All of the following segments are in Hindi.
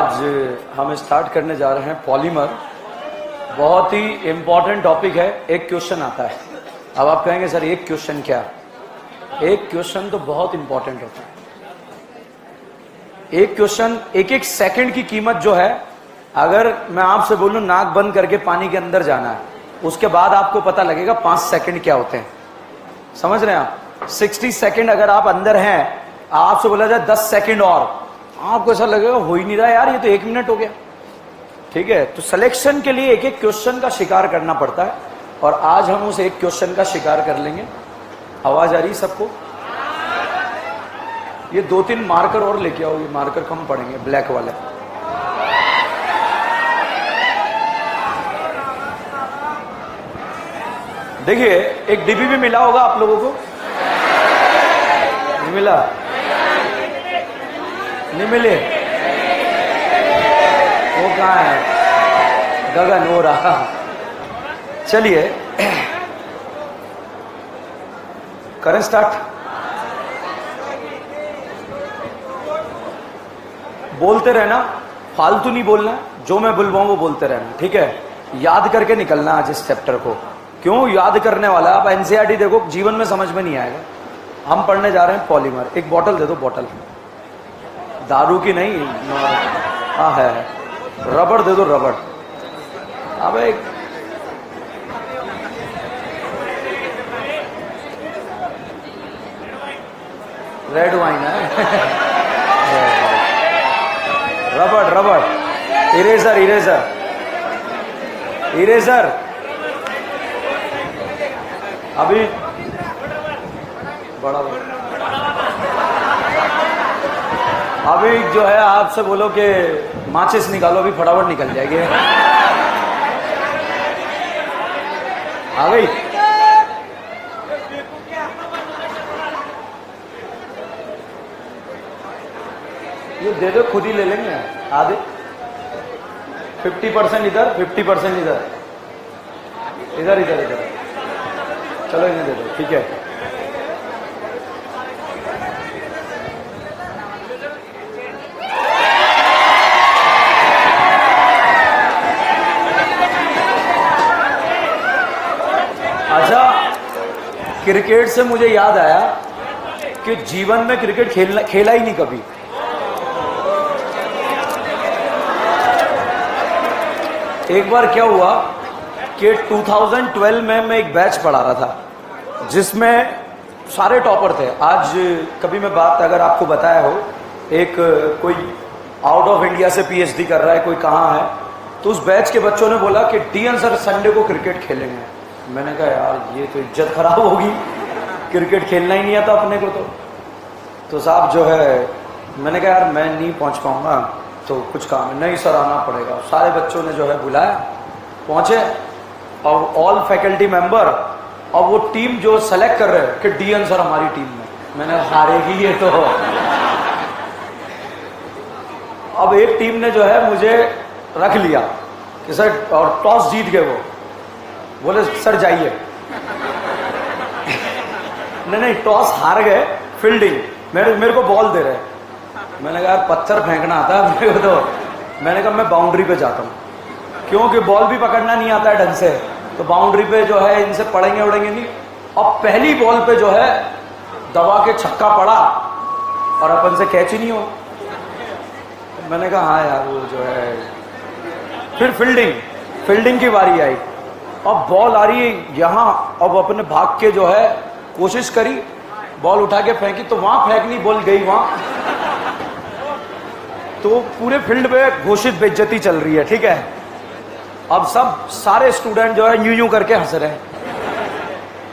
आज हम स्टार्ट करने जा रहे हैं पॉलीमर। बहुत ही इंपॉर्टेंट टॉपिक है। एक क्वेश्चन आता है। अब आप कहेंगे सर एक क्वेश्चन क्या? एक क्वेश्चन तो बहुत इंपॉर्टेंट होता है। एक क्वेश्चन, एक एक सेकंड की कीमत जो है, अगर मैं आपसे बोलूं नाक बंद करके पानी के अंदर जाना है, उसके बाद आपको पता लगेगा 5 सेकंड क्या होते हैं। समझ रहे हैं आप? 60 सेकंड अगर आप अंदर हैं, आपसे बोला जाए 10 सेकंड और, आपको ऐसा लगेगा हो ही नहीं रहा यार, ये तो 1 मिनट हो गया। ठीक है, तो सिलेक्शन के लिए एक एक क्वेश्चन का शिकार करना पड़ता है, और आज हम उस एक क्वेश्चन का शिकार कर लेंगे। आवाज आ रही सबको? ये 2-3 मार्कर और लेके आओ, ये मार्कर कम पड़ेंगे, ब्लैक वाले। देखिए, एक डिब्बी भी मिला होगा आप लोगों को, नहीं मिला? नहीं मिले? वो कहाँ है? गगन हो रहा। चलिए करें स्टार्ट। बोलते रहना, फालतू नहीं बोलना, जो मैं बुलवाऊं वो बोलते रहना, ठीक है? याद करके निकलना आज इस चैप्टर को। क्यों याद करने वाला? आप एनसीईआरटी देखो, जीवन में समझ में नहीं आएगा। हम पढ़ने जा रहे हैं पॉलीमर। एक बोतल दे दो, बोतल दारू की नहीं, हाँ है। रबड़ दे दो, रबड़। अब एक रेड वाइन है। रबड़ रबड़, इरेजर इरेजर इरेजर। अभी बड़ा अभी जो है आपसे बोलो कि माचिस निकालो, अभी फटाफट निकल जाएगी। आ गई? ये दे दो, खुद ही ले लेंगे आधे। 50% इधर, 50% इधर, इधर इधर इधर। चलो इन्हें दे दो, ठीक है। अच्छा, क्रिकेट से मुझे याद आया कि जीवन में क्रिकेट खेला ही नहीं कभी। एक बार क्या हुआ कि 2012 में मैं एक बैच पढ़ा रहा था जिसमें सारे टॉपर थे। आज कभी मैं बात अगर आपको बताया हो, एक कोई आउट ऑफ इंडिया से पीएचडी कर रहा है, कोई कहाँ है, तो उस बैच के बच्चों ने बोला कि डीएन सर संडे को क्रिकेट खेलेंगे। मैंने कहा यार ये तो इज्जत खराब होगी, क्रिकेट खेलना ही नहीं आता अपने को। तो साहब जो है, मैंने कहा यार मैं नहीं पहुंच पाऊंगा, तो कुछ काम है। नहीं सर आना पड़ेगा। सारे बच्चों ने जो है बुलाया, पहुंचे, और ऑल फैकल्टी मेंबर, और वो टीम जो सेलेक्ट कर रहे हैं कि डीएन सर हमारी टीम में। मैंने हारेगी ये तो। अब एक टीम ने जो है मुझे रख लिया कि सर, और टॉस जीत गए वो, बोले सर जाइए। नहीं, टॉस हार गए, फील्डिंग, मेरे को बॉल दे रहे। मैंने कहा यार पत्थर फेंकना आता है मेरे को तो। मैंने कहा मैं बाउंड्री पे जाता हूँ, क्योंकि बॉल भी पकड़ना नहीं आता है ढंग से, तो बाउंड्री पे जो है इनसे पड़ेंगे उड़ेंगे नहीं। और पहली बॉल पे जो है दबा के छक्का पड़ा और अपन से कैच ही नहीं हो। मैंने कहा हाँ यार वो जो है। फिर फील्डिंग की बारी आई। अब बॉल आ रही है यहाँ, अब अपने भाग के जो है कोशिश करी, बॉल उठा के फेंकी, तो वहां फेंकनी, बॉल गई वहां। तो पूरे फील्ड पे घोषित बेइज्जती चल रही है, ठीक है। अब सब सारे स्टूडेंट जो है यूं यूं करके हंस रहे हैं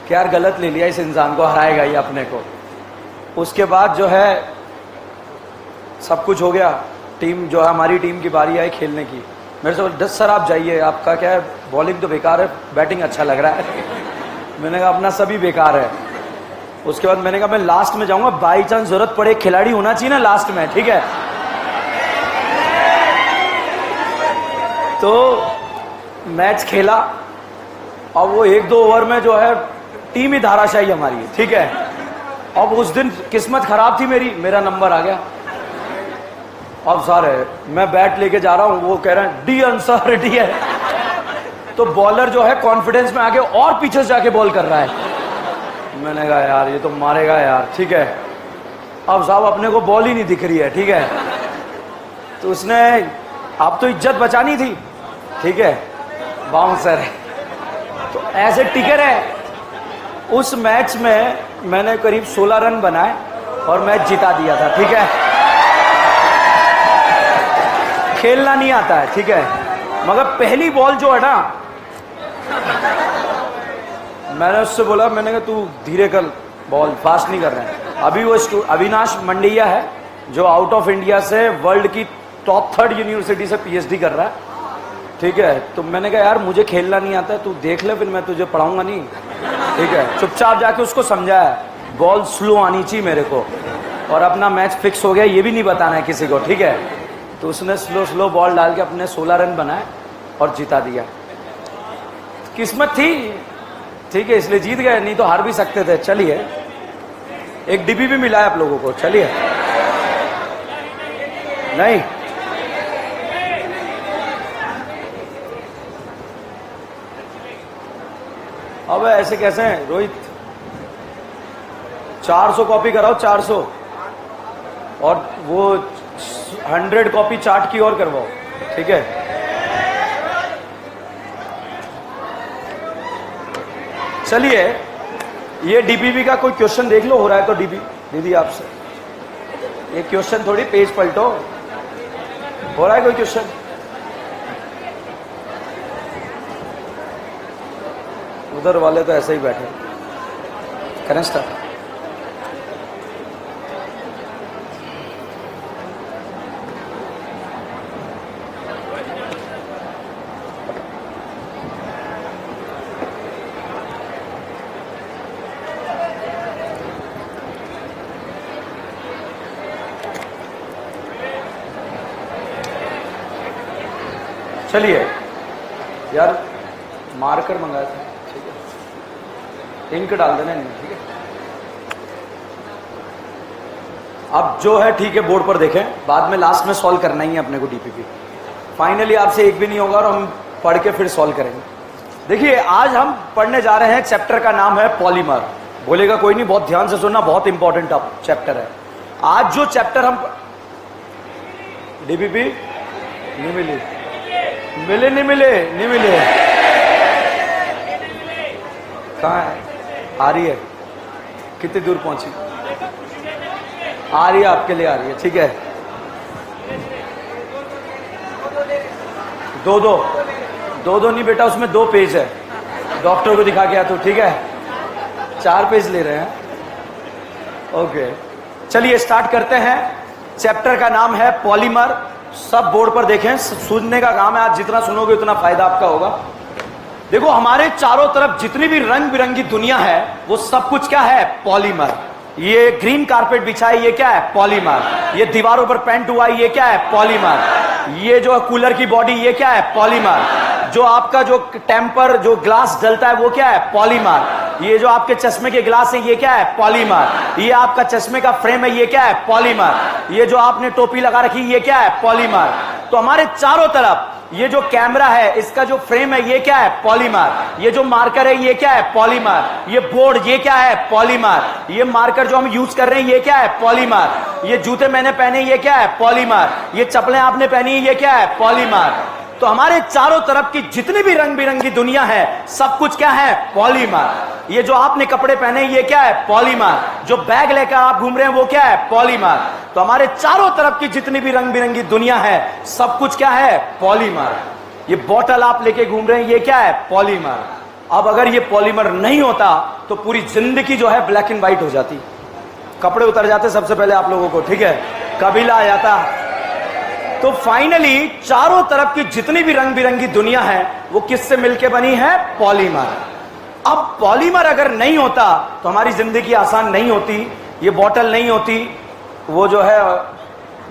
कि यार गलत ले लिया, इस इंसान को हराएगा ही अपने को। उसके बाद जो है सब कुछ हो गया, टीम जो है हमारी टीम की बारी आई खेलने की। मेरे से बोले सर आप जाइए, आपका क्या है, बॉलिंग तो बेकार है, बैटिंग अच्छा लग रहा है। मैंने कहा अपना सभी बेकार है। उसके बाद मैंने कहा मैं लास्ट में जाऊंगा, बाई चांस जरूरत पड़े, खिलाड़ी होना चाहिए ना लास्ट में, ठीक है। तो मैच खेला, और वो 1-2 ओवर में जो है टीम ही धाराशाही हमारी है, ठीक है। अब उस दिन किस्मत खराब थी मेरी, मेरा नंबर आ गया। अब सारे मैं बैट लेके जा रहा हूं, वो कह रहे हैं डी आंसर डी है। तो बॉलर जो है कॉन्फिडेंस में आके और पीछे से जाके बॉल कर रहा है। मैंने कहा यार ये तो मारेगा यार, ठीक है। अब साहब अपने को बॉल ही नहीं दिख रही है, ठीक है। तो उसने अब तो इज्जत बचानी थी, ठीक है, बाउंसर है तो ऐसे टिके रहे। उस मैच में मैंने करीब 16 रन बनाए और मैच जिता दिया था, ठीक है। खेलना नहीं आता है, ठीक है, मगर पहली बॉल जो है ना, मैंने उससे बोला, मैंने कहा तू धीरे कर, बॉल फास्ट नहीं कर रहे हैं। अभी वो अविनाश मंडैया है जो आउट ऑफ इंडिया से वर्ल्ड की टॉप 3rd यूनिवर्सिटी से पीएचडी कर रहा है, ठीक है। तो मैंने कहा यार मुझे खेलना नहीं आता है, तू देख ले, फिर मैं तुझे पढ़ाऊंगा नहीं, ठीक है। चुपचाप जाके उसको समझाया, बॉल स्लो आनी चाहिए मेरे को, और अपना मैच फिक्स हो गया ये भी नहीं बताना है किसी को, ठीक है। तो उसने स्लो बॉल डाल के अपने 16 रन बनाए और जिता दिया। किस्मत थी, ठीक है, इसलिए जीत गए, नहीं तो हार भी सकते थे। चलिए, एक डिब्बी भी मिला है आप लोगों को, चलिए। नहीं, अब ऐसे कैसे हैं रोहित? 400 कॉपी कराओ, 400, और वो 100 कॉपी चार्ट की और करवाओ, ठीक है। चलिए, ये डीबीबी का कोई क्वेश्चन देख लो, हो रहा है तो दीदी आपसे ये क्वेश्चन, थोड़ी पेज पलटो, हो रहा है कोई क्वेश्चन? उधर वाले तो ऐसे ही बैठे, करें स्टार्ट। चलिए यार, मार्कर मंगाया था, ठीक है, इंक डाल देना इनमें, ठीक है। अब जो है ठीक है, बोर्ड पर देखें, बाद में लास्ट में सॉल्व करना ही है अपने को डीपीपी। फाइनली आपसे एक भी नहीं होगा और हम पढ़ के फिर सॉल्व करेंगे। देखिए, आज हम पढ़ने जा रहे हैं, चैप्टर का नाम है पॉलीमर। बोलेगा कोई नहीं, बहुत ध्यान से सुनना, बहुत इंपॉर्टेंट चैप्टर है। आज जो चैप्टर हम, डीपीपी नहीं मिली, नहीं मिले, कहाँ है? आ रही है, कितनी दूर पहुंची? आ रही है, आपके लिए आ रही है, ठीक है। दो नहीं बेटा, उसमें 2 पेज है, डॉक्टर को दिखा के आ, तो ठीक है, 4 पेज ले रहे हैं। ओके, चलिए स्टार्ट करते हैं। चैप्टर का नाम है पॉलीमर। सब बोर्ड पर देखें, सुनने का काम है, आज जितना सुनोगे उतना फायदा आपका होगा। देखो, हमारे चारों तरफ जितनी भी रंग बिरंगी दुनिया है, वो सब कुछ क्या है? पॉलीमर। ये ग्रीन कारपेट बिछा है, ये क्या है? पॉलीमर। ये दीवारों पर पेंट हुआ है, ये क्या है? पॉलीमर। ये जो कूलर की बॉडी, ये क्या है? पॉलीमर। जो आपका जो टेम्पर, जो ग्लास जलता है, वो क्या है? पॉलीमर। ये जो आपके चश्मे के ग्लास है, ये क्या है? पॉलीमर। ये आपका चश्मे का फ्रेम है, ये क्या है? पॉलीमर। ये जो आपने टोपी लगा रखी, ये क्या है? पॉलीमर। तो हमारे चारों तरफ ये जो कैमरा है, इसका जो फ्रेम है, ये क्या है? पॉलीमर। ये जो मार्कर है, ये क्या है? पॉलीमर। ये बोर्ड, ये क्या है? पॉलीमर। ये मार्कर जो हम यूज कर रहे हैं, ये क्या है? पॉलीमर। ये जूते मैंने पहने, ये क्या है? पॉलीमर। ये चप्पलें आपने पहनी, ये क्या है? पॉलीमर। तो हमारे चारों तरफ की जितनी भी रंग बिरंगी दुनिया है, सब कुछ क्या है? पॉलीमर। ये जो आपने कपड़े पहने, ये क्या है? पॉलीमर। जो बैग लेकर आप घूम रहे हैं, वो क्या है? पॉलीमर। तो हमारे चारों तरफ की जितनी भी रंग बिरंगी दुनिया है, सब कुछ क्या है? पॉलीमर। ये बॉटल आप लेके घूम रहे हैं, ये क्या है? पॉलीमर। अब अगर ये पॉलीमर नहीं होता तो पूरी जिंदगी जो है ब्लैक एंड व्हाइट हो जाती, कपड़े उतर जाते सबसे पहले आप लोगों को, ठीक है, कबीला आ जाता। तो फाइनली चारों तरफ की जितनी भी रंग बिरंगी दुनिया है, वो किससे मिलके बनी है? पॉलीमर। अब पॉलीमर अगर नहीं होता तो हमारी जिंदगी आसान नहीं होती, ये बॉटल नहीं होती, वो जो है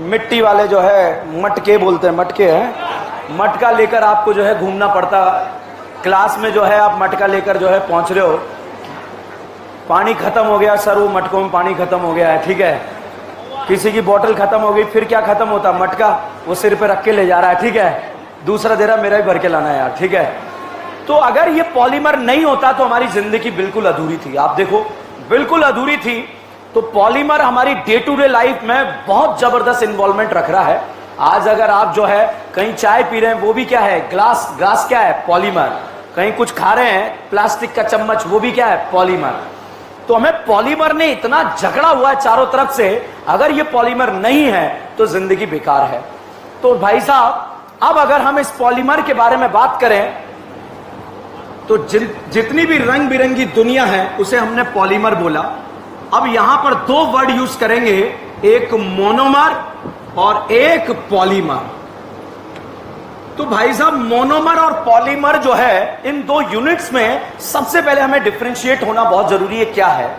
मिट्टी वाले जो है मटके बोलते हैं, मटके हैं, मटका लेकर आपको जो है घूमना पड़ता। क्लास में जो है आप मटका लेकर जो है पहुंच रहे हो, पानी खत्म हो गया सर, वो मटकों में पानी खत्म हो गया है, ठीक है, किसी की बोतल खत्म हो गई, फिर क्या खत्म होता, मटका वो सिर पे रख के ले जा रहा है, ठीक है, दूसरा दे रहा मेरा ही भर के लाना है यार, ठीक है। तो अगर ये पॉलीमर नहीं होता तो हमारी जिंदगी बिल्कुल अधूरी थी। आप देखो बिल्कुल अधूरी थी। तो पॉलीमर हमारी डे टू डे लाइफ में बहुत जबरदस्त इन्वॉल्वमेंट रख रहा है। आज अगर आप जो है कहीं चाय पी रहे हैं, वो भी क्या है, ग्लास क्या है, पॉलीमर। कहीं कुछ खा रहे हैं, प्लास्टिक का चम्मच, वो भी क्या है, पॉलीमर। तो हमें पॉलीमर ने इतना झगड़ा हुआ है चारों तरफ से, अगर ये पॉलीमर नहीं है तो जिंदगी बेकार है। तो भाई साहब, अब अगर हम इस पॉलीमर के बारे में बात करें तो जितनी भी रंग बिरंगी दुनिया है उसे हमने पॉलीमर बोला। अब यहां पर दो वर्ड यूज करेंगे, एक मोनोमर और एक पॉलीमर। तो भाई साहब, मोनोमर और पॉलीमर जो है, इन दो यूनिट्स में सबसे पहले हमें डिफरेंशिएट होना बहुत जरूरी है। क्या है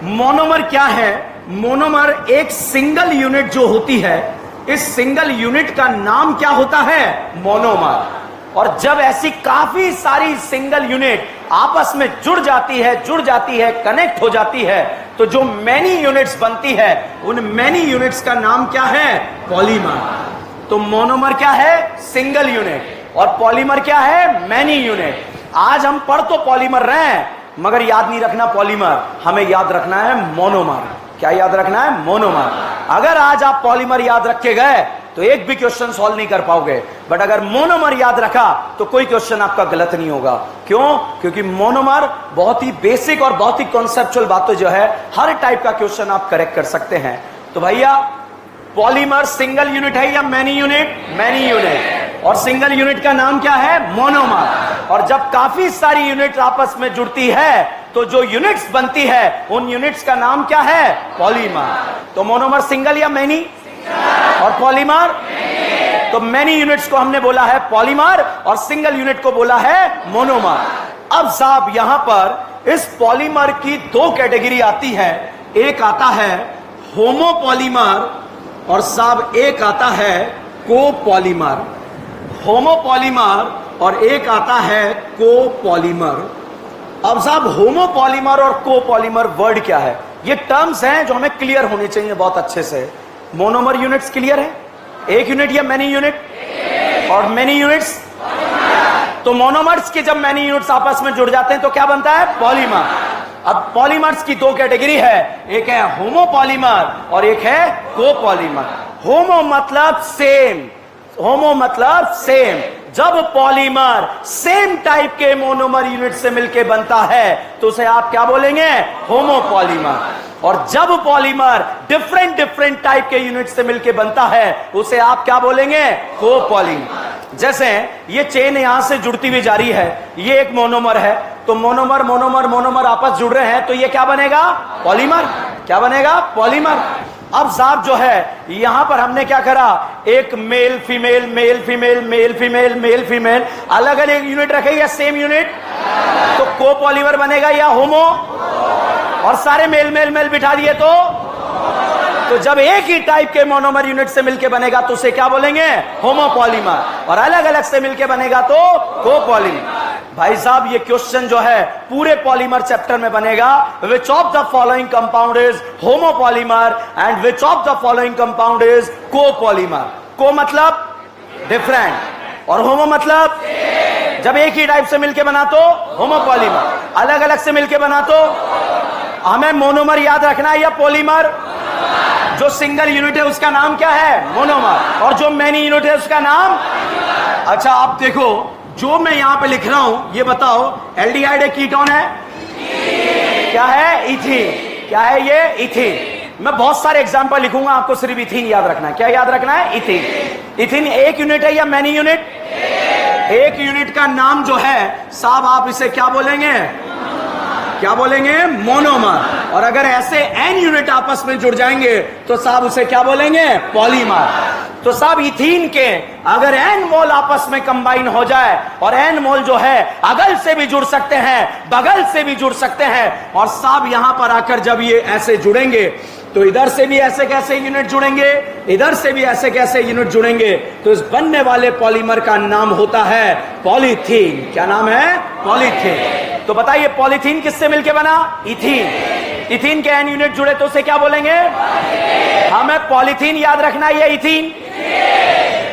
मोनोमर? क्या है मोनोमर? एक सिंगल यूनिट जो होती है, इस सिंगल यूनिट का नाम क्या होता है, मोनोमर। और जब ऐसी काफी सारी सिंगल यूनिट आपस में जुड़ जाती है, कनेक्ट हो जाती है, तो जो मैनी यूनिट्स बनती है, उन मैनी यूनिट्स का नाम क्या है, पॉलीमर। तो मोनोमर क्या है, सिंगल यूनिट, और पॉलीमर क्या है, मैनी यूनिट। आज हम पढ़ तो पॉलीमर रहे हैं, मगर याद नहीं रखना पॉलीमर, हमें याद रखना है मोनोमर। क्या याद रखना है, मोनोमर। अगर आज आप पॉलीमर याद रख के गए तो एक भी क्वेश्चन सॉल्व नहीं कर पाओगे, बट अगर मोनोमर याद रखा तो कोई क्वेश्चन आपका गलत नहीं होगा। क्यों? क्योंकि मोनोमर बहुत ही बेसिक और बहुत ही कॉन्सेप्चुअल बातें जो है, हर टाइप का क्वेश्चन आप करेक्ट कर सकते हैं। तो भैया, पॉलीमर सिंगल यूनिट है या मैनी यूनिट? Many unit. और सिंगल यूनिट का नाम क्या है, मोनोमर। और जब काफी सारी यूनिट आपस में जुड़ती है तो जो यूनिट्स बनती है, उन यूनिट्स का नाम क्या है, पॉलीमर। तो मोनोमर सिंगल या मैनी? और पॉलीमर? तो मैनी यूनिट्स को हमने बोला है पॉलीमर और सिंगल यूनिट को बोला है मोनोमर। अब साहब, यहां पर इस पॉलीमर की दो कैटेगरी आती है। एक आता है होमोपॉलीमर और साहब एक आता है कोपॉलीमर। होमोपॉलीमर और एक आता है कोपॉलीमर। अब साहब, होमोपॉलीमर और कोपॉलीमर वर्ड क्या है? ये टर्म्स हैं जो हमें क्लियर होने चाहिए बहुत अच्छे से। मोनोमर यूनिट्स क्लियर है, एक यूनिट या मैनी यूनिट? और मैनी यूनिट्स? तो मोनोमर्स के जब मैनी यूनिट्स आपस में जुड़ जाते हैं तो क्या बनता है, पॉलीमर। अब पॉलीमर्स की दो कैटेगरी है, एक है होमोपॉलीमर और एक है कोपॉलीमर। होमो मतलब सेम, होमो मतलब सेम। जब पॉलीमर सेम टाइप के मोनोमर यूनिट से मिलके बनता है तो उसे आप क्या बोलेंगे, होमोपॉलीमर। और जब पॉलीमर डिफरेंट टाइप के यूनिट से मिलके बनता है उसे आप क्या बोलेंगे, कोपॉलीमर। जैसे ये चेन यहां से जुड़ती हुई जा रही है, ये एक मोनोमर है, तो मोनोमर मोनोमर मोनोमर आपस जुड़ रहे हैं, तो ये क्या बनेगा, पॉलीमर। क्या बनेगा, पॉलीमर। अब साहब जो है, यहां पर हमने क्या करा, एक male female male female male female male female अलग अलग यूनिट रखे या सेम यूनिट? तो कोपॉलीमर बनेगा या होमो? और सारे मेल मेल मेल बिठा दिए तो जब एक ही टाइप के मोनोमर यूनिट से मिलके बनेगा तो उसे क्या बोलेंगे, होमोपॉलीमर। और अलग अलग से मिलके बनेगा तो कोपॉलीमर। भाई साहब, ये क्वेश्चन जो है पूरे पॉलीमर चैप्टर में बनेगा, विच of the following compound is homopolymer and which of the following compound is copolymer. को मतलब डिफरेंट और होमो मतलब जब एक ही टाइप से मिलके बना तो होमोपॉलीमर, अलग अलग से मिलके बना तो हमें मोनोमर याद रखना है या पॉलीमर। जो सिंगल यूनिट है उसका नाम क्या है, मोनोमर, और जो मैनी यूनिट है उसका नाम। अच्छा, आप देखो जो मैं यहां पे लिख रहा हूं, ये बताओ, एल्डिहाइड एक कीटोन है, क्या है, इथीन। क्या है ये, इथीन। मैं बहुत सारे एग्जांपल लिखूंगा, आपको सिर्फ इथीन याद रखना है। क्या याद रखना है, इथीन। इथीन एक यूनिट है या मैनी यूनिट? एक यूनिट का नाम जो है साहब, आप इसे क्या बोलेंगे, क्या बोलेंगे, मोनोमर। और अगर ऐसे एन यूनिट आपस में जुड़ जाएंगे तो साहब उसे क्या बोलेंगे, पॉलीमर। तो साहब, इथीन के अगर एन मोल आपस में कंबाइन हो जाए, और एन मोल जो है अगल से भी जुड़ सकते हैं, बगल से भी जुड़ सकते हैं, और साहब यहां पर आकर जब ये ऐसे जुड़ेंगे तो इधर से भी ऐसे कैसे यूनिट जुड़ेंगे, इधर से भी ऐसे कैसे यूनिट जुड़ेंगे, तो इस बनने वाले पॉलीमर का नाम होता है पॉलीथीन। क्या नाम है, पॉलीथीन। तो बताइए पॉलीथीन किससे मिलके बना, इथीन। इथीन के एन यूनिट जुड़े तो उसे क्या बोलेंगे? हमें पॉलीथीन याद रखना है या इथीन?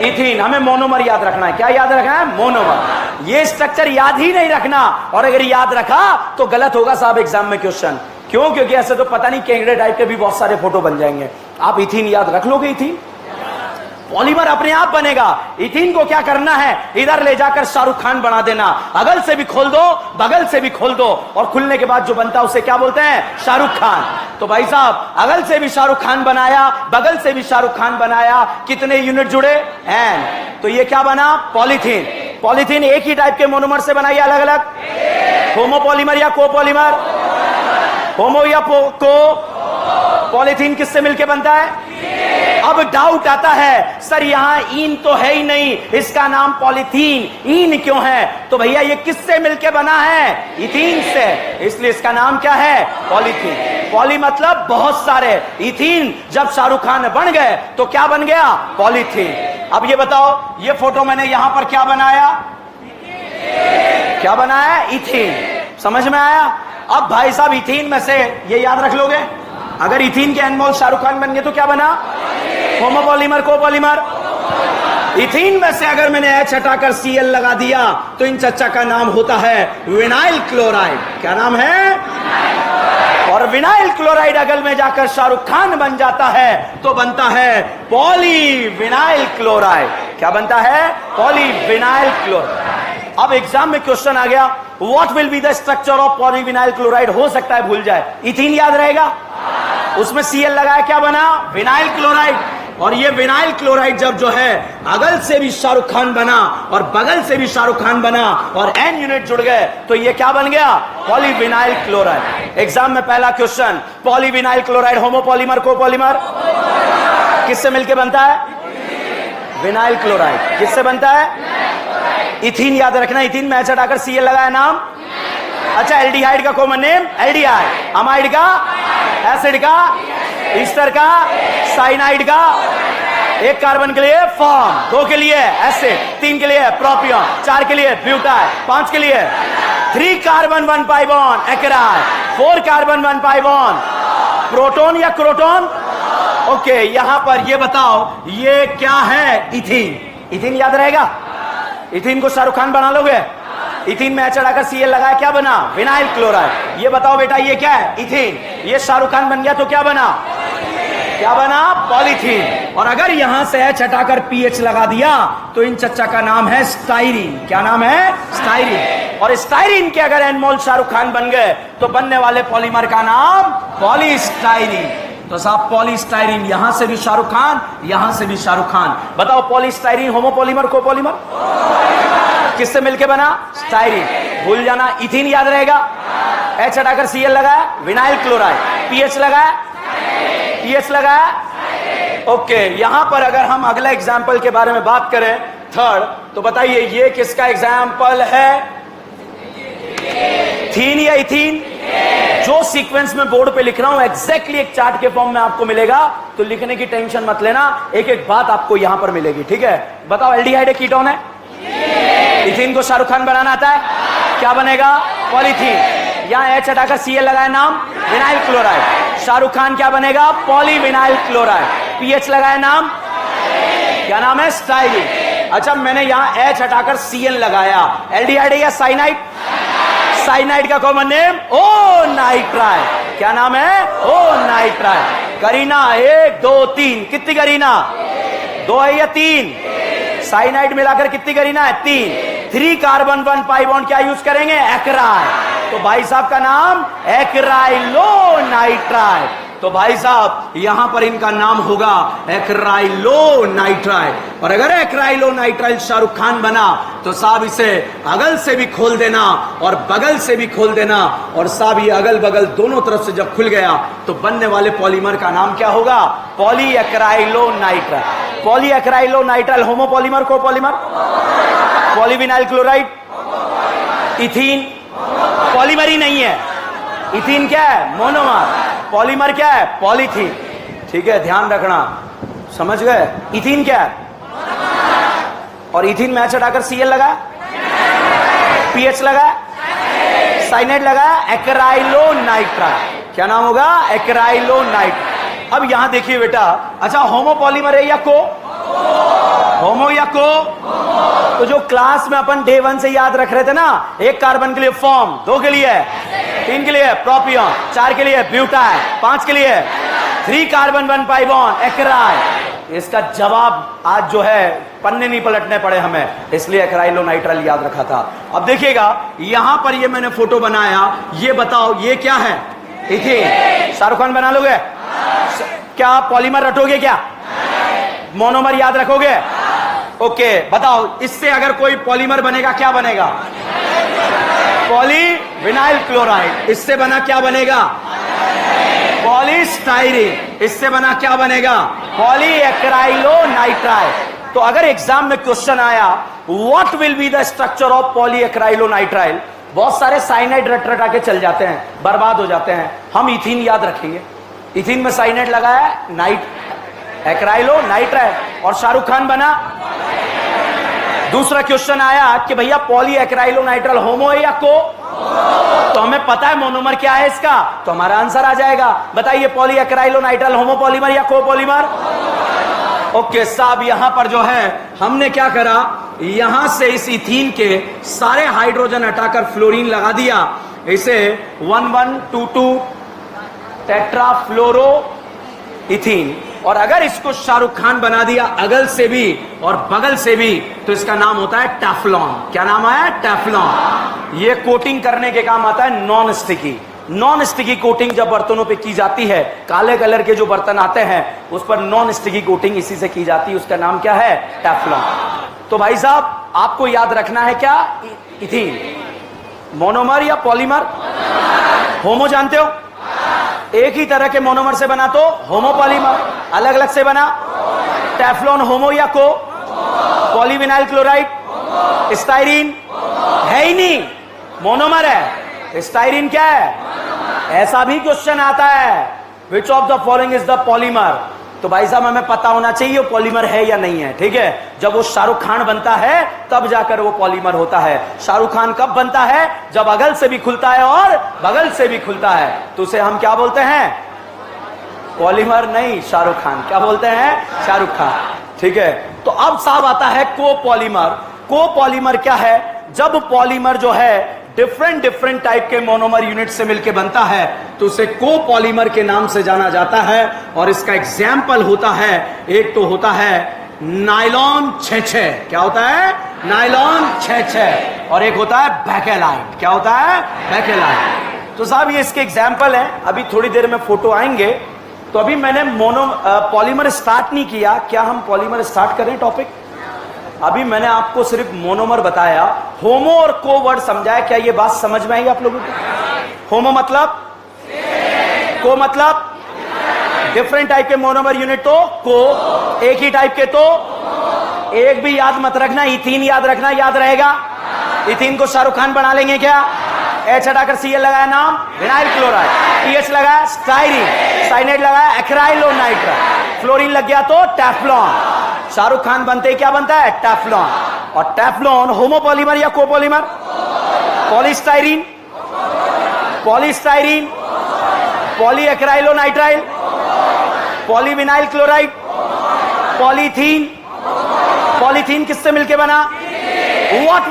इथीन। हमें मोनोमर याद रखना है। क्या याद रखना है? मोनोमर। ये स्ट्रक्चर याद ही नहीं रखना, और अगर याद रखा तो गलत होगा साहब एग्जाम में क्वेश्चन। क्यों? क्योंकि ऐसे तो पता नहीं केंगड़े टाइप के भी बहुत सारे फोटो बन जाएंगे। आप इथीन याद रख लोगे, इथीन पॉलीमर अपने आप बनेगा। इथीन को क्या करना है? इधर ले जाकर शाहरुख खान बना देना। अगल से भी खोल दो, बगल से भी खोल दो, और खुलने के बाद जो बनता है उसे क्या बोलते हैं? शाहरुख खान। तो भाई साहब अगल से भी शाहरुख खान बनाया, बगल से भी शाहरुख खान बनाया, कितने यूनिट जुड़े? एन। तो ये क्या बना? पॉलीथीन। पॉलीथीन एक ही टाइप के मोनोमर से बनाइए, अलग अलग। होमोपॉलीमर या कोपॉलीमर? होमो या को? पॉलीथीन किससे मिलके बनता है? अब डाउट आता है, सर यहां ईन तो है ही नहीं, इसका नाम पॉलीथीन, ईन क्यों है? तो भैया ये किससे मिलके बना है? इथीन से, इसलिए इसका नाम क्या है? पॉलीथीन। पॉली मतलब बहुत सारे। इथीन जब शाहरुख खान बन गए तो क्या बन गया? पॉलीथीन। अब ये बताओ, ये फोटो मैंने यहां पर क्या बनाया? क्या बनाया? इथीन। समझ में आया? अब भाई साहब इथीन में से ये याद रख लोगे, अगर इथीन के एनमोल शाहरुख खान बन गए तो क्या बना? Homopolymer, copolymer. इथीन में से अगर मैंने एच हटाकर Cl लगा दिया तो इन चच्चा का नाम होता है विनाइल क्लोराइड। क्या नाम है? और विनाइल क्लोराइड अगल में जाकर शाहरुख खान बन जाता है तो बनता है पॉली विनाइल क्लोराइड। क्या बनता है? Poly vinyl chloride. अब एग्जाम में क्वेश्चन आ गया, what will be the structure of polyvinyl chloride? हो सकता है भूल जाए। इथीन याद रहेगा, उसमें Cl लगाया, क्या बना? Vinyl chloride. और ये विनाइल क्लोराइड जब जो है अगल से भी शाहरुख खान बना और बगल से भी शाहरुख खान बना और एन यूनिट जुड़ गए तो ये क्या बन गया? Polyvinyl chloride. एग्जाम में पहला question, polyvinyl chloride homopolymer, copolymer? किससे मिलकर बनता है? Vinyl chloride. किससे बनता है? इथीन याद रखना। इथीन में एच हटाकर Cl लगाया, नाम? अच्छा, एल्डिहाइड का कॉमन नेम एल्डिहाइड, अमाइड का, एसिड का, ईस्टर का, साइनाइड का। एक कार्बन के लिए फॉर्म, 2 के लिए एसिड, 3 के लिए प्रोपियन, 4 के लिए ब्यूटाइल, 5 के लिए 3 carbon 1 pi bond एक्राइल, 4 carbon 1 pi bond proton या क्रोटॉन। ओके, यहां पर ये बताओ ये क्या है? इथीन। इथीन याद रहेगा? इथीन को शाहरुख खान बना लोगे? इथीन में एच हटाकर Cl लगाया, क्या बना? Vinyl chloride. ये बताओ बेटा ये क्या है? इथीन। ये शाहरुख खान बन गया तो क्या बना? क्या बना? पॉलीथीन। और अगर यहां से एच हटाकर पीएच लगा दिया तो इन चच्चा का नाम है स्टाइरीन। क्या नाम है? स्टाइरीन। और स्टाइरीन के अगर एनमोल शाहरुख खान बन गए तो बनने वाले पॉलीमर का नाम पॉलीस्टाइरीन। तो साहब पॉलीस्टाइरीन, यहां से भी शाहरुख खान, यहां से भी शाहरुख खान। बताओ पॉलीस्टाइरीन होमोपॉलीमर, कोपॉलीमर? किससे मिलके बना? स्टाइरीन। भूल जाना, इथीन याद रहेगा। एच हटाकर Cl लगाया, विनाइल क्लोराइड। पीएच लगाया, पीएच लगाया। ओके, यहां पर अगर हम अगला एग्जाम्पल के बारे में बात करें, थर्ड, तो बताइए ये किसका एग्जाम्पल है? थीन या इथीन? जो सीक्वेंस में बोर्ड पे लिख रहा हूं एग्जैक्टली एक चार्ट के फॉर्म में आपको मिलेगा, तो लिखने की टेंशन मत लेना, एक एक बात आपको यहां पर मिलेगी। ठीक है, बताओ एल्डिहाइड एक कीटोन है। इथीन को शाहरुख खान बनाना आता है, क्या बनेगा? पॉलीथीन। यहां एच हटाकर Cl लगाया, नाम? Vinyl chloride. शाहरुख खान क्या बनेगा? Polyvinyl chloride. पीएच लगाया, नाम? क्या नाम है? स्टाइरीन। अच्छा, मैंने यहां एच हटाकर Cl लगाया, एल्डिहाइड है या साइनाइड? साइनाइड का कॉमन नेम ओ नाइट्राइल। क्या नाम है? ओ नाइट्राइल। करीना 1 2 3, कितनी करीना? 2 है या 3? साइनाइड मिलाकर कितनी करीना है? 3। 3 कार्बन 1 पाई बॉन्ड क्या यूज करेंगे? एक्राइल। तो भाई साहब का नाम एक्राइलो नाइट्राइल। तो भाई साहब यहां पर इनका नाम होगा एक्राइलो नाइट्राइल। और अगर एक्राइलो नाइट्राइल शाहरुख खान बना तो साहब इसे अगल से भी खोल देना और बगल से भी खोल देना, और साहब ये अगल बगल दोनों तरफ से जब खुल गया तो बनने वाले पॉलीमर का नाम क्या होगा? Polyacrylonitrile. Polyacrylonitrile homopolymer, copolymer? Polyvinyl chloride. Ethene polymer ही नहीं है, इथीन क्या है? मोनोमर। पॉलीमर क्या है? पॉलीथीन। ठीक है, ध्यान रखना, समझ गए? इथीन क्या है? और इथीन में एच हटाकर Cl लगा, पीएच लगा, साइनाइड लगा, एक्राइलो नाइट्राइल। क्या नाम होगा? एक्राइलोनाइट्राइल। अब यहां देखिए बेटा, अच्छा होमोपॉलीमर है या को? होमो या को? तो जो क्लास में अपन डे 1 से याद रख रहे थे ना, एक कार्बन के लिए फॉर्म, 2 के लिए, 3 के लिए प्रोपियन, 4 के लिए ब्यूटाइल, 5 के लिए 3 कार्बन 1 पाई बॉन्ड एक्राइल। इसका जवाब आज जो है पन्ने नहीं पलटने पड़े हमें, इसलिए एक्राइलोनाइट्राइल याद रखा था। अब देखिएगा यहां पर ये मैंने फोटो बनाया, ये बताओ ये क्या है? इथेन। शाहरुख खान बना लोगे? क्या पॉलीमर रटोगे? क्या मोनोमर याद रखोगे? ओके, बताओ इससे अगर कोई पॉलीमर बनेगा क्या बनेगा? Polyvinyl chloride. इससे बना क्या बनेगा? पॉलीस्टाइरीन। इससे बना क्या बनेगा? पॉलीएक्राइलोनाइट्राइल। तो अगर एग्जाम में क्वेश्चन आया what will be the structure of polyacrylonitrile, बहुत सारे साइनाइड रट रटा के चल जाते हैं, बर्बाद हो जाते हैं। हम इथीन याद रखेंगे, इथीन में साइनाइड लगाया, नाइट एक्राइलोनाइट्राइल, और शाहरुख खान बना। दूसरा क्वेश्चन आया कि भैया पॉलीएक्राइलोनाइट्राइल होमो है या को? तो हमें पता है मोनोमर क्या है इसका, तो हमारा आंसर आ जाएगा। बताइए पॉलीएक्राइलोनाइट्राइल होमोपॉलीमर या कोपॉलीमर? ओके साहब, यहां पर जो है हमने क्या करा, यहां से इस इथीन के सारे हाइड्रोजन हटाकर फ्लोरीन लगा दिया, इसे 1122 टेट्राफ्लोरो इथीन। और अगर इसको शाहरुख खान बना दिया अगल से भी और बगल से भी, तो इसका नाम होता है टेफ्लॉन। क्या नाम है? टेफ्लॉन। ये कोटिंग करने के काम आता है non sticky. Non sticky coating जब बर्तनों पे की जाती है, काले कलर के जो बर्तन आते हैं उस पर नॉन स्टिकी कोटिंग इसी से की जाती है, उसका नाम क्या है? टेफ्लॉन। तो भाई साहब आपको याद रखना है क्या? इथीन। मोनोमर या पॉलीमर? होमो जानते हो? एक ही तरह के मोनोमर से बना तो होमोपॉलीमर, अलग अलग से बना टेफ्लॉन। होमो या को? पॉलीविनाइल क्लोराइड, स्टाइरीन है ही नहीं, मोनोमर है। स्टाइरीन क्या है? ऐसा भी क्वेश्चन आता है, विच of the following is the polymer? तो भाई साहब हमें पता होना चाहिए वो पॉलीमर है या नहीं है, ठीक है। जब वो शाहरुख खान बनता है तब जाकर वो पॉलीमर होता है। शाहरुख खान कब बनता है? जब अगल से भी खुलता है और बगल से भी खुलता है, तो उसे हम क्या बोलते हैं? पॉलीमर नहीं, शाहरुख खान। क्या बोलते हैं? शाहरुख खान, ठीक है। तो अब साहब आता है कोपॉलीमर। कोपॉलीमर क्या है? जब पॉलीमर जो है डिफरेंट टाइप के मोनोमर यूनिट से मिलकर बनता है तो उसे कोपॉलीमर के नाम से जाना जाता है। और इसका एग्जाम्पल होता है, एक तो होता है नायलॉन 6-6। क्या होता है? नायलॉन 6-6। और एक होता है बैकेलाइट। क्या होता है? बैकेलाइट। तो साहब ये इसके एग्जाम्पल है, अभी थोड़ी देर में फोटो आएंगे। तो अभी मैंने पॉलीमर स्टार्ट नहीं किया, क्या हम पॉलीमर स्टार्ट करें टॉपिक? अभी मैंने आपको सिर्फ मोनोमर बताया, होमो और को वर्ड समझाया। क्या ये बात समझ में आई आप लोगों को? होमो मतलब? को मतलब डिफरेंट टाइप के मोनोमर यूनिट तो को, एक ही टाइप के तो एक भी याद मत रखना, इथीन याद रखना, याद रहेगा। इथीन को शाहरुख खान बना लेंगे क्या? एच हटाकर Cl लगाया, नाम विनाइल क्लोराइड, पीएच लगाया स्टाइरीन, साइनाइड लगाया एक्राइलोनाइट्राइल, फ्लोरीन लग गया तो टेफ्लॉन। शाहरुख खान बनते ही क्या बनता है? टेफ्लॉन। और टेफ्लॉन होमोपॉलीमर या copolymer? Polystyrene, polystyrene, polyacrylonitrile, polyvinyl chloride, polythene. Polythene किससे मिलके बना? What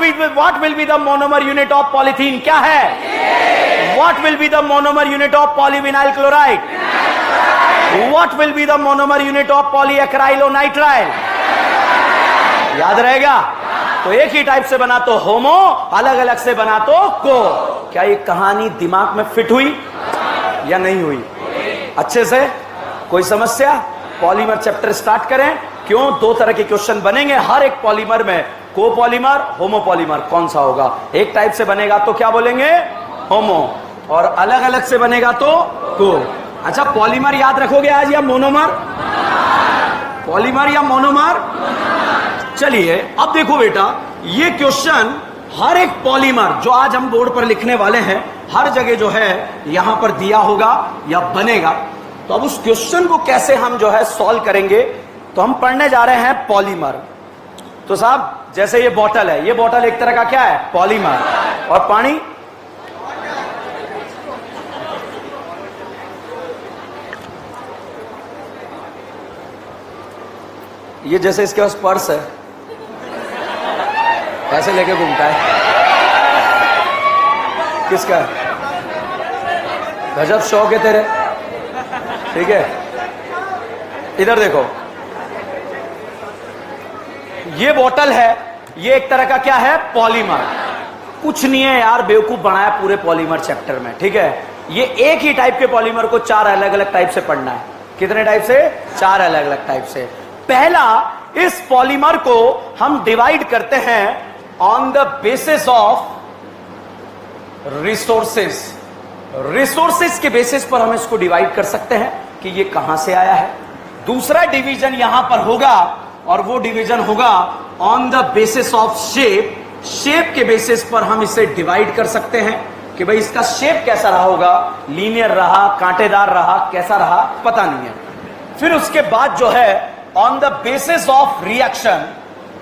will be the monomer unit of polythene? क्या है? What will be the monomer unit of polyvinyl chloride? What will be the monomer unit of polyacrylonitrile? याद रहेगा। तो एक ही टाइप से बना तो होमो, अलग अलग से बना तो को। क्या ये कहानी दिमाग में फिट हुई या नहीं हुई? अच्छे से? कोई समस्या? पॉलीमर चैप्टर स्टार्ट करें। क्यों? 2 तरह के क्वेश्चन बनेंगे हर एक पॉलीमर में, कोपॉलीमर, होमोपॉलीमर, कौन सा होगा? एक टाइप से बनेगा तो क्या बोलेंगे? होमो, और अलग अलग से बनेगा तो को। अच्छा पॉलीमर याद रखोगे आज या मोनोमर? पॉलीमर या मोनोमर? चलिए अब देखो बेटा, ये क्वेश्चन हर एक पॉलीमर जो आज हम बोर्ड पर लिखने वाले हैं, हर जगह जो है यहां पर दिया होगा या बनेगा। तो अब उस क्वेश्चन को कैसे हम जो है सॉल्व करेंगे, तो हम पढ़ने जा रहे हैं पॉलीमर। तो साहब जैसे ये बोतल है, ये बोतल एक तरह का क्या है? पॉलीमर। और पानी ये जैसे इसके पास पर्स है, ऐसे लेके घूमता है। किसका है? गजब शौक है तेरे। ठीक है, इधर देखो, ये बोतल है, ये एक तरह का क्या है? पॉलीमर। कुछ नहीं है यार, बेवकूफ बनाया पूरे पॉलीमर चैप्टर में। ठीक है, ये एक ही टाइप के पॉलीमर को 4 अलग अलग टाइप से पढ़ना है। कितने टाइप से? 4 अलग अलग टाइप से। पहला, इस पॉलीमर को हम डिवाइड करते हैं on the basis of resources. Resources के बेसिस पर हम इसको डिवाइड कर सकते हैं कि ये कहां से आया है। दूसरा डिवीजन यहां पर होगा, और वो डिवीजन होगा on the basis of shape. Shape के बेसिस पर हम इसे डिवाइड कर सकते हैं कि भाई इसका शेप कैसा रहा होगा, लीनियर रहा, कांटेदार रहा, कैसा रहा, पता नहीं है। फिर उसके बाद जो है on the basis of reaction,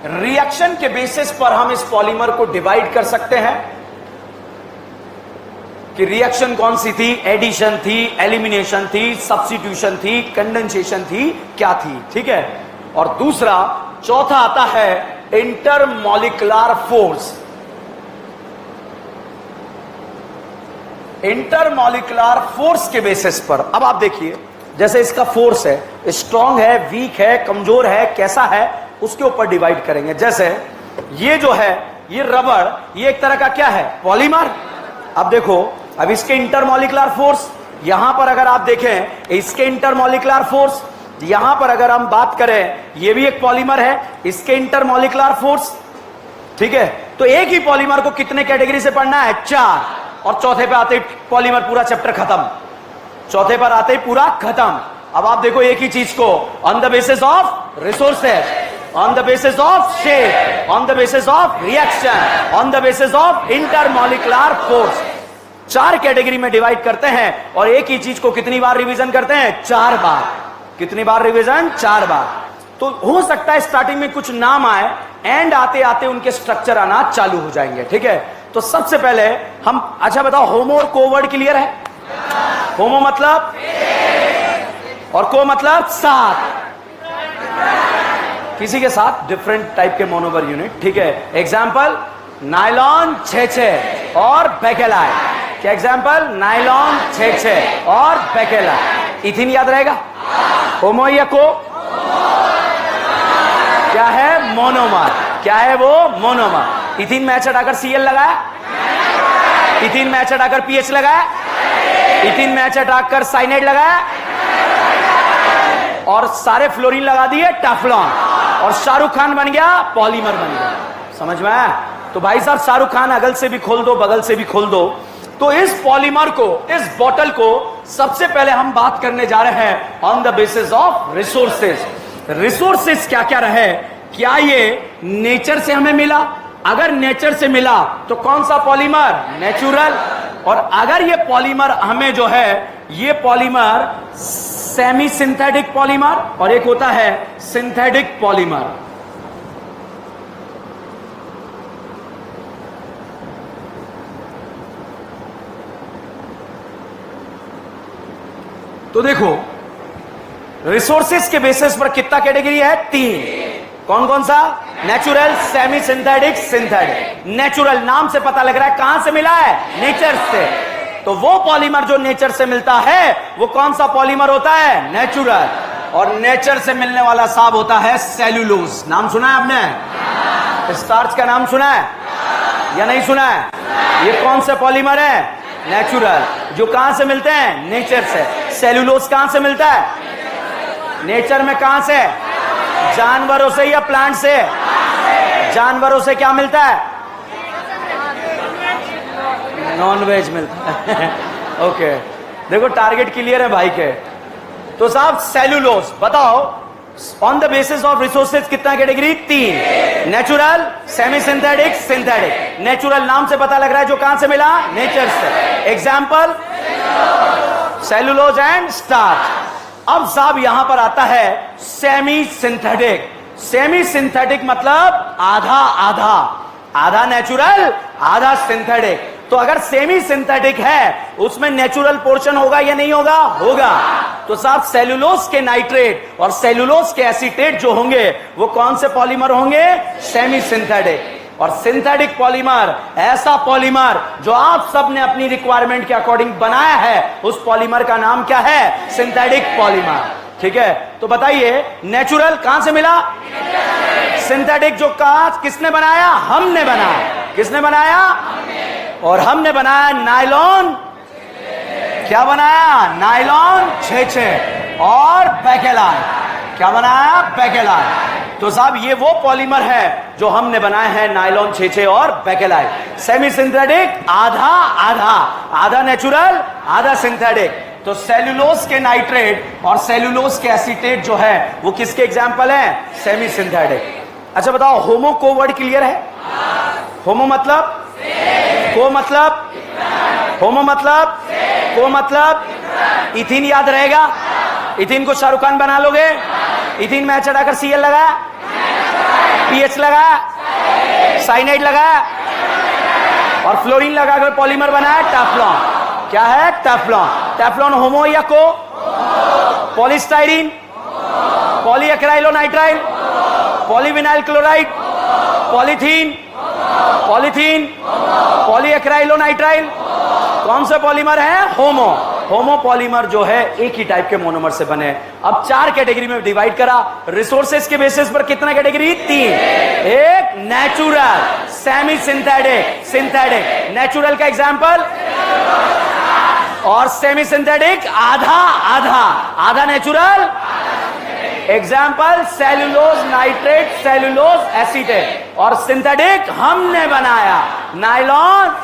reaction के बेसिस पर हम इस पॉलीमर को डिवाइड कर सकते हैं कि रिएक्शन कौन सी थी, एडिशन थी, एलिमिनेशन थी, सब्स्टिट्यूशन थी, कंडेंसेशन थी, क्या थी। ठीक है, और दूसरा, चौथा आता है इंटरमॉलिक्युलर फोर्स। इंटरमॉलिक्युलर फोर्स के बेसिस पर, अब आप देखिए, जैसे इसका फोर्स है, स्ट्रांग है, वीक है, कमजोर है, कैसा है, उसके ऊपर डिवाइड करेंगे। जैसे ये जो है, ये रबड़, ये एक तरह का क्या है? पॉलीमर। अब देखो, अब इसके इंटरमॉलिक्युलर फोर्स, यहां पर अगर आप देखें, इसके इंटरमॉलिक्युलर फोर्स, यहां पर अगर हम बात करें, ये भी एक पॉलीमर है, इसके इंटरमॉलिक्युलर फोर्स। ठीक है, तो एक ही पॉलीमर को कितने कैटेगरी से पढ़ना है? 4। और चौथे पे आते ही पॉलीमर पूरा चैप्टर खत्म। चौथे पर आते ही पूरा खत्म। अब आप देखो एक ही चीज को on the basis of resources, on the basis of shape, on the basis of reaction, on the basis of intermolecular force, 4 category में डिवाइड करते हैं। और एक ही चीज को कितनी बार रिवीजन करते हैं? 4 बार। कितनी बार रिवीजन? 4 बार। तो हो सकता है स्टार्टिंग में कुछ नाम आए, एंड आते आते उनके स्ट्रक्चर आना चालू हो जाएंगे। ठीक है, तो सबसे पहले हम, अच्छा बताओ, होमो और को वर्ड क्लियर है? होमो मतलब और को मतलब साथ, किसी के साथ डिफरेंट टाइप के मोनोमर यूनिट। ठीक है, एग्जाम्पल नायलॉन 6-6 और बेकेलाइ। क्या एग्जाम्पल? नायलॉन 6-6 और बेकेलाइ। इथिन याद रहेगा? होमो या को? क्या है? मोनोमर। क्या है वो? मोनोमर। इथिन मैच हटाकर Cl लगाया, इथिन मैच हटाकर पीएच लगाया, इथिन मैच हटाकर साइनाइड लगाया, और सारे फ्लोरीन लगा दिए टेफ्लॉन, और शाहरुख खान बन गया पॉलीमर बन गया। समझ में आया? तो भाई साहब, शाहरुख खान अगल से भी खोल दो, बगल से भी खोल दो। तो इस पॉलीमर को, इस बोतल को सबसे पहले हम बात करने जा रहे हैं on the basis of resources. Resources क्या क्या रहे? क्या ये नेचर से हमें मिला? अगर नेचर से मिला तो कौन सा पॉलीमर? नेचुरल। और अगर ये पॉलीमर हमें जो है, ये पॉलीमर सेमी सिंथेटिक पॉलीमर, और एक होता है सिंथेटिक पॉलीमर। तो देखो, रिसोर्सेज के बेसिस पर कितना कैटेगरी है? 3। कौन कौन सा? Natural, semi synthetic, synthetic. Natural नाम से पता लग रहा है कहां से मिला है? नेचर से। तो वो पॉलीमर जो नेचर से मिलता है वो कौन सा पॉलीमर होता है? नेचुरल। और नेचर से मिलने वाला साहब होता है सेल्यूलोज। नाम सुना है आपने? स्टार्च का नाम सुना है या नहीं सुना है? ये कौन से पॉलीमर है? नेचुरल। जो कहां से मिलते हैं? नेचर से। सेल्यूलोज कहां से मिलता है? नेचर में। कहां से? जानवरों से या प्लांट से? जानवरों से क्या मिलता है? नॉन वेज मिलता है। ओके, देखो टारगेट क्लियर है भाई के। तो साहब सेल्यूलोज बताओ, on the basis of resources कितना category? 3। Natural, semi synthetic, synthetic. Natural नाम से पता लग रहा है जो कहां से मिला? नेचर से। Example cellulose and starch. अब साहब यहां पर आता है सेमी सिंथेटिक। सेमी सिंथेटिक मतलब आधा आधा, आधा नेचुरल, आधा सिंथेटिक। तो अगर सेमी सिंथेटिक है उसमें नेचुरल पोर्शन होगा या नहीं होगा? होगा। तो साहब सेलुलोज के नाइट्रेट और सेलुलोज के एसीटेट जो होंगे वो कौन से पॉलीमर होंगे? Semi synthetic. और सिंथेटिक पॉलीमर ऐसा पॉलीमर जो आप सब ने अपनी रिक्वायरमेंट के अकॉर्डिंग बनाया है, उस पॉलीमर का नाम क्या है? Synthetic polymer. ठीक है, तो बताइए नेचुरल कहां से मिला? सिंथेटिक जो कहा किसने बनाया? हमने बनाया। किसने बनाया? और हमने बनाया नायलॉन। क्या बनाया? नायलॉन 6 और बैकेलाइन। क्या बनाया? बैकेलाइन। तो साहब ये वो पॉलीमर है जो हमने बनाए हैं, नायलॉन 6 और बैकेलाइन। सेमी सिंथेटिक आधा आधा, आधा नेचुरल आधा सिंथेटिक। तो सेलुलोज के नाइट्रेट और सेलुलोज के एसीटेट जो है वो किसके एग्जाम्पल हैं? Semi synthetic. अच्छा बताओ, होमो को वर्ड क्लियर है? होमो मतलब को मतलब होमो मतलब को मतलब इथिन याद रहेगा? इथिन को शाहरुख खान बना लोगे? इथिन में चढ़ाकर सीएल लगा, पीएच लगा, साइनाइड लगा और फ्लोरीन लगाकर पॉलीमर बनाया टेफ्लॉन। क्या है? टेफ्लॉन। टेफ्लॉन होमो या co? Polystyrene, polyacrylonitrile, polyvinyl chloride, polythene, polythene, polyacrylonitrile. कौन से पॉलीमर है? होमो। होमो पॉलीमर जो है एक ही टाइप के मोनोमर से बने। अब 4 कैटेगरी में डिवाइड करा। रिसोर्सेज के बेसिस पर कितना कैटेगरी? 3। एक natural, semi synthetic, synthetic. Natural का एग्जांपल और सेमी सिंथेटिक आधा आधा, आधा natural. Example cellulose nitrate, cellulose acetate. और सिंथेटिक हमने बनाया नायलॉन।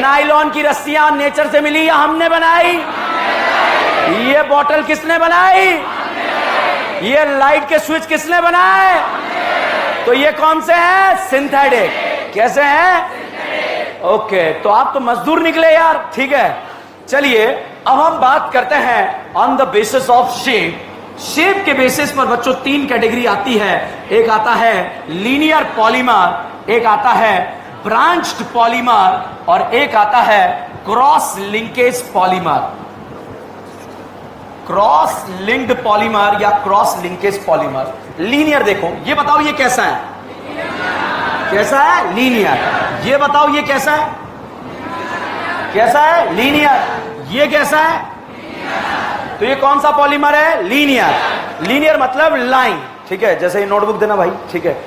नायलॉन की रस्सियां नेचर से मिली या हमने बनाई? ये बोतल किसने बनाई? ये लाइट के स्विच किसने बनाए? तो ये कौन से हैं? सिंथेटिक। कैसे हैं? ओके, तो आप तो मजदूर निकले यार। ठीक है, चलिए अब हम बात करते हैं on the basis of shape. Shape के बेसिस पर बच्चों 3 कैटेगरी आती है। एक आता है लीनियर पॉलीमर, एक आता है ब्रांच्ड पॉलीमर और एक आता है cross linkage polymer. Cross linked polymer या क्रॉस लिंकेज पॉलीमर। लीनियर देखो, ये बताओ ये कैसा है? कैसा है? लीनियर। ये बताओ ये कैसा है? कैसा है? लीनियर। ये कैसा है? तो ये कौन सा पॉलीमर है? लीनियर। लीनियर मतलब लाइन। ठीक है, जैसे ये नोटबुक देना भाई। ठीक है,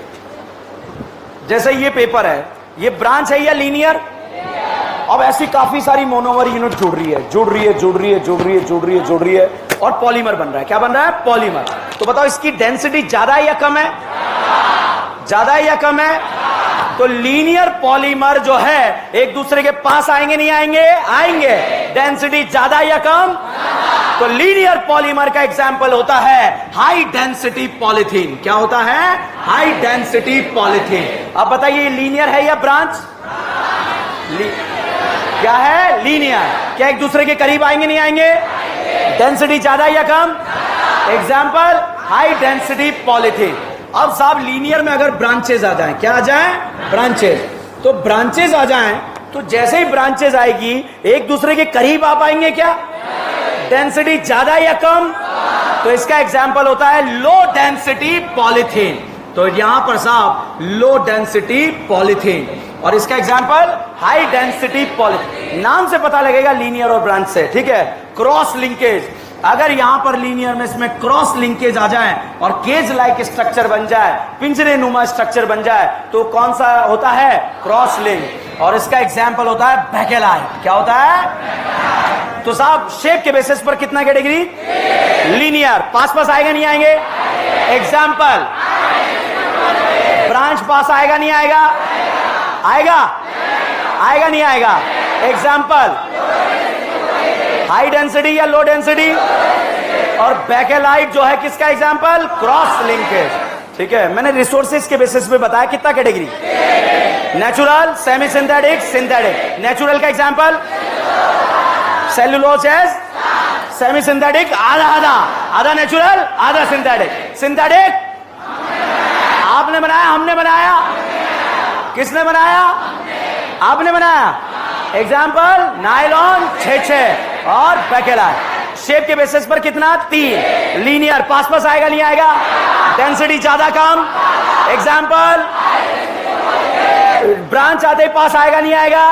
जैसे ये पेपर है, ये ब्रांच है या लीनियर? अब ऐसी काफी सारी मोनोमर यूनिट जुड़ रही है, जुड़ रही है, जुड़ रही है, जुड़ रही है, जुड़ रही है, जुड़ रही है और पॉलीमर बन रहा है। क्या बन रहा है? पॉलीमर। तो बताओ इसकी डेंसिटी ज्यादा है या कम है? ज्यादा है या कम है? तो लीनियर पॉलीमर जो है एक दूसरे के पास आएंगे नहीं आएंगे? आएंगे। डेंसिटी ज्यादा या कम? तो लीनियर पॉलीमर का एग्जांपल होता है हाई डेंसिटी पॉलीथीन। क्या होता है? High density polythene. अब बताइए लीनियर है या ब्रांच? क्या है? लीनियर। क्या एक दूसरे के करीब आएंगे नहीं आएंगे? डेंसिटी ज्यादा या कम? Example high density polythene. अब साहब लीनियर में अगर ब्रांचेज आ जाएं, क्या आ जाएं? ब्रांचेज। तो ब्रांचेज आ जाएं तो जैसे ही ब्रांचेज आएगी एक दूसरे के करीब आ पाएंगे क्या? डेंसिटी ज्यादा या कम? तो इसका एग्जांपल होता है लो डेंसिटी पॉलीथीन। तो यहां पर साहब लो डेंसिटी पॉलीथीन और इसका एग्जांपल हाई डेंसिटी पॉलीथीन। नाम से पता लगेगा लीनियर और ब्रांच से। ठीक है, क्रॉस लिंकेज। अगर यहां पर लीनियर में इसमें क्रॉस लिंकेज आ जाए और केज लाइक स्ट्रक्चर बन जाए, पिंजरे नुमा स्ट्रक्चर बन जाए, तो कौन सा होता है? Cross link. और इसका एग्जांपल होता है बैकेलाइन। क्या होता है? तो साहब शेप के बेसिस पर कितना कैटेगरी? लीनियर। पास आएगा नहीं आएंगे? एग्जांपल ब्रांच पास आएगा नहीं आएगा? आएगा? आएगा नहीं आएगा? एग्जांपल हाई डेंसिटी या लो डेंसिटी? और बैकेलाइट जो है किसका एग्जांपल? Cross linkage. ठीक है, मैंने रिसोर्सेज के बेसिस पे बताया कितना category? Natural, semi synthetic, synthetic. Natural का एग्जांपल सेलुलोज, सेमी सिंथेटिक आधा आधा, आधा नेचुरल आधा सिंथेटिक। सिंथेटिक आपने बनाया, हमने बनाया? किसने बनाया? आपने बनाया। एग्जाम्पल नायलॉन 6 और बैकेलाइट। शेप के बेसिस पर कितना 3। लीनियर पास पास आएगा नहीं आएगा, डेंसिटी ज्यादा कम। एग्जाम्पल ब्रांच आते ही पास आएगा नहीं आएगा,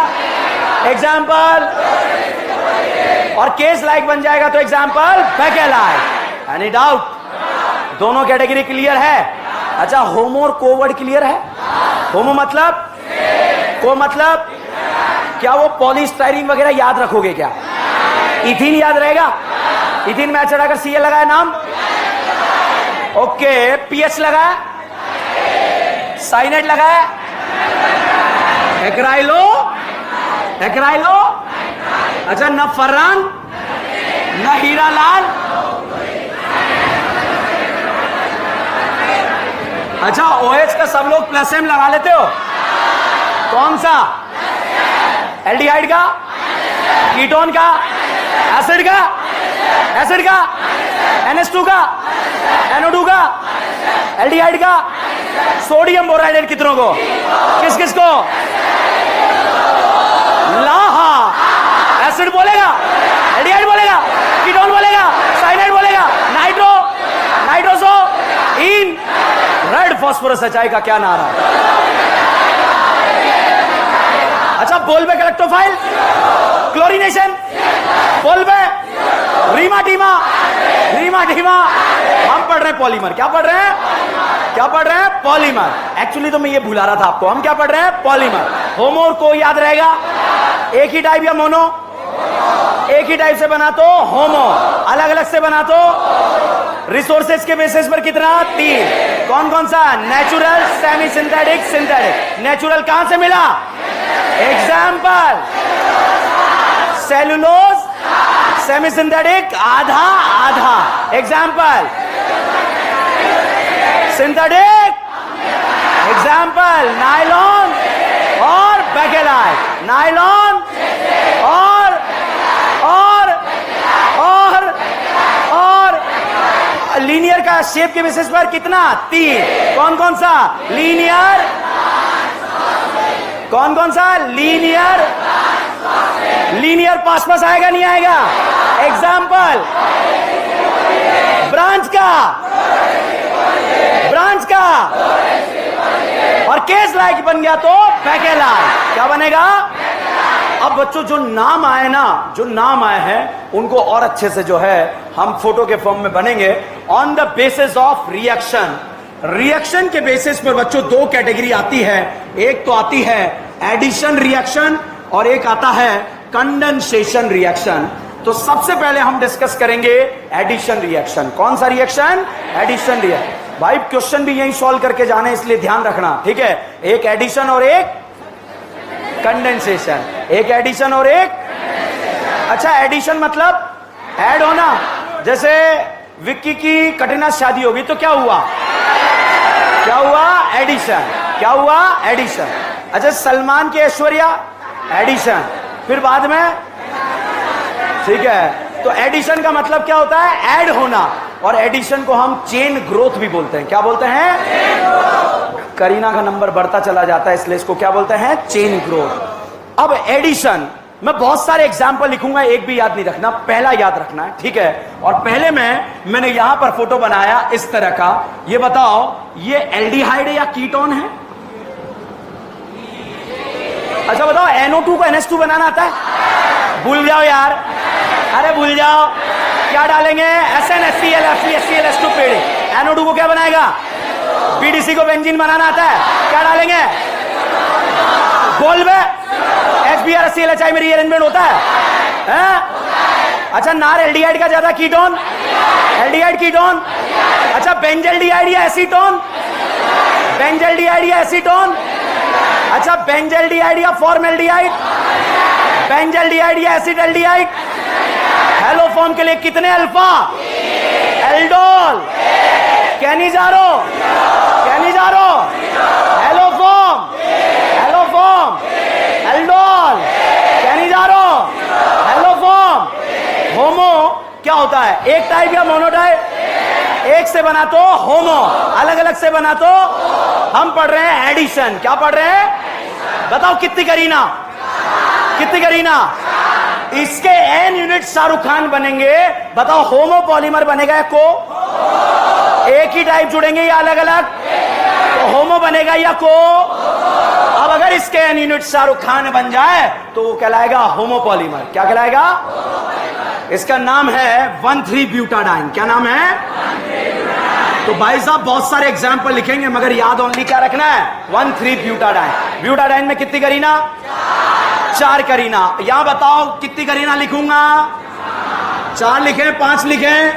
एग्जाम्पल और केस लाइक बन जाएगा तो एग्जाम्पल बैकेलाइट। Any doubt? दोनों कैटेगरी क्लियर है? अच्छा, होमो और को वर्ड क्लियर है? होमो मतलब, को मतलब क्या वो पॉलीस्टाइरीन वगैरह याद रखोगे क्या? इथीन याद रहेगा? इथीन में चढ़ाकर सी लगाया नाम, ओके। पीएच लगाया, साइनेट लगाया, एक्राइलो, एक्राइलो, अच्छा न फर्रान न हीरालाल, अच्छा ओएच का सब लोग प्लस एम लगा लेते हो, कौन सा? एल्डिहाइड का, कीटोन का, एसिड का, एसिड का, NH2 का, NO2 का, एल्डिहाइड का, सोडियम बोराइड कितनों को? किस किस को? लाहा। एसिड बोलेगा, एल्डिहाइड बोलेगा, कीटोन बोलेगा, साइनाइड बोलेगा, नाइट्रो, नाइट्रोसो, इन, रेड फास्फोरस एचआई का क्या नारा है? अच्छा, बोलबे इलेक्ट्रोफाइल, क्लोरीनेशन, बोलबे, रीमाटीमा, रीमाटीमा। हम पढ़ रहे हैं पॉलीमर। क्या पढ़ रहे हैं? क्या पढ़ रहे हैं? पॉलीमर। एक्चुअली तो मैं ये भुला रहा था आपको, हम क्या पढ़ रहे हैं? पॉलीमर। होमो और को याद रहेगा? एक ही टाइप या मोनो? एक ही टाइप से बना तो होमो, अलग अलग से बना तो रिसोर्सेज के बेसिस पर कितना? 3। कौन कौन सा? Natural, semi synthetic, synthetic. Natural कहां से मिला? एग्जाम्पल सेलुलोज, सेमी सिंथेटिक आधा आधा, एग्जाम्पल सिंथेटिक, एग्जाम्पल नायलॉन और बैकेलाइट। नायलॉन और लीनियर का शेप के बेसिस पर कितना? 3। कौन कौन सा? लीनियर, कौन कौन सा? लीनियर, लीनियर पास पास आएगा नहीं आएगा, एग्जाम्पल ब्रांच का, ब्रांच का, और केस लाइक बन गया तो बैकेलाइट। क्या बनेगा? अब बच्चों जो नाम आए ना, जो नाम आए हैं उनको और अच्छे से जो है हम फोटो के फॉर्म में बनेंगे on the basis of reaction. Reaction के बेसिस पर बच्चों 2 कैटेगरी आती है। एक तो आती है एडिशन रिएक्शन और एक आता है कंडेंसेशन रिएक्शन। तो सबसे पहले हम डिस्कस करेंगे एडिशन रिएक्शन। कौन सा रिएक्शन? Addition reaction. भाई क्वेश्चन भी यही सॉल्व करके जाने, इसलिए ध्यान रखना, ठीक है? एक एडिशन और एक कंडेंसेशन, एक एडिशन और एक, अच्छा एडिशन मतलब ऐड होना। जैसे विक्की की कटरीना शादी होगी तो क्या हुआ? क्या हुआ? एडिशन। क्या हुआ? एडिशन। अच्छा सलमान की ऐश्वर्या, एडिशन। फिर बाद में, ठीक है, तो एडिशन का मतलब क्या होता है? ऐड होना। और एडिशन को हम चेन ग्रोथ भी बोलते हैं। क्या बोलते हैं? करीना का नंबर बढ़ता चला जाता है, इसलिए इसको क्या बोलते हैं? Chain growth. अब एडिशन मैं बहुत सारे एग्जाम्पल लिखूंगा, एक भी याद नहीं रखना, पहला याद रखना है, ठीक है? और पहले मैंने यहां पर फोटो बनाया इस तरह का। ये बताओ ये एल्डिहाइड है या कीटोन है? अच्छा बताओ, NO2 को NH2 बनाना आता है? भूल जाओ यार, अरे भूल जाओ। क्या डालेंगे? SnHCl, FeHCl, H2PD। NO2 को क्या बनाएगा? BDC को बेंजीन बनाना आता है? क्या डालेंगे? बोलबे HBr HCl में रीअरेंजमेंट होता है? अच्छा नार एल्डिहाइड का ज्यादा कीटोन, एल्डिहाइड कीटोन। अच्छा बेंजल्डिहाइड या एसीटोन? बेंजल्डिहाइड या एसीटोन? अच्छा बेंजल्डिहाइड या फॉर्मल्डिहाइड? बेंजल्डिहाइड या एसिटल्डिहाइड? हेलो फॉर्म के लिए कितने alpha? Aldol, Cannizzaro, Cannizzaro, haloform, haloform, aldol, Cannizzaro, haloform. Homo क्या होता है? एक टाइप या मोनोटाइप? एक से बना तो होमो, अलग अलग से बना तो हम पढ़ रहे हैं एडिशन। क्या पढ़ रहे हैं? बताओ कितनी करीना? कितनी करीना? इसके एन यूनिट शाहरुख खान बनेंगे। बताओ होमो पॉलीमर बनेगा या को? एक ही टाइप जुड़ेंगे या अलग अलग? तो होमो बनेगा या को? अब अगर इसके एन यूनिट शाहरुख खान बन जाए तो वो कहलाएगा होमो पॉलीमर। क्या कहलाएगा? इसका नाम है 1,3-ब्यूटाडाइन। क्या नाम है? तो भाई साहब बहुत सारे एग्जाम्पल लिखेंगे मगर याद ओनली क्या रखना है? 1,3-ब्यूटाडाइन। ब्यूटाडाइन में कितनी करीना? 4 करीना। यहां बताओ कितनी करीना लिखूंगा? 4 लिखें 5 लिखें?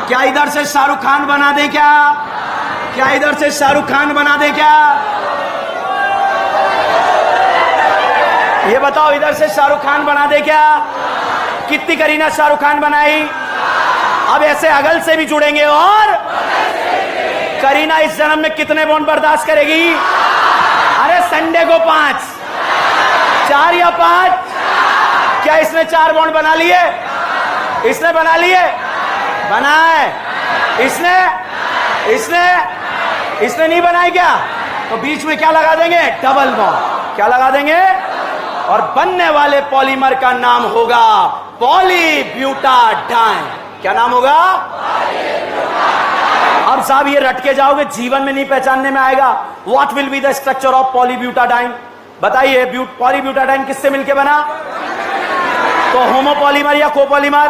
क्या इधर से शाहरुख खान बना दे? क्या इधर से शाहरुख खान बना दे? क्या ये बताओ इधर से शाहरुख खान बना दे? क्या कितनी करीना शाहरुख खान बनाई? अब ऐसे अगल से भी जुड़ेंगे और करीना इस जन्म में कितने बॉन्ड बर्दाश्त करेगी? अरे संडे को 5, 4 या 5? क्या इसने 4 बॉन्ड बना लिए? इसने बना लिए? बनाए इसने नहीं बनाए क्या? तो बीच में क्या लगा देंगे? Double bond. क्या लगा देंगे? और बनने वाले पॉलीमर का नाम होगा पॉलीब्यूटाडाइन। क्या नाम होगा? अब साहब ये रट के जाओगे, जीवन में नहीं पहचानने में आएगा। What will be the structure of polybutadiene? बताइए पॉलीब्यूटाडाइन किससे मिलके बना? तो होमोपॉलीमर या कोपॉलीमर?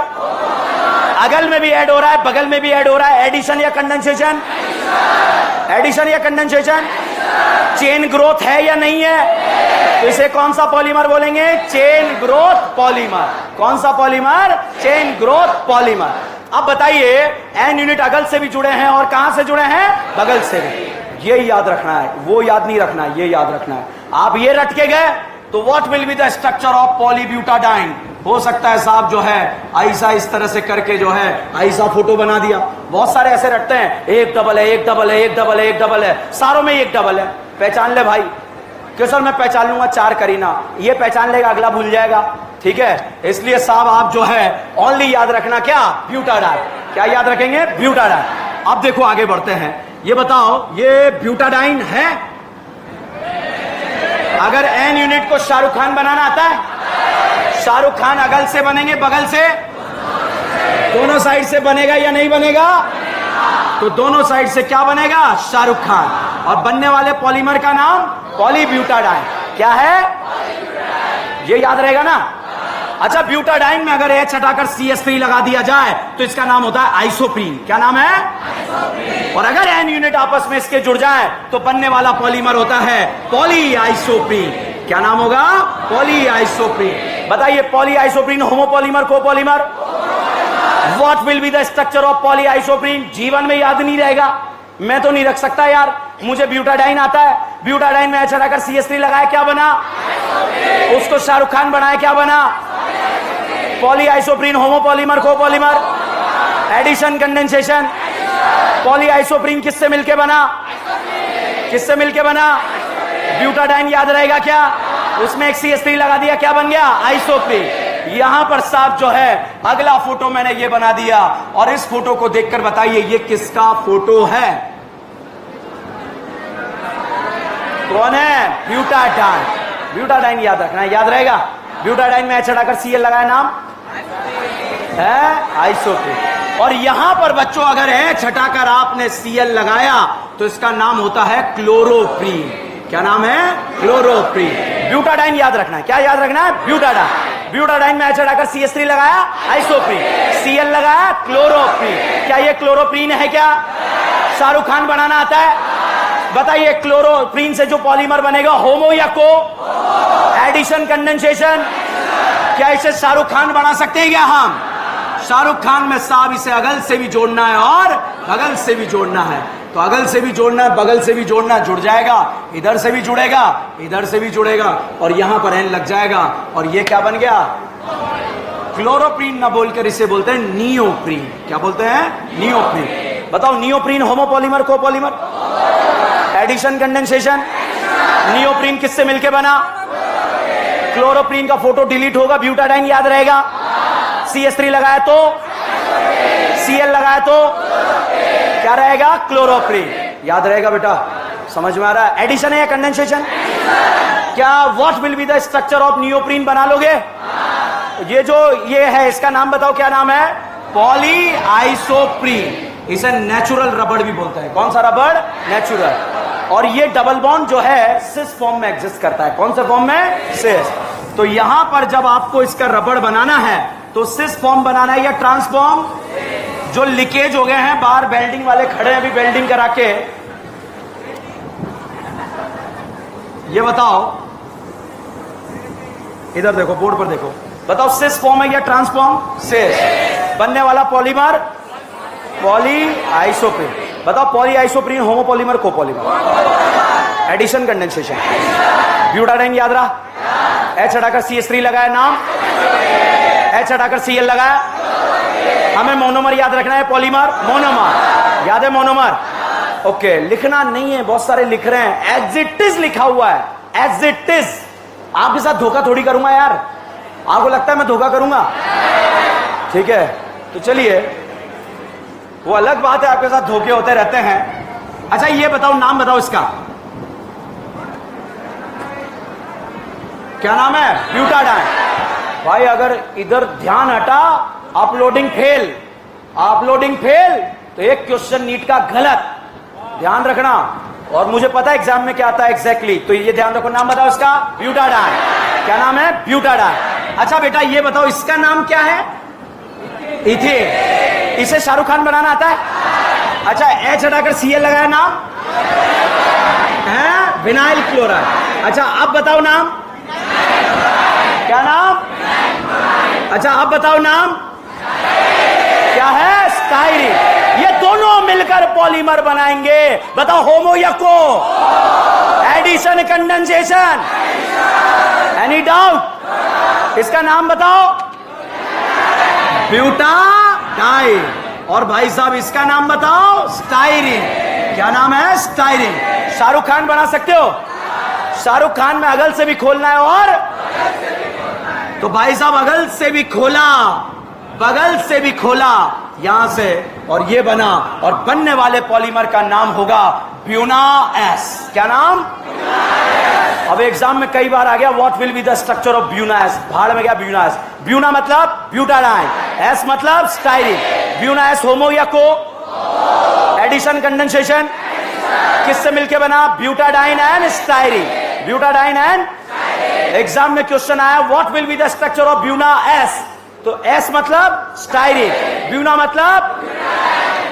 अगल में भी ऐड हो रहा है, बगल में भी ऐड हो रहा है। एडिशन या कंडेंसेशन? एडिशन या कंडेंसेशन? चेन ग्रोथ है या नहीं है? तो इसे कौन सा पॉलीमर बोलेंगे? Chain growth polymer. कौन सा पॉलीमर? Chain growth polymer. अब बताइए एन यूनिट अगल से भी जुड़े हैं और कहां से जुड़े हैं? बगल से भी। ये याद रखना है, वो याद नहीं रखना है, ये याद रखना है। आप ये रट के गए तो what will be the structure of polybutadiene? हो सकता है साहब जो है ऐसा इस तरह से करके जो है ऐसा फोटो बना दिया। बहुत सारे ऐसे रटते हैं, एक डबल है, एक डबल है, एक डबल है, एक डबल है, सारों में एक डबल है। पहचान ले भाई क्यों? सर मैं पहचान लूंगा 4 करीना, ये पहचान लेगा, अगला भूल जाएगा। ठीक है, इसलिए साहब आप जो है ओनली याद रखना क्या? ब्यूटाडाइन। क्या याद रखेंगे? ब्यूटाडाइन। अब देखो आगे बढ़ते हैं। ये बताओ ये ब्यूटाडाइन है? अगर एन यूनिट को शाहरुख खान बनाना आता है? शाहरुख खान अगल से बनेंगे, बगल से? दोनों साइड से बनेगा या नहीं बनेगा? तो दोनों साइड से क्या बनेगा? शाहरुख खान। और बनने वाले पॉलीमर का नाम पॉलीब्यूटाडाइन। क्या है? ये याद रहेगा ना? अच्छा, ब्यूटाडाइन में अगर H हटाकर CH3 लगा दिया जाए तो इसका नाम होता है आइसोप्रीन। क्या नाम है? आइसोप्रीन। और अगर एन यूनिट आपस में इसके जुड़ जाए तो बनने वाला पॉलीमर होता है पॉली आइसोप्रीन। क्या नाम होगा? Poly isoprene. बताइए poly isoprene homopolymer copolymer? What will be the structure of poly isoprene? जीवन में याद नहीं रहेगा, मैं तो नहीं रख सकता यार। मुझे ब्यूटाडाइन आता है, ब्यूटाडाइन में H हटाकर CH3 लगाया, क्या बना? उसको शाहरुख खान बनाया, क्या बना? Poly isoprene homopolymer copolymer? Addition condensation? Poly isoprene किससे मिलके बना? किससे मिलके बना? ब्यूटाडाइन याद रहेगा क्या? उसमें एक CH3 लगा दिया, क्या बन गया? आइसोप्रीन। यहां पर साहब जो है अगला फोटो मैंने ये बना दिया और इस फोटो को देखकर बताइए ये किसका फोटो है? कौन है? ब्यूटाडाइन। ब्यूटाडाइन याद रखना है, याद रहेगा। ब्यूटाडाइन में H हटाकर Cl लगाया, नाम है आइसोप्रीन। और यहां पर बच्चों अगर H हटाकर आपने Cl लगाया तो इसका नाम होता है क्लोरोप्रीन। क्या नाम है? क्लोरोप्रीन। ब्यूटाडाइन याद रखना है। क्या याद रखना है? ब्यूटाडाइन। ब्यूटाडाइन में H हटाकर CH3 लगाया, आइसोप्रीन। Cl लगाया, क्लोरोप्रीन। क्या ये क्लोरोप्रीन है? क्या शाहरुख खान बनाना आता है? बताइए क्लोरोप्रीन से जो पॉलीमर बनेगा होमो या को? Addition condensation? क्या इसे शाहरुख खान बना सकते हैं क्या हम? शाहरुख खान में साहब इसे अगल से भी जोड़ना है और बगल से भी जोड़ना है। तो अगल से भी जोड़ना है, बगल से भी जोड़ना है, जुड़ जाएगा। इधर से भी जुड़ेगा, इधर से भी जुड़ेगा और यहां पर एन लग जाएगा और ये क्या बन गया? क्लोरोप्रीन ना बोलकर इसे बोलते हैं नियोप्रीन। क्या बोलते हैं? नियोप्रीन। बताओ neoprene homopolymer copolymer? Addition condensation? Neoprene किससे मिलके बना? क्लोरोप्रीन का फोटो डिलीट होगा, ब्यूटाडाइन याद रहेगा। CH3 लगाया तो? Cl लगाया तो क्या रहेगा? क्लोरोप्रीन। याद रहेगा बेटा, समझ में आ रहा है? एडिशन है या कंडेंसेशन? क्या what will be the structure of neoprene बना लोगे? ये जो ये है इसका नाम बताओ, क्या नाम है? Poly isoprene. इसे नेचुरल रबड़ भी बोलते हैं। कौन सा रबड़? नेचुरल। और ये डबल बॉन्ड जो है सिस फॉर्म में एग्जिस्ट करता है। कौन से फॉर्म में? सिस। तो यहां पर जब आपको इसका रबड़ बनाना है तो सिस फॉर्म बनाना है या ट्रांसफॉर्म? जो लीकेज हो गए हैं, बाहर वेल्डिंग वाले खड़े हैं अभी वेल्डिंग करा के, ये बताओ, इधर देखो, बोर्ड पर देखो, बताओ सिस फॉर्म है या ट्रांसफॉर्म? सिस। बनने वाला पॉलीमर पॉली आइसोप्रीन। बताओ poly isoprene homopolymer copolymer? Addition condensation. Butadiene याद रहा? H हटाकर CH3 लगाया, नाम H हटाकर Cl लगाया। हमें मोनोमर याद रखना है, पॉलीमर मोनोमर। याद है मोनोमर? ओके, लिखना नहीं है, बहुत सारे लिख रहे हैं। एज इट इज लिखा हुआ है, एज इट इज। आपके साथ धोखा थोड़ी करूंगा यार, आपको लगता है मैं धोखा करूंगा? ठीक है, तो चलिए, वो अलग बात है, आपके साथ धोखे होते रहते हैं। अच्छा ये बताओ, नाम बताओ इसका, क्या नाम है? ब्यूटाडाइन। भाई अगर इधर ध्यान हटा, अपलोडिंग फेल, अपलोडिंग फेल, तो एक क्वेश्चन नीट का गलत, ध्यान रखना। और मुझे पता है एग्जाम में क्या आता है एग्जैक्टली, तो ये ध्यान रखो। नाम बताओ इसका? ब्यूटाडाइन। क्या नाम है? ब्यूटाडाइन। अच्छा बेटा ये बताओ, इसका नाम क्या है? इथेन। इसे शाहरुख खान बनाना आता है? अच्छा, H हटाकर Cl लगाया, नाम है? Vinyl chloride. अच्छा अब बताओ नाम, क्या नाम? अच्छा अब बताओ नाम क्या है? स्टाइरीन। ये दोनों मिलकर पॉलीमर बनाएंगे। बताओ होमो या co? Addition condensation. Any doubt? इसका नाम बताओ? ब्यूटाडाइन। और भाई साहब इसका नाम बताओ? स्टाइरीन। क्या नाम है? स्टाइरीन। शाहरुख खान बना सकते हो? शाहरुख खान में अगल से भी खोलना है, और तो भाई साहब अगल से भी खोला, बगल से भी खोला, यहां से, और ये बना, और बनने वाले पॉलीमर का नाम होगा ब्यूना एस। क्या नाम? अब एग्जाम में कई बार आ गया, what will be the structure of buna S? भाड़ में गया ब्यूना एस। ब्यूना मतलब ब्यूटाडाइन, एस मतलब स्टाइरीन। ब्यूना एस होमो या को? Addition condensation. किससे मिलके बना? Butadiene and styrene. Butadiene and, exam में क्वेश्चन आया what will be the structure of buna S, तो एस मतलब स्टाइरीन, ब्यूना मतलब,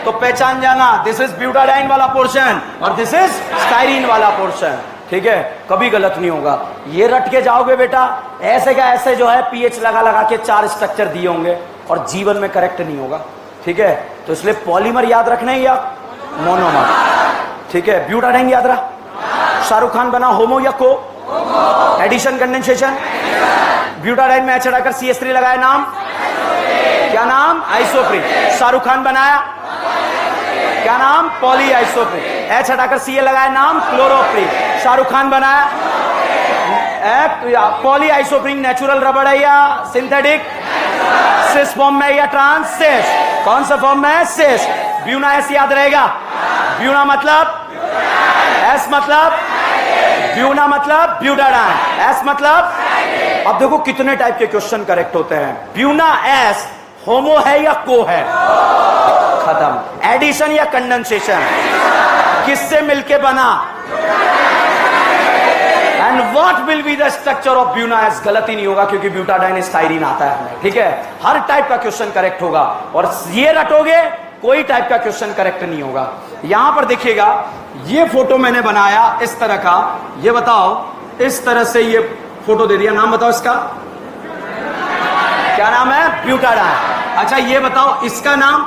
तो पहचान जाना, दिस इज ब्यूटाडाइन वाला पोर्शन और दिस इज स्टाइरीन वाला पोर्शन। ठीक है, कभी गलत नहीं होगा। ये रट के जाओगे बेटा, ऐसे का ऐसे जो है पीएच लगा लगा के 4 स्ट्रक्चर दिए होंगे और जीवन में करेक्ट नहीं होगा। ठीक है, तो इसलिए पॉलीमर याद रखना है या मोनोमर। ठीक है, ब्यूटाडाइन याद रहा? शाहरुख खान बना होमो या को? Addition condensation. ब्यूटाडाइन में H हटाकर CH3 लगाया, नाम क्या नाम? आइसोप्रीन। शाहरुख खान बनाया, क्या नाम? Poly isoprene. H हटाकर Cl लगाया, नाम क्लोरोप्रीन। शाहरुख खान बनाया, पॉली आइसोप्रीन। नेचुरल रबड़ है या सिंथेटिक? सिस फॉर्म में या ट्रांस? सिस। कौन सा फॉर्म में? सिस। ब्यूना एस याद रहेगा? ब्यूना मतलब, एस मतलब, ब्यूना मतलब ब्यूटाडाइन, एस मतलब। अब देखो कितने टाइप के क्वेश्चन करेक्ट होते हैं। ब्यूना एस होमो है या को है? खत्म। एडिशन या कंडेंसेशन? किससे मिलके बना? And what will be the structure of buna S? गलती नहीं होगा क्योंकि ब्यूटाडाइन स्टाइरीन आता है। ठीक है, हर टाइप का क्वेश्चन करेक्ट होगा और ये रटोगे कोई टाइप का क्वेश्चन करेक्ट नहीं होगा। यहां पर देखिएगा, ये फोटो मैंने बनाया इस तरह का, ये बताओ, इस तरह से ये फोटो दे दिया, नाम बताओ इसका, क्या नाम है? ब्यूटाडाइन। अच्छा ये बताओ इसका नाम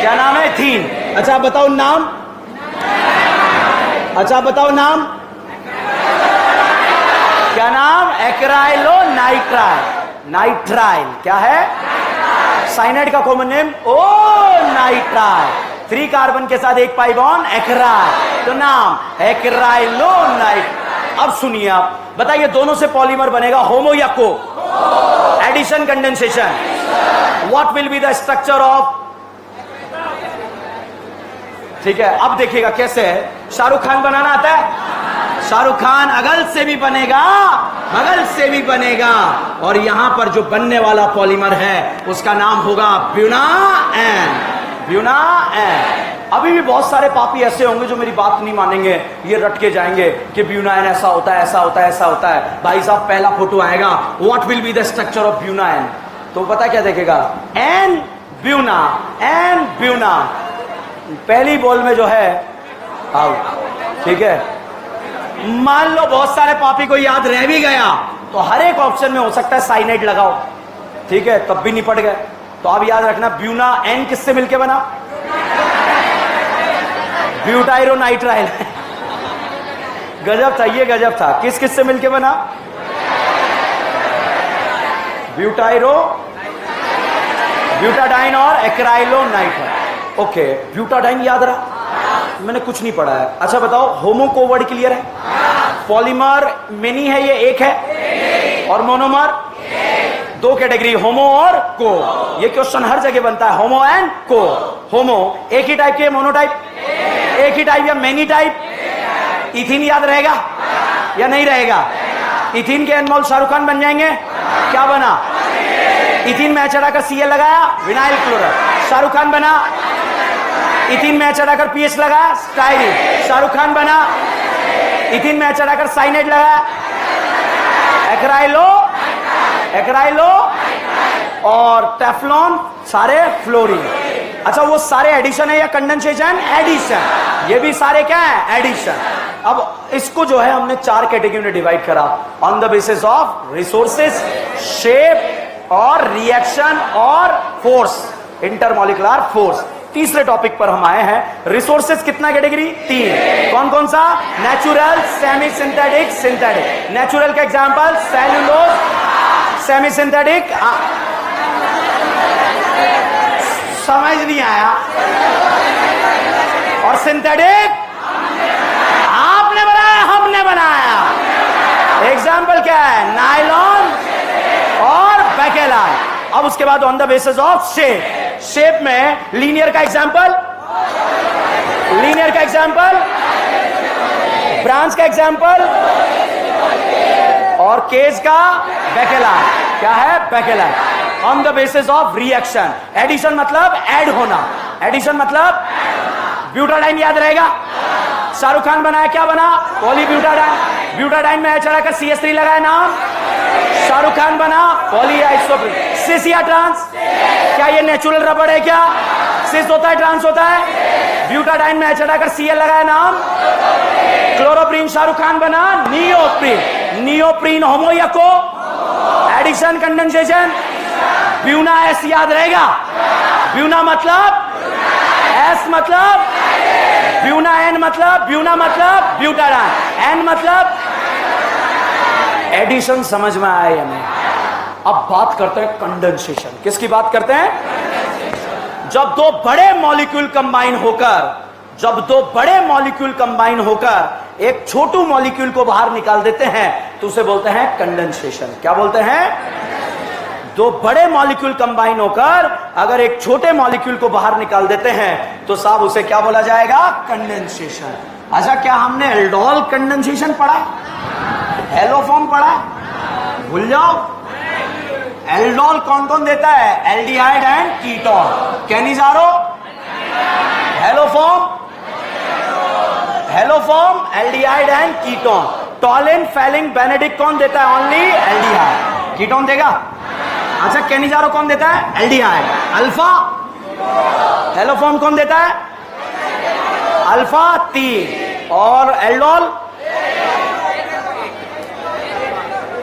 क्या नाम है? थीन। अच्छा बताओ नाम, अच्छा बताओ नाम, क्या नाम? Acrylo nitrile. नाइट्राइल क्या है? साइनाइड का कॉमन नेम ओ नाइट्राइल। 3 कार्बन के साथ 1 पाई बॉन्ड, एक्राइल, तो नाम एक्राइलो नाइट। अब सुनिए आप, बताइए दोनों से पॉलीमर बनेगा होमो या co? Addition condensation. What will be the structure of? ठीक है, अब देखिएगा कैसे है। शाहरुख खान बनाना आता है? शाहरुख खान अगल से भी बनेगा, बगल से भी बनेगा, और यहां पर जो बनने वाला पॉलीमर है उसका नाम होगा ब्यूनाएन। ब्यूनाएन। अभी भी बहुत सारे पापी ऐसे होंगे जो मेरी बात नहीं मानेंगे, ये रट के जाएंगे कि ब्यूनाएन ऐसा होता है, ऐसा होता है, ऐसा होता है। भाई साहब पहला फोटो आएगा, what will be the structure of buna N, तो पता क्या देखेगा, एन ब्यूना, एन ब्यूना। पहली बॉल में जो है आउट, ठीक है। मान लो बहुत सारे पापी को याद रह भी गया तो हर एक ऑप्शन में हो सकता है साइनाइड लगाओ, ठीक है, तब भी निपट गए। तो आप याद रखना ब्यूना एन किससे मिलके बना, ब्यूटाइरो नाइट्राइल। गजब था, ये गजब था। किस किस से मिलके बना, ब्यूटाइरो, ब्यूटाडाइन और एक्राइलो नाइट्राइल। ओके, ब्यूटाडाइन याद रहा, मैंने कुछ नहीं पढ़ा है। अच्छा बताओ, होमो को वर्ड क्लियर है, पॉलीमर मेनी है, ये एक है, और मोनोमर दो कैटेगरी, होमो और को। ये क्वेश्चन हर जगह बनता है, होमो एंड को। होमो एक ही टाइप के, मोनोटाइप एक ही टाइप या मेनी टाइप। इथीन याद रहेगा या नहीं रहेगा, इथीन के एनमोल शाहरुख खान बन जाएंगे। क्या बना, इथीन में चढ़ाकर सीएल लगाया, विनाइल क्लोराइड, शाहरुख खान बना। इथीन में चढ़ाकर पीएच लगाया, स्टाइरिन, शाहरुख खान बना। इथीन में चढ़ाकर साइनेट लगाया, एक्राइलो, एक्राइलो, और टेफ्लॉन, सारे फ्लोरीन। अच्छा, वो सारे एडिशन है या कंडेंसेशन, एडिशन। ये भी सारे क्या है, एडिशन। अब इसको जो है हमने चार कैटेगरी में डिवाइड करा, on the basis of resources, shape और रिएक्शन और फोर्स, इंटरमॉलिकुलर फोर्स। तीसरे टॉपिक पर हम आए हैं, रिसोर्सेस कितना कैटेगरी, तीन। कौन कौन सा, natural, semi synthetic, synthetic. Natural का एग्जांपल सेल्यूलोज, सेमी सिंथेटिक समझ नहीं आया, और सिंथेटिक आपने बनाया, हमने बनाया। एग्जाम्पल क्या है, नायलॉन और बैकेलाइन। अब उसके बाद on the basis of shape, shape में लीनियर का एग्जाम्पल, लीनियर का एग्जाम्पल, ब्रांच का एग्जाम्पल, और केज का बैकेलाइन। क्या है, bakelite. On the basis of reaction, addition मतलब ऐड होना, एडिशन मतलब ब्यूटाडाइन याद रहेगा, शाहरुख खान बनाया, क्या बना, पॉलीब्यूटाडाइन। ब्यूटाडाइन में चढ़ाकर CH3 लगाया, नाम शाहरुख खान बना, पॉलीआइसोप्रीन। सिस या ट्रांस, क्या ये नेचुरल रबड़ है, क्या सिस होता है, ट्रांस होता है। ब्यूटाडाइन में चढ़ाकर Cl लगाया, नाम क्लोरोप्रीन, शाहरुख खान बना, नियोप्रीन। नियोप्रीन होमो या co, addition, condensation. Buena S याद रहेगा, ब्यूना मतलब एस मतलब ब्यूना, एन मतलब ब्यूना मतलब ब्यूटाडाइन, एन मतलब एडिशन। समझ में आया या नहीं। अब बात करते हैं कंडेंसेशन। किसकी बात करते हैं, जब दो बड़े मॉलिक्यूल कंबाइन होकर, जब दो बड़े मॉलिक्यूल कंबाइन होकर एक छोटू मॉलिक्यूल को बाहर निकाल देते हैं तो उसे बोलते हैं कंडेंसेशन। क्या बोलते हैं, दो बड़े मॉलिक्यूल कंबाइन होकर अगर एक छोटे मॉलिक्यूल को बाहर निकाल देते हैं तो साहब उसे क्या बोला जाएगा, कंडेंसेशन। अच्छा, क्या हमने एल्डोल कंडेंसेशन पढ़ा, हेलोफॉर्म पढ़ा, भूल जाओ। एल्डोल कौन कौन देता है, aldehyde and ketone. Cannizzaro, haloform, haloform, aldehyde and ketone. टॉलिन, Phelan, Benedict कौन देता है, ओनली एल्डिहाइड, कीटोन देगा। अच्छा, कैनिजारो कौन देता है, एल्डिहाइड। अल्फा, हेलोफॉर्म कौन देता है, अल्फा 3, और एल्डोल।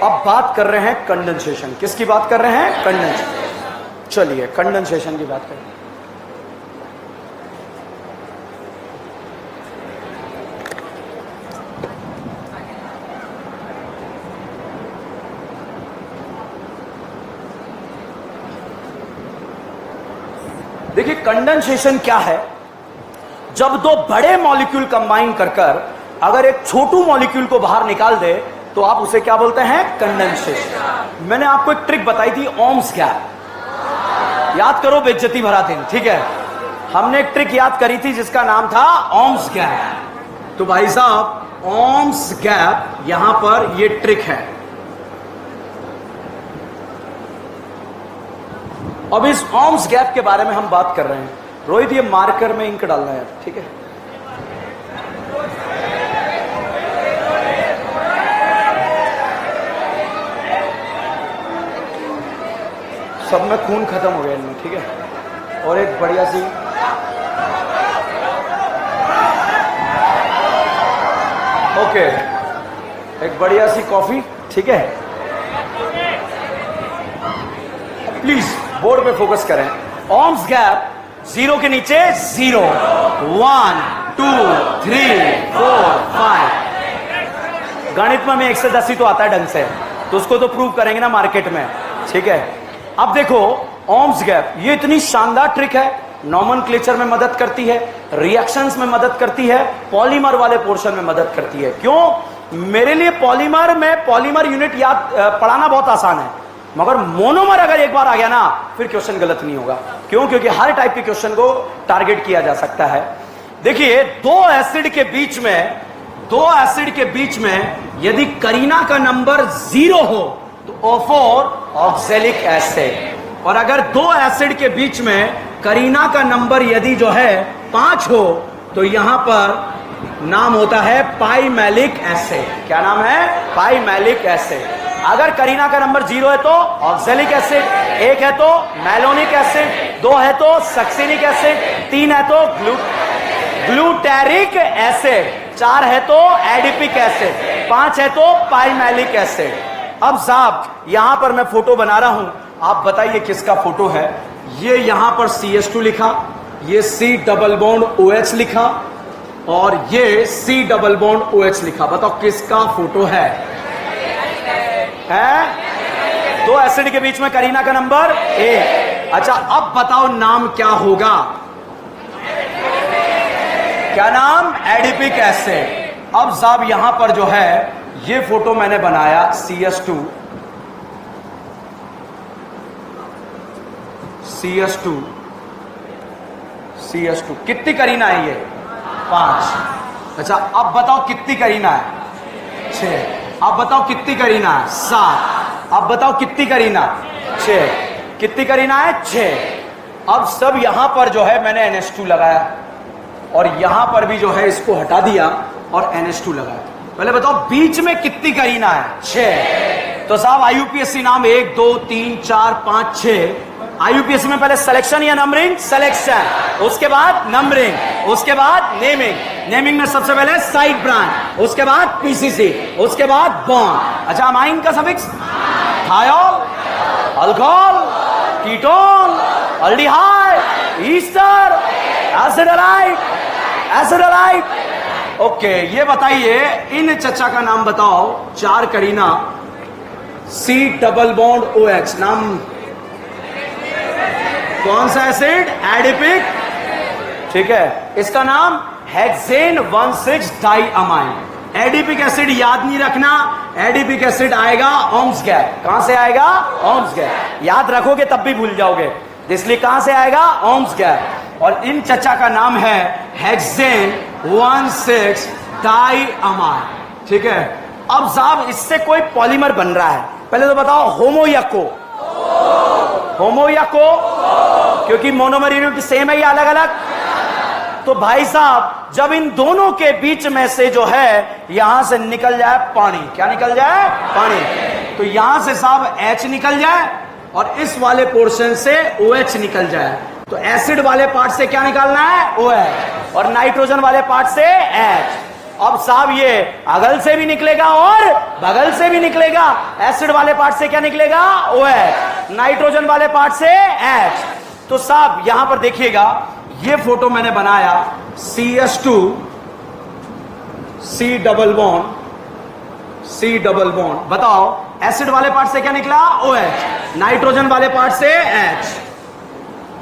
अब बात कर रहे हैं कंडेंसेशन। किसकी बात कर रहे हैं, कंडेंसेशन। चलिए कंडेंसेशन की बात करें। देखिए कंडेंसेशन क्या है, जब दो बड़े मॉलिक्यूल कंबाइन कर अगर एक छोटू मॉलिक्यूल को बाहर निकाल दे तो आप उसे क्या बोलते हैं, कंडेंसेशन। मैंने आपको एक ट्रिक बताई थी, ओम्स क्या है, याद करो बेइज्जती भरा दिन, ठीक है। हमने एक ट्रिक याद करी थी जिसका नाम था ओम्स क्या है। तो भाई साहब ओम्स गैप, यहां पर ये ट्रिक है। अब इस ओम्स गैप के बारे में हम बात कर रहे हैं। रोहित, ये मार्कर में इंक डालना है, ठीक है? सब में खून खत्म हो गया इनमें, ठीक है? और एक बढ़िया सी ओके, एक बढ़िया सी कॉफी, ठीक है? प्लीज बोर्ड पे फोकस करें। ओम्स गैप, 0 के नीचे 0, 1 2 3 4 5। गणित में 1 से 10 ही तो आता है ढंग से, तो उसको तो प्रूव करेंगे ना मार्केट में, ठीक है? अब देखो ओम्स गैप, ये इतनी शानदार ट्रिक है, नॉमेनक्लेचर में मदद करती है, रिएक्शंस में मदद करती है, पॉलीमर वाले पोर्शन में मदद करती है। क्यों? मेरे लिए पॉलीमर में पॉलीमर यूनिट याद पढ़ाना बहुत आसान है, मगर मोनोमर अगर एक बार आ गया ना, फिर क्वेश्चन गलत नहीं होगा। क्यों? क्योंकि हर टाइप के क्वेश्चन को टारगेट किया जा सकता है। देखिए, दो एसिड के बीच में यदि करीना का नंबर 0 हो तो O4 ऑक्सैलिक एसिड, और अगर दो एसिड के बीच में करीना का नंबर यदि जो है 5 हो तो यहां पर नाम होता है पाइमैलिक एसिड। क्या नाम है? पाइमैलिक एसिड। अगर करीना का नंबर 0 है तो ऑक्सैलिक एसिड, 1 है तो मैलोनिक एसिड, 2 है तो सक्सिनिक एसिड, 3 है तो ग्लूटेरिक एसिड, 4 है तो एडिपिक एसिड, 5 है तो पाइमैलिक एसिड। अब साहब यहां पर मैं फोटो बना रहा हूं, आप बताइए किसका फोटो है? ये यहां पर CH2 लिखा, ये C डबल बॉन्ड OH लिखा, और ये C डबल बॉन्ड OH लिखा। बताओ किसका फोटो है? दो एसिड के बीच में करीना का नंबर 1। अच्छा, अब बताओ नाम क्या होगा? क्या नाम? Adipic acid. अब साहब यहां पर जो है ये फोटो मैंने बनाया, CH2 कितनी करीना है? ये 5। अच्छा, अब बताओ कितनी करीना है? 6। अब बताओ कितनी करीना है? 7। अब बताओ कितनी करीना? 6। कितनी करीना है? 6। अब सब यहां पर जो है मैंने NH2 लगाया, और यहां पर भी जो है इसको हटा दिया और NH2 लगाया। पहले बताओ बीच में कितनी करीना है? 6। तो साहब IUPAC नाम 1 2 3 4 5 6। IUPAC में पहले सिलेक्शन या नंबरिंग? सिलेक्शन, उसके बाद नंबरिंग, उसके बाद नेमिंग। नेमिंग में सबसे पहले साइड ब्रांच, उसके बाद PCC, उसके बाद बॉन्ड। अच्छा, अमाइन का suffix? Thiol, alcohol, ketone, aldehyde, ester, एसिडोलाइट। ओके, ये बताइए इन चचा का नाम बताओ। 4 Kareena, C double bond OH, नाम कौन सा एसिड? एडिपिक, ठीक है? इसका नाम हेक्सेन 16 डाइअमाइन। एडिपिक एसिड याद नहीं रखना, एडिपिक एसिड आएगा ओम्स गैप। कहां से आएगा? ओम्स गैप। याद रखोगे तब भी भूल जाओगे, इसलिए कहां से आएगा? ओम्स गैप। और इन चचा का नाम है हेक्सेन 16 डाइअमाइन, ठीक है? अब साहब इससे कोई पॉलीमर बन रहा है, पहले तो बताओ होमो या को? होमो या को? क्योंकि मोनोमर यूनिट सेम है या अलग अलग? तो भाई साहब जब इन दोनों के बीच में से जो है यहां से निकल जाए पानी, क्या निकल जाए? पानी। तो यहां से साहब H निकल जाए और इस वाले पोर्शन से OH निकल जाए, तो एसिड वाले पार्ट से क्या निकालना है? OH, और नाइट्रोजन वाले पार्ट से H। अब साहब ये अगल से भी निकलेगा और बगल से भी निकलेगा। एसिड वाले पार्ट से क्या निकलेगा? OH, नाइट्रोजन वाले पार्ट से H। तो साहब यहां पर देखिएगा, ये फोटो मैंने बनाया, CH2 C डबल बॉन्ड। बताओ एसिड वाले पार्ट से क्या निकला? OH, नाइट्रोजन वाले पार्ट से H।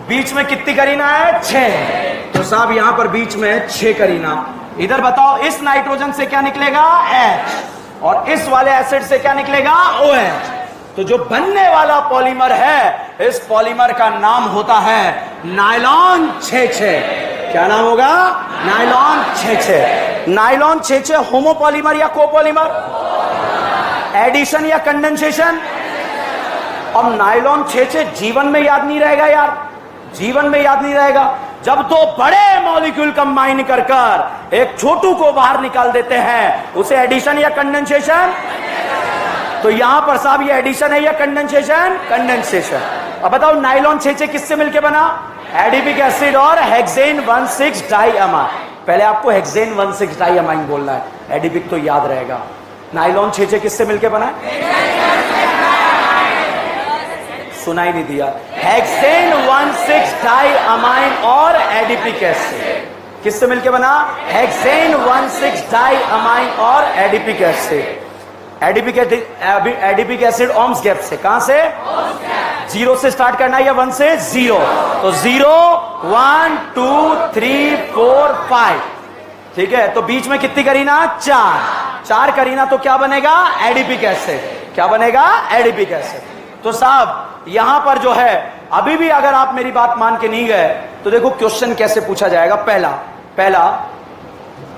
बीच में कितनी करीना है? 6। तो साहब यहां पर बीच में 6 करीना। इधर बताओ इस नाइट्रोजन से क्या निकलेगा? H, और इस वाले एसिड से क्या निकलेगा? OH। तो जो बनने वाला पॉलीमर है, इस पॉलीमर का नाम होता है नायलॉन 66। क्या नाम होगा? नायलॉन 66। नायलॉन 6 होमोपॉलीमर या कोपॉलीमर, एडिशन या कंडेंसेशन। अब नायलॉन 6 जीवन में याद नहीं रहेगा यार, जीवन में याद नहीं रहेगा। जब दो बड़े मॉलिक्यूल कंबाइन कर कर एक छोटू को बाहर निकाल देते हैं, उसे एडिशन या कंडेंसेशन। तो यहां पर साहब ये एडिशन है या कंडेंसेशन? कंडेंसेशन। अब बताओ नायलॉन 6 किससे मिलकर बना? एडिपिक एसिड और हेक्सेन 1,6 डाइअमाइन। पहले आपको हेक्सेन 1,6 डाइअमाइन बोलना है, एडिपिक तो याद रहेगा। नायलॉन 6 किससे मिलकर बना है? सुना ही नहीं दिया। हेक्सेन 1,6 डाइअमाइन और एडिपिक एसिड किससे मिलकर बना? हेक्सेन 1,6 डाइअमाइन और एडिपिक एसिड। एडिपिक एसिड ओम्स गैप से, कहां से? 0 से स्टार्ट करना है या 1 से? 0। तो 0 1 2 3 4 5, ठीक है। तो बीच में कितनी करीना? 4 करीना। तो क्या बनेगा? Adipic acid. क्या बनेगा? Adipic acid. तो साहब यहां पर जो है, अभी भी अगर आप मेरी बात मान के नहीं गए तो देखो क्वेश्चन कैसे पूछा जाएगा। पहला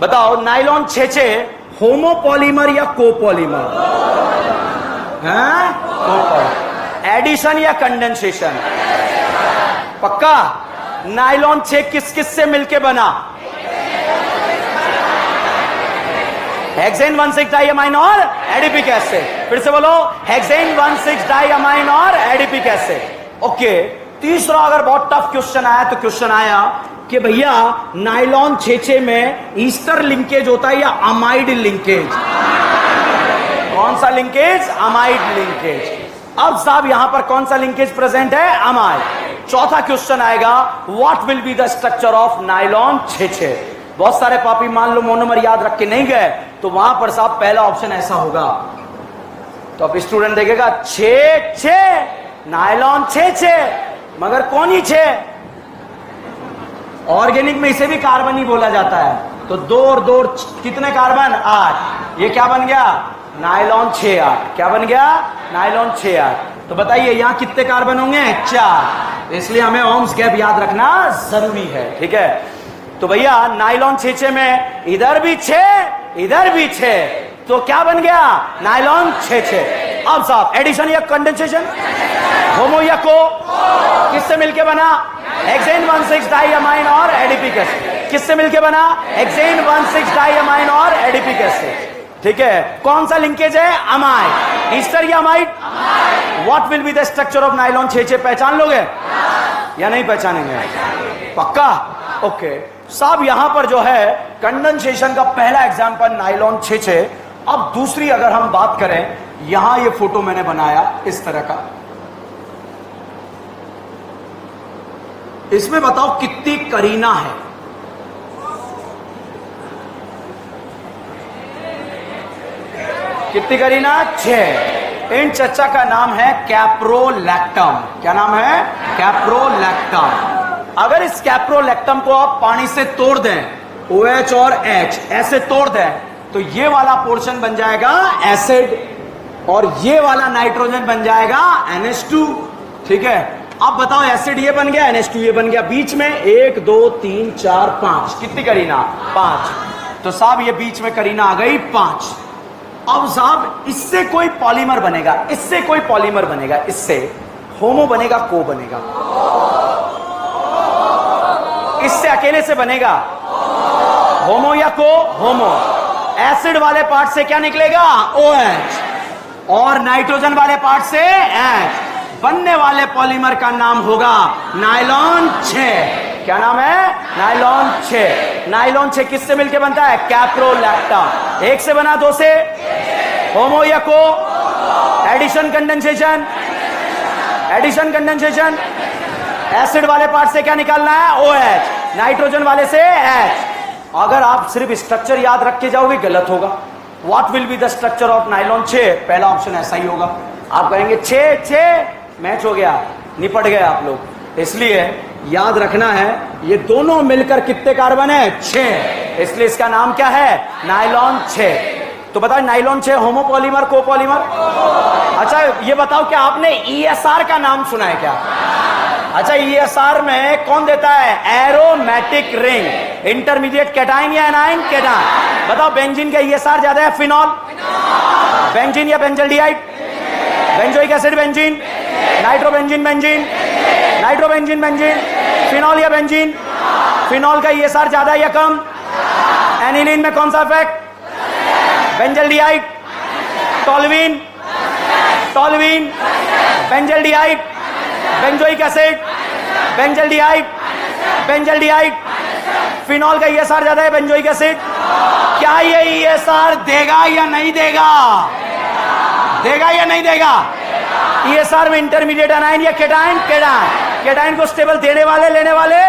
बताओ नायलॉन 6 होमोपॉलीमर या कोपॉलीमर? कोपॉलीमर। एडिशन या कंडेंसेशन? पक्का? नायलॉन 6 किस किस से मिलके बना? हेक्सेन 1,6 डाइअमाइन और एडिपिक एसिड। फिर से बोलो, हेक्सेन 1,6 डाइअमाइन और एडिपिक एसिड। ओके। तीसरा अगर बहुत टफ क्वेश्चन आया तो क्वेश्चन आया कि भैया नायलॉन 6 में ईस्टर लिंकेज होता है या अमाइड लिंकेज? कौन सा लिंकेज? Amide linkage. अब साहब यहां पर कौन सा लिंकेज प्रेजेंट है? अमाइड। चौथा क्वेश्चन आएगा, what will be the structure of nylon 6? बहुत सारे पापी मान लो मोनोमर याद रख के नहीं गए, तो वहां पर साहब पहला ऑप्शन ऐसा होगा। तो अब स्टूडेंट देखेगा 6 नायलॉन 6, मगर कौन ही 6? ऑर्गेनिक में इसे भी कार्बन ही बोला जाता है। तो 2 और 2 कितने कार्बन? 8। ये क्या बन गया? नायलॉन 6-8। क्या बन गया? नायलॉन 6-8। तो बताइए यहां कितने कार्बन होंगे? 4। इसलिए हमें ओम्स गैप याद रखना जरूरी है, ठीक है। तो भैया नायलॉन 6 में इधर भी 6 इधर भी 6, तो क्या बन गया? नायलॉन 6। अब साहब एडिशन या कंडेंसेशन? होमो या को? किससे मिलके बना? हेक्सेन 1,6 डाइअमाइन और एडिपिक एसिड। किससे मिलके बना? हेक्सेन 1,6 डाइअमाइन और एडिपिक एसिड, ठीक है। कौन सा लिंकेज है? अमाइड। ईस्टर या amide? What will be the structure of nylon 6? पहचान लोगे या नहीं पहचानेंगे? पक्का? ओके। साहब यहां पर जो है कंडेंसेशन का पहला एग्जांपल नायलॉन 6। अब दूसरी अगर हम बात करें, यहां ये फोटो मैंने बनाया इस तरह का। इसमें बताओ कितनी करीना है? कितनी करीना? 6। इन चच्चा का नाम है कैप्रोलैक्टम। क्या नाम है? कैप्रोलैक्टम। अगर इस कैप्रोलैक्टम को आप पानी से तोड़ दें, OH और H ऐसे तोड़ दें, तो ये वाला पोर्शन बन जाएगा एसिड और ये वाला नाइट्रोजन बन जाएगा NH2, ठीक है। अब बताओ एसिड ये बन गया, NH2 ये बन गया, बीच में 1 2 3 4 5 कितनी करीना? 5। तो साहब ये बीच में करीना आ गई 5। अब साहब इससे कोई पॉलीमर बनेगा, इससे कोई पॉलीमर बनेगा, इससे होमो बनेगा, को बनेगा? इससे अकेले से बनेगा होमो या को? होमो। एसिड वाले पार्ट से क्या निकलेगा? OH। और नाइट्रोजन वाले पार्ट से H। बनने वाले पॉलीमर का नाम होगा नायलॉन 6। क्या नाम है? नायलॉन 6। नायलॉन 6 किससे मिलके बनता है? कैप्रोलैक्टम। 1 से बना, 2 से? होमो या co? Addition condensation? Addition condensation. Acid वाले पार्ट से क्या निकालना है? OH। नाइट्रोजन वाले से H। अगर आप सिर्फ स्ट्रक्चर याद रख के जाओगे गलत होगा। What will be the structure of nylon 6? पहला ऑप्शन ऐसा ही होगा। आप कहेंगे 6 मैच हो गया, निपट गए आप लोग। इसलिए याद रखना है ये दोनों मिलकर कितने कार्बन है? 6। इसलिए इसका नाम क्या है? नायलॉन 6। तो बताओ नायलॉन 6 होमोपॉलीमर, कोपॉलीमर? अच्छा ये बताओ क्या आपने ESR का नाम सुना है क्या? अच्छा ESR में कौन देता है? Aromatic ring. इंटरमीडिएट कैटाइन या एनाइन? कैटाइन। बताओ बेंजीन का ईएसआर ज्यादा है फिनॉल, बेंजीन या benzaldehyde? Benzoic acid benzene, nitrobenzene benzene, nitrobenzene benzene, phenol या बेंजीन? फिनॉल का ईएसआर ज्यादा है या कम? एनिलीन में कौन सा effect? Benzaldehyde, toluene, toluene, benzaldehyde, benzoic acid, benzaldehyde, benzaldehyde. Phenol का ईएसआर ज्यादा है, बेंजोइक एसिड। क्या ये ईएसआर देगा या नहीं देगा? देगा या नहीं देगा? ईएसआर में इंटरमीडिएट एनाइन या केटाइन? केटाइन। केटाइन को स्टेबल देने वाले, लेने वाले?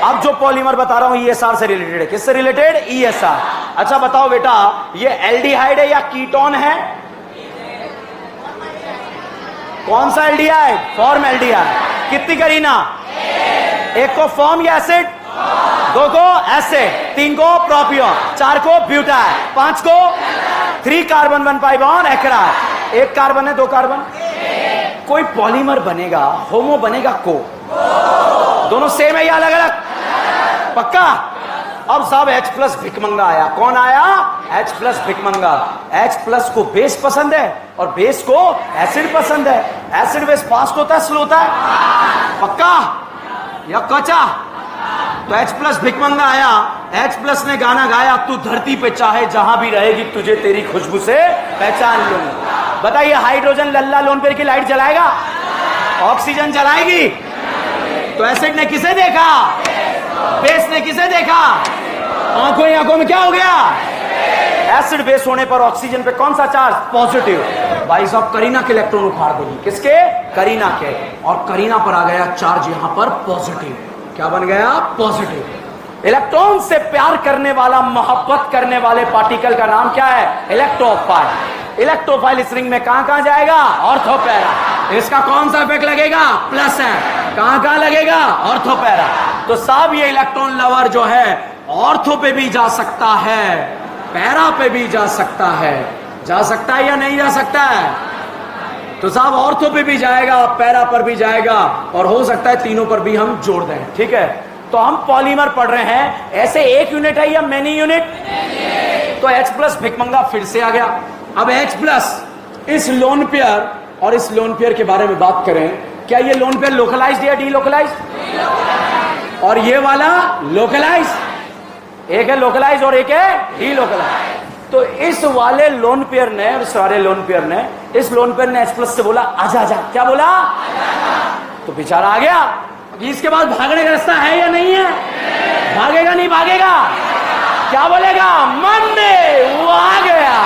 अब जो पॉलीमर बता रहा हूं ईएसआर से रिलेटेड है। किससे रिलेटेड? ईएसआर। अच्छा बताओ बेटा, ये एल्डिहाइड है या कीटोन है? कौन सा एल्डिहाइड? Form aldehyde. कितनी करीना? एक को फॉर्म या एसिड, दो को एसिड, तीन को प्रोपियोन, चार को ब्यूटाइल, पांच को 3 कार्बन 1 पाई बॉन्ड एक्राइड। एक कार्बन है, दो कार्बन। कोई पॉलीमर बनेगा, होमो बनेगा को, दोनों सेम है या अलग अलग? पक्का? अब साहब H+ भिकमंगा आया। कौन आया? H+ भिकमंगा। H+ को बेस पसंद है और बेस को एसिड पसंद है। एसिड बेस फास्ट होता है, स्लो होता है? पक्का या कच्चा? तो H+ भिकमंगा आया। H+ ने गाना गाया, तू धरती पे चाहे जहां भी रहेगी, तुझे तेरी खुशबू से पहचान लूंगा। बताइए, हाइड्रोजन लल्ला लोन पेड़ की लाइट जलाएगा? ऑक्सीजन जलाएगी? तो एसिड ने किसे देखा? बेस ने किसे देखा? आंखों ही आंखों में क्या हो गया? एसिड बेस होने पर ऑक्सीजन पे कौन सा चार्ज? पॉजिटिव। भाई साहब करीना के इलेक्ट्रॉन उखाड़ देगी। किसके? करीना के। और करीना पर आ गया चार्ज यहां पर पॉजिटिव। क्या बन गया? पॉजिटिव। इलेक्ट्रॉन से प्यार करने वाला, मोहब्बत करने वाले पार्टिकल का नाम क्या है? इलेक्ट्रोफाइल। इलेक्ट्रोफाइल इस रिंग में कहां कहां जाएगा? ऑर्थोपैरा। इसका कौन सा इफेक्ट लगेगा? प्लस है। कहां कहां लगेगा? ऑर्थोपैरा। तो साहब ये इलेक्ट्रॉन लवर जो है ऑर्थो पे भी जा सकता है, पैरा पे भी जा सकता है। जा सकता है या नहीं जा सकता है? तो साहब ऑर्थो पे भी जाएगा, पैरा पर भी जाएगा, और हो सकता है तीनों पर भी हम जोड़ दें। ठीक है, तो हम पॉलीमर पढ़ रहे हैं। ऐसे एक यूनिट है या मेनी यूनिट? तो H+ भिकमंगा फिर से आ गया। अब H+ इस लोन पेयर और इस लोन पेयर के बारे में बात करें, क्या ये लोन पेयर लोकलाइज्ड या डीलोकलाइज्ड? और ये वाला लोकलाइज्ड। एक है लोकलाइज्ड और एक है डीलोकलाइज्ड। तो इस वाले लोन पेयर ने, इस वाले लोन पेयर ने, इस लोन पेयर ने H+ से बोला आजा आजा। क्या बोला? तो बेचारा आ गया। इसके बाद भागने का रास्ता है या नहीं है? भागेगा नहीं भागेगा? क्या बोलेगा? मम्मी वो आ गया।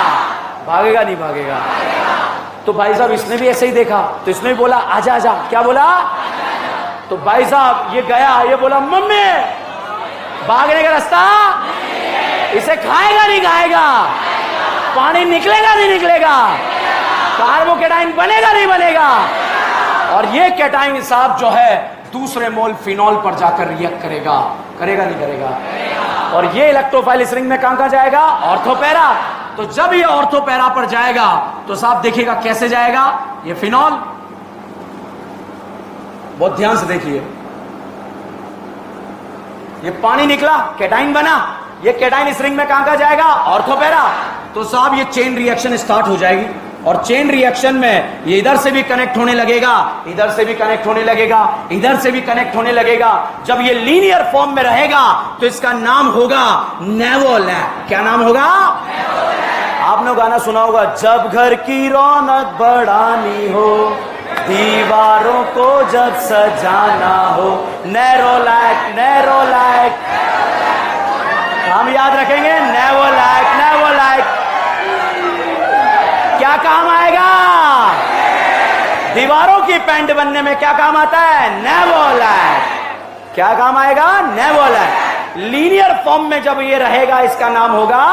भागेगा नहीं भागेगा? तो भाई साहब इसने भी ऐसे ही देखा, तो इसने भी बोला आजा आजा। क्या बोला? तो भाई साहब ये गया, ये बोला मम्मी भागने का रास्ता, इसे खाएगा नहीं खाएगा? पानी निकलेगा नहीं निकलेगा? कार्बोकेटाइन बनेगा नहीं बनेगा? और ये कैटाइन साहब जो है दूसरे मोल फिनॉल पर जाकर रिएक्ट करेगा। करेगा नहीं करेगा? और ये इलेक्ट्रोफाइल इस रिंग में कहां कहां जाएगा? ऑर्थोपैरा। तो जब ये ऑर्थोपैरा पर जाएगा तो साहब देखिएगा कैसे जाएगा। ये फिनॉल, बहुत ध्यान से देखिए, ये पानी निकला, कैटाइन बना। ये कैटाइन इस रिंग में कहां कहां जाएगा? ऑर्थोपैरा। तो साहब ये चेन रिएक्शन स्टार्ट हो जाएगी, और चेन रिएक्शन में ये इधर से भी कनेक्ट होने लगेगा, इधर से भी कनेक्ट होने लगेगा, इधर से भी कनेक्ट होने लगेगा। जब ये लीनियर फॉर्म में रहेगा तो इसका नाम होगा नेवोलैक। क्या नाम होगा? आपने गाना सुना होगा, जब घर की रौनक बढ़ानी हो, दीवारों को जब सजाना हो, नेरोलैक नेरोलैक। हम याद रखेंगे नेवोलैक नेवोलैक। क्या काम आएगा? दीवारों की पेंट बनने में क्या काम आता है? नेवोलैक। क्या काम आएगा? नेवोलैक। लीनियर फॉर्म में जब ये रहेगा इसका नाम होगा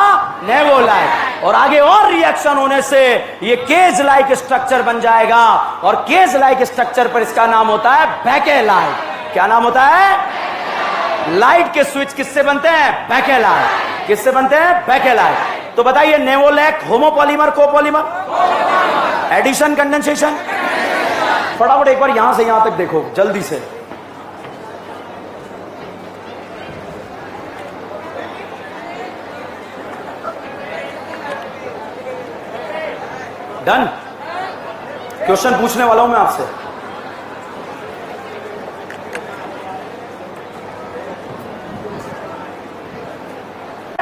नेवोलैक, और आगे और रिएक्शन होने से ये केज लाइक स्ट्रक्चर बन जाएगा, और केज लाइक स्ट्रक्चर पर इसका नाम होता है बैकेलाइट। क्या नाम होता है? लाइट के स्विच किससे बनते हैं? बैकेलाइट। किससे बनते हैं? बैकेलाइट। तो बताइए novolac homopolymer copolymer? Addition condensation? फटाफट एक बार यहां से यहां तक देखो जल्दी से। डन। क्वेश्चन पूछने वाला हूं मैं आपसे।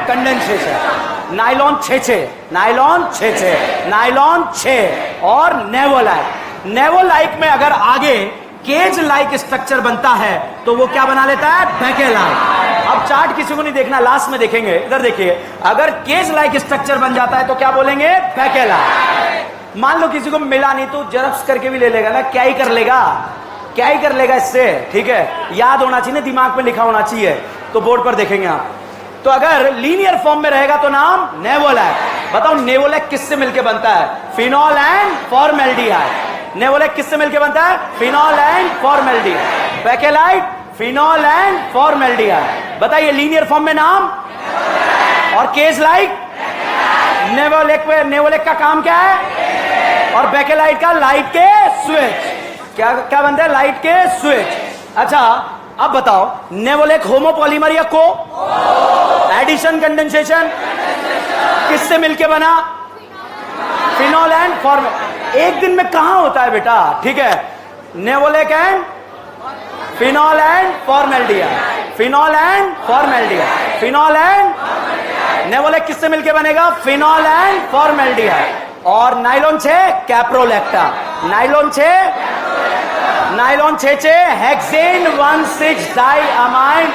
कंडेंसेशन, नाइलॉन 6 नाइलॉन 6 नाइलॉन 6 और नेवोलाइक। नेवोलाइक में अगर आगे केज लाइक स्ट्रक्चर बनता है तो वो क्या बना लेता है? बेकेलाइट। अब चार्ट किसी को नहीं देखना, लास्ट में देखेंगे। इधर देखिए, अगर केज लाइक स्ट्रक्चर बन जाता है तो क्या बोलेंगे? बेकेलाइट। मान लो किसी को मिला नहीं तो जेरॉक्स करके भी ले लेगा ना, क्या ही कर लेगा, क्या ही कर लेगा इससे, ठीक है। याद होना चाहिए, दिमाग में लिखा होना चाहिए, तो बोर्ड पर देखेंगे आप। तो अगर लीनियर फॉर्म में रहेगा तो नाम नेवोलाइक। बताओ नेवोलाइक किससे मिलकर बनता है? Phenol and formaldehyde. नेवोलाइक किससे मिलकर बनता है? Phenol and formaldehyde. Bakelite, phenol and formaldehyde. बताइए लीनियर फॉर्म में नाम, और केज लाइक नेवोलाइक में, नेवोलाइक का काम क्या है? और बेकेलाइट का लाइट के स्विच। क्या क्या बनता है? लाइट के स्विच। अच्छा अब बताओ नेवोलाइक होमोपॉलीमर या को? एडिशन कंडेंसेशन किससे मिलके बना? Phenol and formal. एक दिन में कहां होता है बेटा? ठीक है, novolac and phenol and formaldehyde, phenol and formaldehyde, phenol and novolac किससे मिलके बनेगा? Phenol and formaldehyde. और nylon 6 caprolactam, nylon 6 nylon 6 hexane 1,6 diamine.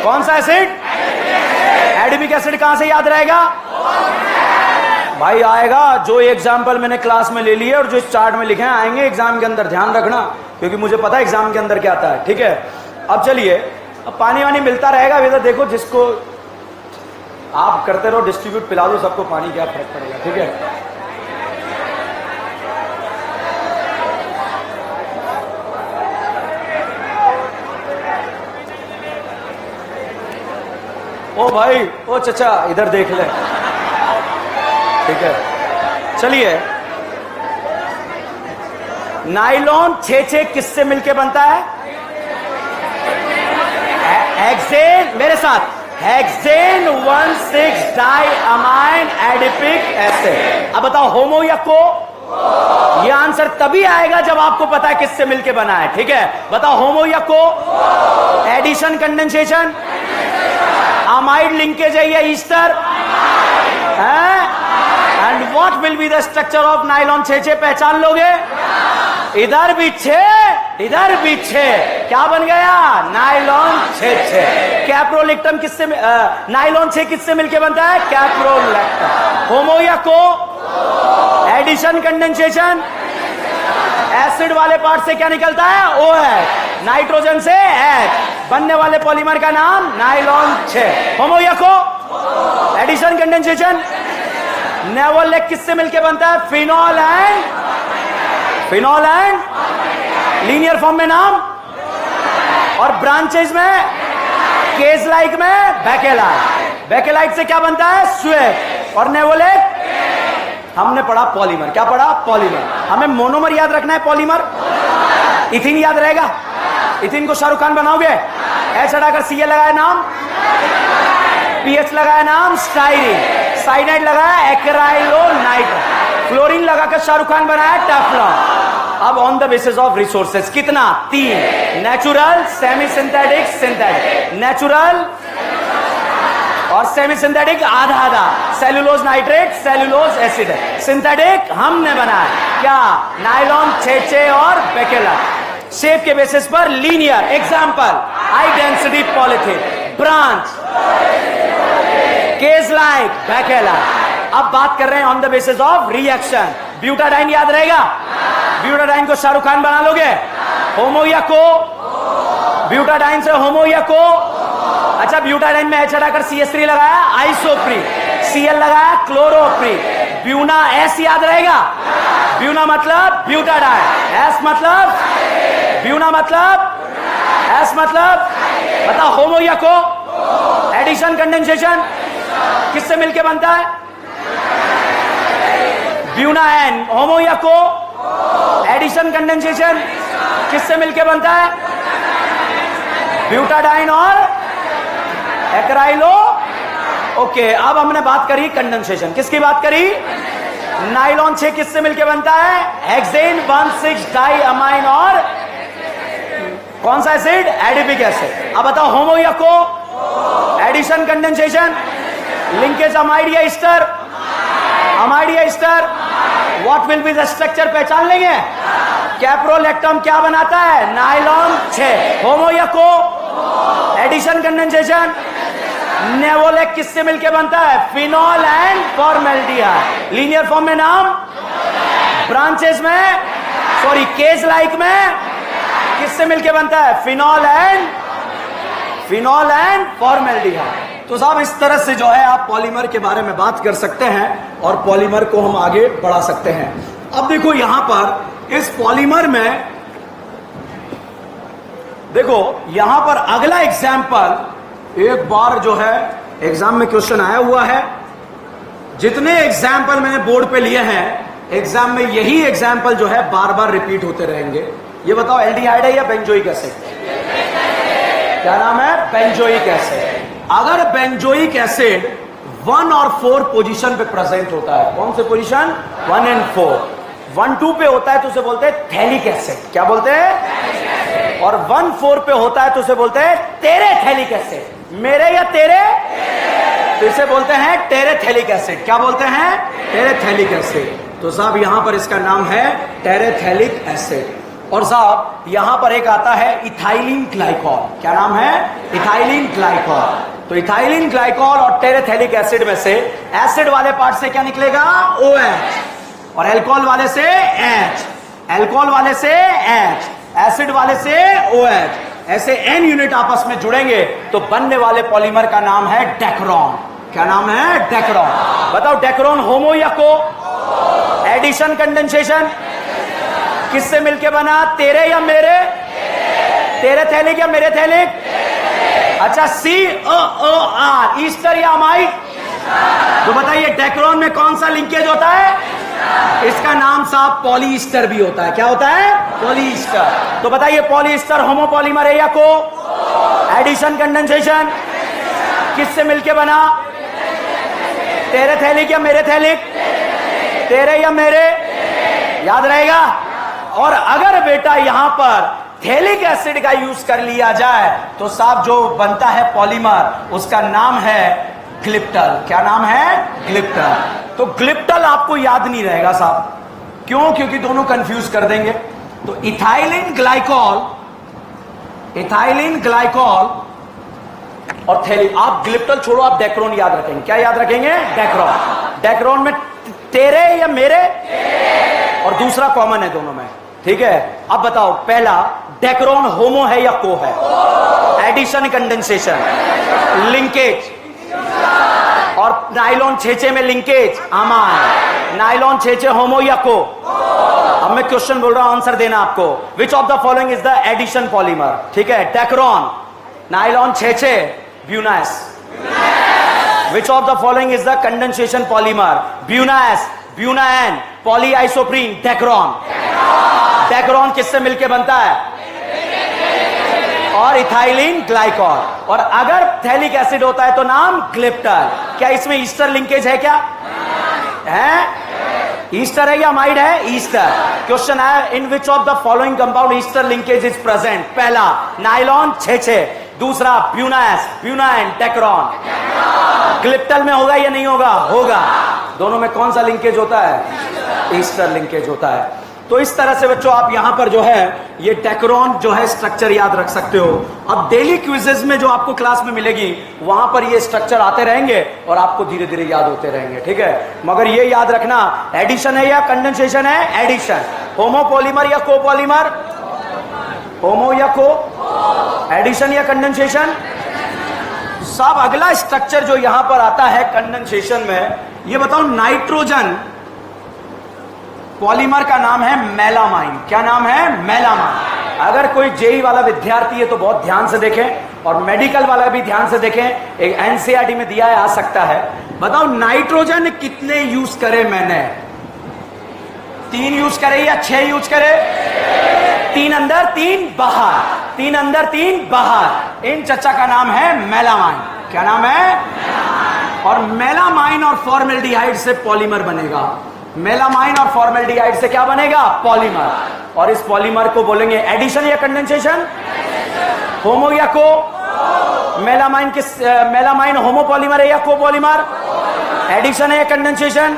कौन सा एसिड? Adipic acid. कहां से याद रहेगा भाई? आएगा जो एग्जाम्पल मैंने क्लास में ले लिए और जो इस चार्ट में लिखे हैं आएंगे एग्जाम के अंदर, ध्यान रखना, क्योंकि मुझे पता है एग्जाम के अंदर क्या आता है, ठीक है। अब चलिए, अब पानी वानी मिलता रहेगा इधर, देखो जिसको आप करते रहो डिस्ट्रीब्यूट, पिला दो सबको पानी, क्या फर्क पड़ेगा, ठीक है। ओ भाई, ओ चचा इधर देख ले, ठीक है। चलिए, नाइलॉन 6 किससे मिलके बनता है? हेक्सेन, मेरे साथ, हेक्सेन 1,6 डाइअमाइन एडिपिक एसिड। अब बताओ होमो या को? ये आंसर तभी आएगा जब आपको पता है किससे मिलके बना है, ठीक है। बताओ होमो या co? Addition condensation, amide linkage है या ईस्टर है? And what will be the structure of nylon 6? पहचान लोगे? इधर भी 6, इधर भी 6, क्या बन गया? नाइलॉन 6। कैप्रोलेक्टम किससे, नाइलॉन 6 किससे मिलके बनता है? कैप्रोलेक्टम। होमो या को? एडिशन कंडेंसेशन, एसिड वाले पार्ट से क्या निकलता है? OH, नाइट्रोजन से H, बनने वाले पॉलीमर का नाम नाइलॉन 6। होमो या को? Addition condensation. नेवोलाइक किससे मिलके बनता है? Phenol and, phenol and linear form में नाम, और ब्रांचेज में केज लाइक में बेकेलाइट। बेकेलाइट से क्या बनता है? स्विच। और नेवोलाइक हमने पढ़ा पॉलीमर, क्या पढ़ा? पॉलीमर। हमें मोनोमर याद रखना है, पॉलीमर। इथिन याद रहेगा? इथिन को शाहरुख खान बनाओगे? H हटाकर Cl लगाया नाम, PH लगाया नाम स्टाइरिन, साइनाइड लगाया एक्राइलोनाइट्राइड, फ्लोरीन लगाकर शाहरुख खान बनाया टेफ्लॉन। अब on the basis of resources कितना? 3, natural, semi synthetic, synthetic. Natural और सेमी सिंथेटिक आधा आधा, cellulose nitrate, cellulose acid. Synthetic हमने बनाया क्या? नाइलॉन 6 और बेकेलाइट। शेप के बेसिस पर linear, example high density polythene, branch, cage like, bakelite. अब बात कर रहे हैं on the basis of reaction. Butadiene याद रहेगा? ब्यूटाडाइन को शाहरुख खान बना लोगे? होमो या को? ब्यूटाडाइन से होमो या को? अच्छा, ब्यूटाडाइन में H हटाकर CH3 लगाया, आइसोप्री, Cl लगाया, क्लोरोप्री। ब्यूना S याद रहेगा? ब्यूना मतलब ब्यूटाडाइन, S मतलब ब्यूना मतलब S मतलब, बताओ होमो या को? एडिशन कंडेंसेशन किससे मिलके बनता है? Buena N। होमो या को? एडिशन कंडेंसेशन किससे मिलके बनता है? ब्यूटाडाइन और एक्राइलो। ओके, अब हमने बात करी कंडेंसेशन, किसकी बात करी? नाइलॉन 6 किससे मिलके बनता है? हेक्सेन 1,6 डाई अमाइन और कौन सा एसिड? Adipic acid. अब बताओ होमो या co? Addition, condensation, linkage, amide या ईस्टर? अमाइड या Easter? What will be the structure? पहचान लेंगे। कैप्रोलैक्टम क्या बनाता है? नाइलॉन 6। होमो या को? एडिशन, कंडेंसेशन, नेवोलेक किससे मिलके बनता है? Phenol and formaldehyde. Linear form में नाम, ब्रांचेस में, सॉरी केज लाइक में किससे मिलके बनता है? Phenol and formaldehyde. तो साहब इस तरह से जो है आप पॉलीमर के बारे में बात कर सकते हैं और पॉलीमर को हम आगे बढ़ा सकते हैं। अब देखो यहां पर इस पॉलीमर में देखो यहां पर अगला एग्जाम्पल, एक बार जो है एग्जाम में क्वेश्चन आया हुआ है। जितने एग्जाम्पल मैंने बोर्ड पे लिए हैं एग्जाम में यही एग्जाम्पल जो है बार बार रिपीट होते रहेंगे। ये बताओ एल्डिहाइड है या बेंजोइक एसिड? क्या नाम है? Benzoic acid. अगर बेंजोइक एसिड 1 और 4 पोजीशन पे प्रेजेंट होता है, कौन से पोजीशन? 1 और 4। 1, 2 पे होता है तो उसे बोलते हैं थैलिक एसिड। क्या बोलते हैं? और 1, 4 पे होता है तो उसे बोलते हैं टेरेथैलिक एसिड। मेरे या तेरे? तो इसे बोलते हैं टेरेथैलिक एसिड। क्या बोलते हैं? Terephthalic acid. तो साहब यहां पर इसका नाम है टेरेथैलिक एसिड। और साहब यहां पर एक आता है इथाइलिन ग्लाइकॉल। क्या नाम है? Ethylene glycol. तो इथाइलिन ग्लाइकॉल और टेरेथैलिक एसिड में से एसिड वाले पार्ट से क्या निकलेगा? OH। और एल्कोहल वाले से H, एल्कोहल वाले से H, एसिड वाले से OH। ऐसे N यूनिट आपस में जुड़ेंगे तो बनने वाले पॉलीमर का नाम है डेक्रोन। क्या नाम है? डेक्रोन। बताओ डेक्रोन होमो या को? एडिशन, कंडेंसेशन, किससे मिलके बना? तेरे या मेरे? तेरे थैलिक या मेरे थैलिक? अच्छा COOR, ईस्टर या अमाइड? तो बताइए डेक्रोन में कौन सा लिंकेज होता है? इसका नाम साहब पॉलीस्टर भी होता है। क्या होता है? पॉलीस्टर। तो बताइए पॉलीस्टर होमोपॉलीमर है या को? एडिशन, कंडेंसेशन, किससे मिलके बना? तेरे थैलिक या मेरे थैलिक? तेरे या मेरे? याद रहेगा। और अगर बेटा यहां पर थैलिक एसिड का यूज कर लिया जाए तो साहब जो बनता है पॉलीमर उसका नाम है ग्लिप्टल। क्या नाम है? ग्लिप्टल। तो ग्लिप्टल आपको याद नहीं रहेगा साहब, क्यों? क्योंकि दोनों कंफ्यूज कर देंगे। तो इथाइलिन ग्लाइकॉल और थैलिक, आप ग्लिप्टल छोड़ो, आप डेक्रोन याद रखेंगे। क्या याद रखेंगे? डेक्रोन। डेक्रोन में तेरे या मेरे? और दूसरा कॉमन है दोनों में। ठीक है। अब बताओ पहला डेक्रोन होमो है या को है? एडिशन, कंडेंसेशन, लिंकेज, और नाइलॉन 6 में लिंकेज, अमाइन। नाइलॉन 6 होमो या को? अब मैं क्वेश्चन बोल रहा हूं, आंसर देना आपको। Which of the following is the addition polymer? ठीक है। Dacron, nylon 6 buna S. Which of the following is the condensation polymer? Buna S, buna N, polyisoprene, Dacron. Dacron किससे मिलके बनता है? और इथाइलिन ग्लाइकॉल। और अगर थैलिक एसिड होता है तो नाम ग्लिप्टल। क्या इसमें ईस्टर लिंकेज है? क्या है? ईस्टर है या अमाइड है? ईस्टर। क्वेश्चन है in which of the following compound ester linkage is present? पहला नाइलॉन 6, दूसरा ब्यूनास, ब्यूनाइन, डेक्रोन। ग्लिप्टल में होगा या नहीं होगा? होगा। दोनों में कौन सा लिंकेज होता है? ईस्टर लिंकेज होता है। तो इस तरह से बच्चों आप यहां पर जो है ये डेक्रोन जो है स्ट्रक्चर याद रख सकते हो। अब डेली क्विजेज में जो आपको क्लास में मिलेगी वहां पर ये स्ट्रक्चर आते रहेंगे और आपको धीरे धीरे याद होते रहेंगे। ठीक है। मगर ये याद रखना एडिशन है या कंडेंसेशन है? एडिशन। होमोपॉलीमर या कोपॉलीमर? होमो या को? एडिशन या कंडेंसेशन? साहब अगला स्ट्रक्चर जो यहां पर आता है कंडेंसेशन में, ये बताओ नाइट्रोजन पॉलीमर का नाम है मेलामाइन। क्या नाम है? मेलामाइन। अगर कोई जेई वाला विद्यार्थी है तो बहुत ध्यान से देखें और मेडिकल वाला भी ध्यान से देखें, एक एनसीईआरटी में दिया है, आ सकता है। बताओ नाइट्रोजन कितने यूज करे मैंने? 3 यूज करे या 6 यूज करे? 3 अंदर 3 बाहर, 3 अंदर 3 बाहर। इन चच्चा का नाम है मेलामाइन। क्या नाम है? और मेलामाइन और फॉर्मेल्डिहाइड से पॉलीमर बनेगा। मेलामाइन और फॉर्मेल्डिहाइड से क्या बनेगा? पॉलीमर। और इस पॉलीमर को बोलेंगे एडिशन या कंडेंसेशन? होमो या को? मेलामाइन किस, मेलामाइन होमोपॉलीमर है या कोपॉलीमर? एडिशन है या कंडेंसेशन?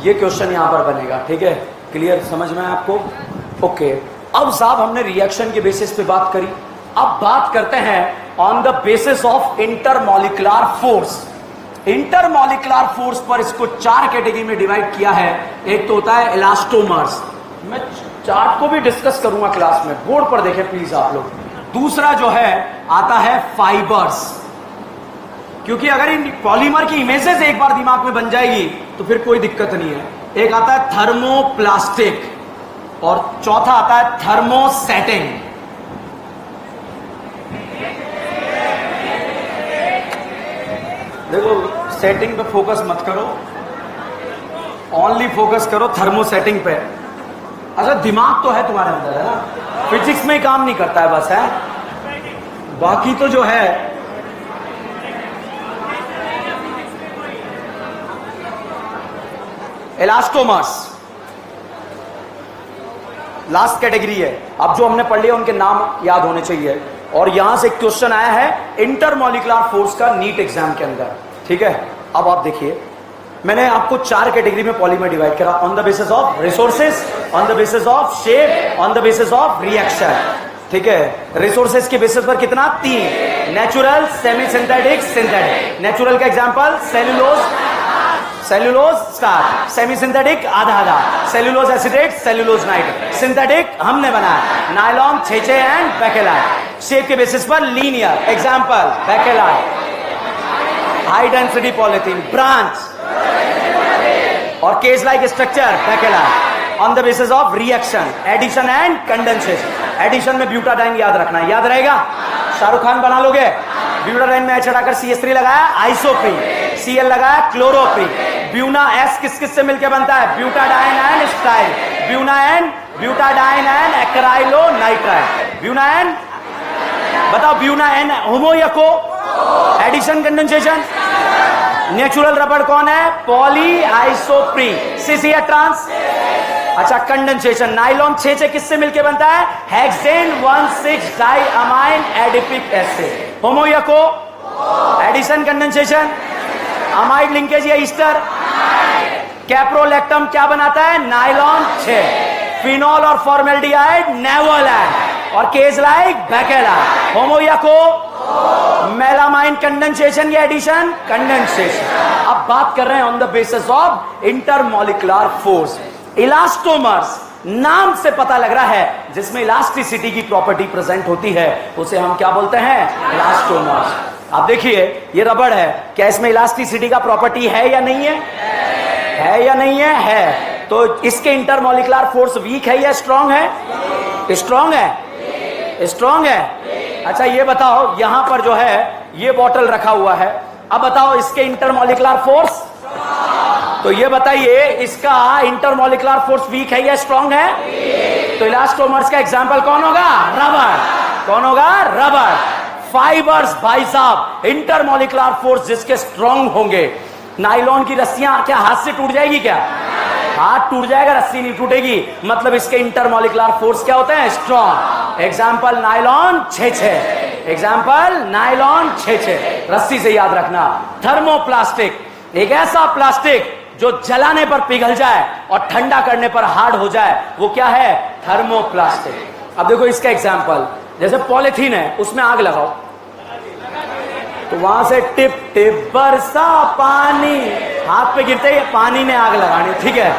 ये क्वेश्चन यहां पर बनेगा, ठीक है? क्लियर, समझ में आपको? ओके। अब साहब हमने रिएक्शन के बेसिस पे बात करी, अब बात करते हैं on the basis of intermolecular force. Intermolecular force पर इसको 4 कैटेगरी में डिवाइड किया है। एक तो होता है इलास्टोमर्स, मैं चार्ट को भी डिस्कस करूंगा क्लास में, बोर्ड पर देखें प्लीज आप लोग। दूसरा जो है आता है फाइबर्स, क्योंकि अगर इन पॉलीमर की इमेजेस एक बार दिमाग में बन जाएगी तो फिर कोई दिक्कत नहीं है। एक आता है थर्मोप्लास्टिक और चौथा आता है थर्मोसेटिंग। देखो सेटिंग पे फोकस मत करो, ओनली फोकस करो थर्मोसेटिंग पे। अच्छा दिमाग तो है तुम्हारे अंदर, है ना? फिजिक्स में ही काम नहीं करता है बस, है? बाकी तो जो है इलास्टोमर्स लास्ट कैटेगरी है। अब जो हमने पढ़ लिया उनके नाम याद होने चाहिए। और यहां से क्वेश्चन आया है इंटरमॉलिक्युलर फोर्स का नीट एग्जाम के अंदर, ठीक है? अब आप देखिए, मैंने आपको 4 कैटेगरी में पॉलीमर डिवाइड करा on the basis of resources, on the basis of shape, on the basis of reaction, ठीक है? रिसोर्सेज के बेसिस पर कितना? 3, natural, semi synthetic, synthetic. Natural का example cellulose, cellulose starch, semi synthetic आधा आधा, cellulose acetate, cellulose nitrate. Synthetic हमने बनाया नायलॉन, 6 एंड बेकेलाइट। शेप के बेसिस पर linear, example bakelite. High density polythene, branch और cage like structure, bakelite. On the basis of reaction, addition and condensation. Addition में ब्यूटाडाइन याद रखना, याद रहेगा? शाहरुख खान बना लोगे? ब्यूटाडाइन में H हटाकर CH3 लगाया, आइसोप्रीन, Cl लगाया, क्लोरोप्रीन। ब्यूना S किस किस से मिलकर बनता है? Butadiene and styrene, butadiene and acrylonitrile. Buna and, बताओ ब्यूना एंड होमो या को? Addition, condensation. नेचुरल रबड़ कौन है? Poly isoprene. सिस या ट्रांस? अच्छा कंडेंसेशन, नाइलॉन 6 किससे मिलकर बनता है? Hexane 1,6 diamine adipic acid. Homo या co? Addition, condensation. Amide linkage या ईस्टर? कैप्रोलैक्टम क्या बनाता है? नाइलॉन 6। फिनॉल और फॉर्मेल्डिहाइड नेवोलैंड और केज लाइक बेकेलाइट। होमो या को? मेलामाइन, कंडेंसेशन या एडिशन? कंडेंसेशन। अब बात कर रहे हैं on the basis of intermolecular force. Elastomers नाम से पता लग रहा है जिसमें इलास्टिसिटी की प्रॉपर्टी प्रेजेंट होती है, उसे हम क्या बोलते हैं? इलास्टोमर्स। आप देखिए ये रबड़ है, क्या इसमें इलास्टिसिटी का प्रॉपर्टी है या नहीं है? है या नहीं है? है। तो इसके इंटरमॉलिक्युलर फोर्स वीक है या स्ट्रांग है? स्ट्रांग है, स्ट्रांग है। अच्छा ये बताओ, यहां पर जो है ये बॉटल रखा हुआ है, अब बताओ इसके इंटरमॉलिक्युलर फोर्स, तो ये बताइए इसका इंटरमॉलिक्युलर फोर्स वीक है या स्ट्रांग है? तो इलास्टोमर्स का एग्जांपल कौन होगा? रबर। कौन होगा? रबर। फाइबर्स भाई साहब, इंटरमॉलिक्युलर फोर्स जिसके स्ट्रांग होंगे। नाइलॉन की रस्सियां क्या हाथ से टूट जाएगी? क्या हाथ टूट जाएगा, रस्सी नहीं टूटेगी। मतलब इसके इंटरमॉलिक्युलर फोर्स क्या होते हैं? Strong. Example nylon 6, example nylon 6। रस्सी से याद रखना। थर्मोप्लास्टिक, एक ऐसा प्लास्टिक जो जलाने पर पिघल जाए और ठंडा करने पर हार्ड हो जाए, वो क्या है? थर्मोप्लास्टिक। अब देखो इसका एग्जांपल, जैसे पॉलिथीन है, उसमें आग लगाओ तो वहां से टिप टिप बरसा पानी, हाथ पे गिरते ही पानी ने आग लगानी, ठीक है?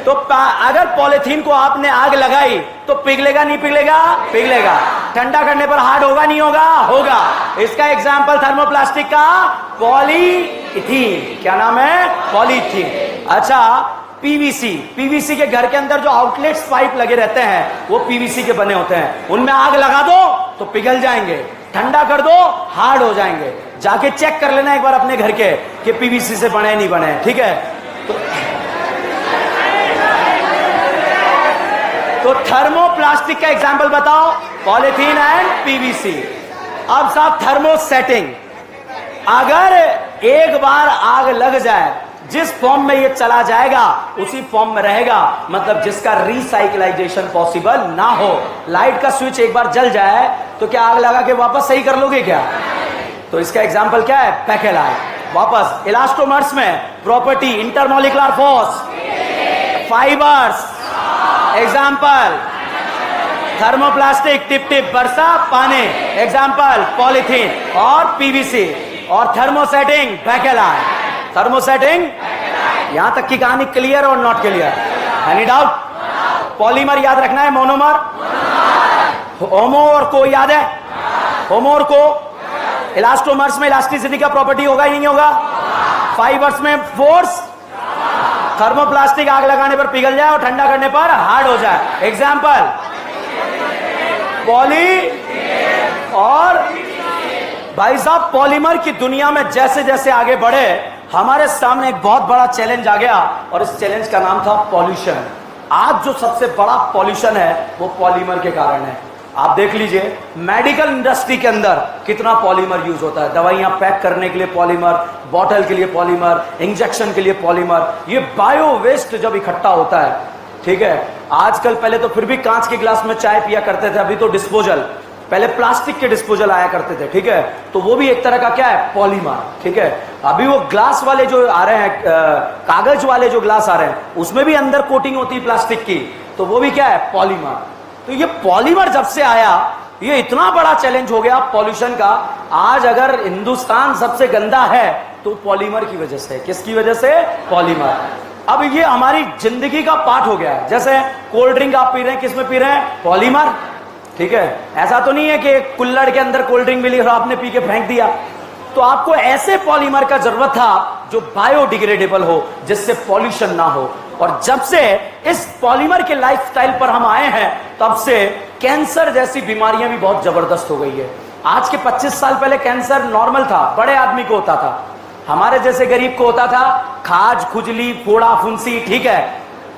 तो अगर पॉलिथीन को आपने आग लगाई तो पिघलेगा नहीं पिघलेगा? पिघलेगा। ठंडा करने पर हार्ड होगा नहीं होगा? होगा। इसका एग्जांपल थर्मोप्लास्टिक का पॉलीइथीन, क्या नाम है? पॉलीइथीन। अच्छा पीवीसी, पीवीसी के घर के अंदर जो आउटलेट्स पाइप लगे रहते हैं वो पीवीसी के बने होते हैं, उनमें आग लगा दो तो पिघल जाएंगे, ठंडा कर दो हार्ड हो जाएंगे। जाके चेक कर लेना एक बार अपने घर के कि पीवीसी से बने नहीं बने, ठीक है? तो थर्मोप्लास्टिक का एग्जांपल बताओ, पॉलीथीन एंड पीवीसी। अब साहब थर्मोसेटिंग, अगर एक बार आग लग जाए, जिस फॉर्म में ये चला जाएगा उसी फॉर्म में रहेगा, मतलब जिसका रिसाइकलाइजेशन पॉसिबल ना हो। लाइट का स्विच एक बार जल जाए तो क्या आग लगा के वापस सही कर लोगे क्या? तो इसका एग्जाम्पल क्या है? बेकेलाई। वापस इलास्टोमर्स में property intermolecular force, fibres, example thermoplastic tip tip बरसा पानी, एग्जाम्पल पॉलीथीन और पीवीसी, और थर्मोसेटिंग बेकेलाई। थर्मोसेटिंग, यहां तक की कहानी क्लियर और not clear? Any doubt? Polymer याद रखना है, मोनोमर, होमो और को याद है? होमो और को। इलास्टोमर्स में इलास्टिसिटी का प्रॉपर्टी होगा ही नहीं होगा? फाइबर्स में फोर्स, थर्मोप्लास्टिक आग लगाने पर पिघल जाए और ठंडा करने पर हार्ड हो जाए, एग्जाम्पल पॉली। और भाई साहब पॉलीमर की दुनिया में जैसे जैसे आगे बढ़े हमारे सामने एक बहुत बड़ा चैलेंज आ गया, और इस चैलेंज का नाम था पॉल्यूशन। आज जो सबसे बड़ा पॉल्यूशन है वो पॉलीमर के कारण है। आप देख लीजिए मेडिकल इंडस्ट्री के अंदर कितना पॉलीमर यूज होता है, दवाइयां पैक करने के लिए पॉलीमर, बॉटल के लिए पॉलीमर, इंजेक्शन के लिए पॉलीमर। ये बायो वेस्ट जब इकट्ठा होता है, ठीक है, आजकल पहले तो फिर भी कांच के गिलास में चाय पिया करते थे, अभी तो डिस्पोजल, पहले प्लास्टिक के डिस्पोजल आया करते थे, ठीक है, तो वो भी एक तरह का क्या है? पॉलीमर, ठीक है। अभी वो ग्लास वाले जो आ रहे हैं, कागज वाले जो ग्लास आ रहे हैं, उसमें भी अंदर कोटिंग होती है प्लास्टिक की, तो वो भी क्या है? पॉलीमर। तो ये पॉलीमर जब से आया ये इतना बड़ा चैलेंज हो गया पॉल्यूशन का। आज अगर हिंदुस्तान सबसे गंदा है तो पॉलीमर की वजह से। किसकी वजह से? पॉलीमर। अब ये हमारी जिंदगी का पार्ट हो गया है। जैसे कोल्ड ड्रिंक आप पी रहे हैं, किसमें पी रहे हैं? पॉलीमर, ठीक है। ऐसा तो नहीं है कि कुल्हड़ के अंदर कोल्ड ड्रिंक मिली और आपने पी के फेंक दिया। तो आपको ऐसे पॉलीमर का जरूरत था जो बायोडिग्रेडेबल हो, जिससे पॉल्यूशन ना हो। और जब से इस पॉलीमर के लाइफस्टाइल पर हम आए हैं तब से कैंसर जैसी बीमारियां भी बहुत जबरदस्त हो गई है। आज के 25 साल पहले कैंसर नॉर्मल था, बड़े आदमी को होता था, हमारे जैसे गरीब को होता था खाज, खुजली, फोड़ा, फुंसी, ठीक है,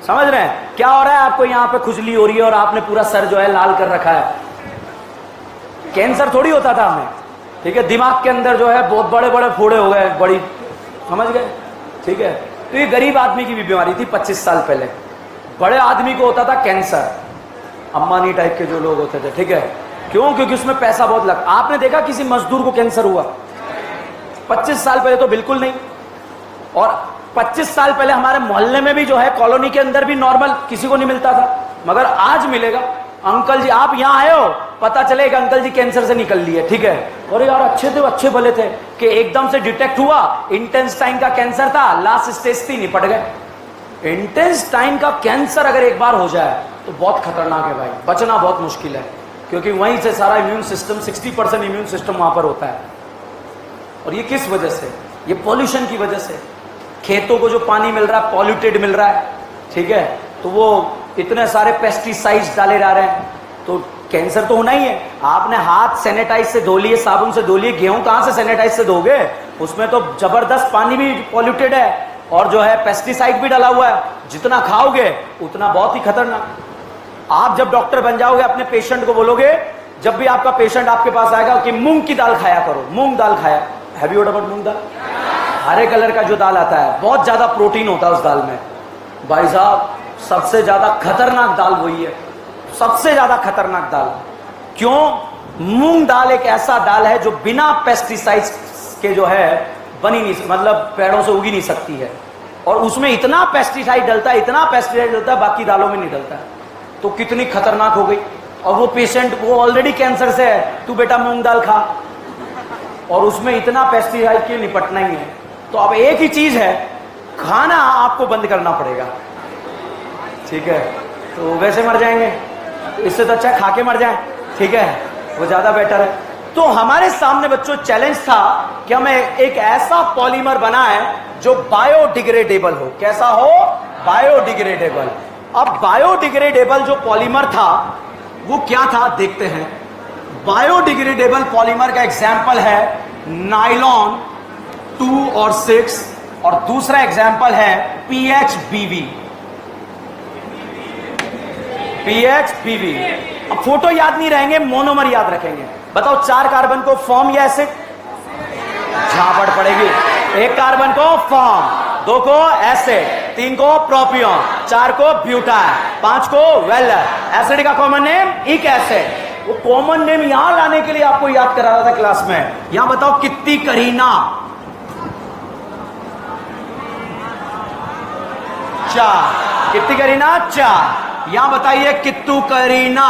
समझ रहे हैं? क्या हो रहा है आपको? यहाँ पे खुजली हो रही है और आपने पूरा सर जो है लाल कर रखा है। कैंसर थोड़ी होता था हमें, ठीक है। दिमाग के अंदर जो है बहुत बड़े बड़े फोड़े हो गए, बड़ी, समझ गए, ठीक है। तो ये गरीब आदमी की भी बीमारी थी 25 साल पहले। बड़े आदमी को होता था कैंसर, अंबानी टाइप के जो लोग होते थे, ठीक है। क्यों? क्योंकि उसमें पैसा बहुत लग। आपने देखा किसी मजदूर को कैंसर हुआ? 25 साल पहले तो बिल्कुल नहीं। और 25 साल पहले हमारे मोहल्ले में भी जो है, कॉलोनी के अंदर भी नॉर्मल किसी को नहीं मिलता था, मगर आज मिलेगा। अंकल जी आप यहाँ आए हो, पता चलेगा अंकल जी कैंसर से निकल लिए, ठीक है। और यार अच्छे थे, अच्छे भले थे, कि एकदम से डिटेक्ट हुआ इंटेस्टाइन का कैंसर था, लास्ट स्टेज थी, निपट गए। इंटेस्टाइन का कैंसर अगर एक बार हो जाए तो बहुत खतरनाक है भाई, बचना बहुत मुश्किल है, क्योंकि वहीं से सारा इम्यून सिस्टम, 60% इम्यून सिस्टम वहां पर होता है। और ये किस वजह से? ये पॉल्यूशन की वजह से। खेतों को जो पानी मिल रहा है पॉल्यूटेड मिल रहा है, ठीक है, तो वो इतने सारे पेस्टिसाइड्स डाले जा रहे हैं, तो कैंसर तो होना ही है। आपने हाथ सैनिटाइज से धो लिए, साबुन से धो लिए, गेहूं कहां से सैनिटाइज से धोगे? उसमें तो जबरदस्त पानी भी पॉल्यूटेड है और जो है पेस्टिसाइड भी डाला हुआ है। जितना खाओगे उतना बहुत ही खतरनाक। आप जब डॉक्टर बन जाओगे अपने पेशेंट को बोलोगे, जब भी आपका पेशेंट आपके पास आएगा कि मूंग की दाल खाया करो, मूंग दाल खाया, have you heard about moong dal? Hare colour का जो दाल आता है, बहुत ज्यादा प्रोटीन होता है उस दाल में। भाई साहब सबसे ज्यादा खतरनाक दाल वही है, सबसे ज्यादा खतरनाक दाल। क्यों? मूंग दाल एक ऐसा दाल है जो बिना पेस्टिसाइड्स के जो है बनी नहीं, मतलब पेड़ों से उगी नहीं सकती है, और उसमें इतना पेस्टिसाइड डलता है, इतना पेस्टिसाइड डलता है, बाकी दालों में नहीं डलता है। तो कितनी खतरनाक हो गई। और वो पेशेंट, वो ऑलरेडी कैंसर से है, तू बेटा मूंग दाल खा, और उसमें इतना पेस्टिसाइड के निपटना ही है। तो अब एक ही चीज है, खाना आपको बंद करना पड़ेगा, ठीक है। तो वैसे मर जाएंगे, इससे तो अच्छा खा के मर जाए, ठीक है, वो ज्यादा बेटर है। तो हमारे सामने बच्चों चैलेंज था कि हमें एक ऐसा पॉलीमर बनाए जो बायोडिग्रेडेबल हो। कैसा हो? बायोडिग्रेडेबल। अब बायोडिग्रेडेबल जो पॉलीमर था वो क्या था देखते हैं। बायोडिग्रेडेबल पॉलीमर का एग्जाम्पल है नायलॉन 2 और 6, और दूसरा एग्जाम्पल है PHBV। PHBV। अब फोटो याद नहीं रहेंगे, मोनोमर याद रखेंगे। बताओ 4 कार्बन को फॉर्म या एसिड? झापड़ पड़ेगी। 1 कार्बन को फॉर्म, 2 को एसिड, 3 को प्रोपियोन, 4 को ब्यूटाइल, 5 को वेलर। एसिड का कॉमन नेम इक एसिड। वो कॉमन नेम यहां लाने के लिए आपको याद करा रहा था क्लास में। यहां बताओ कितनी करीना? 4। कितनी करीना? 4। यहां बताइए कित्तू करीना?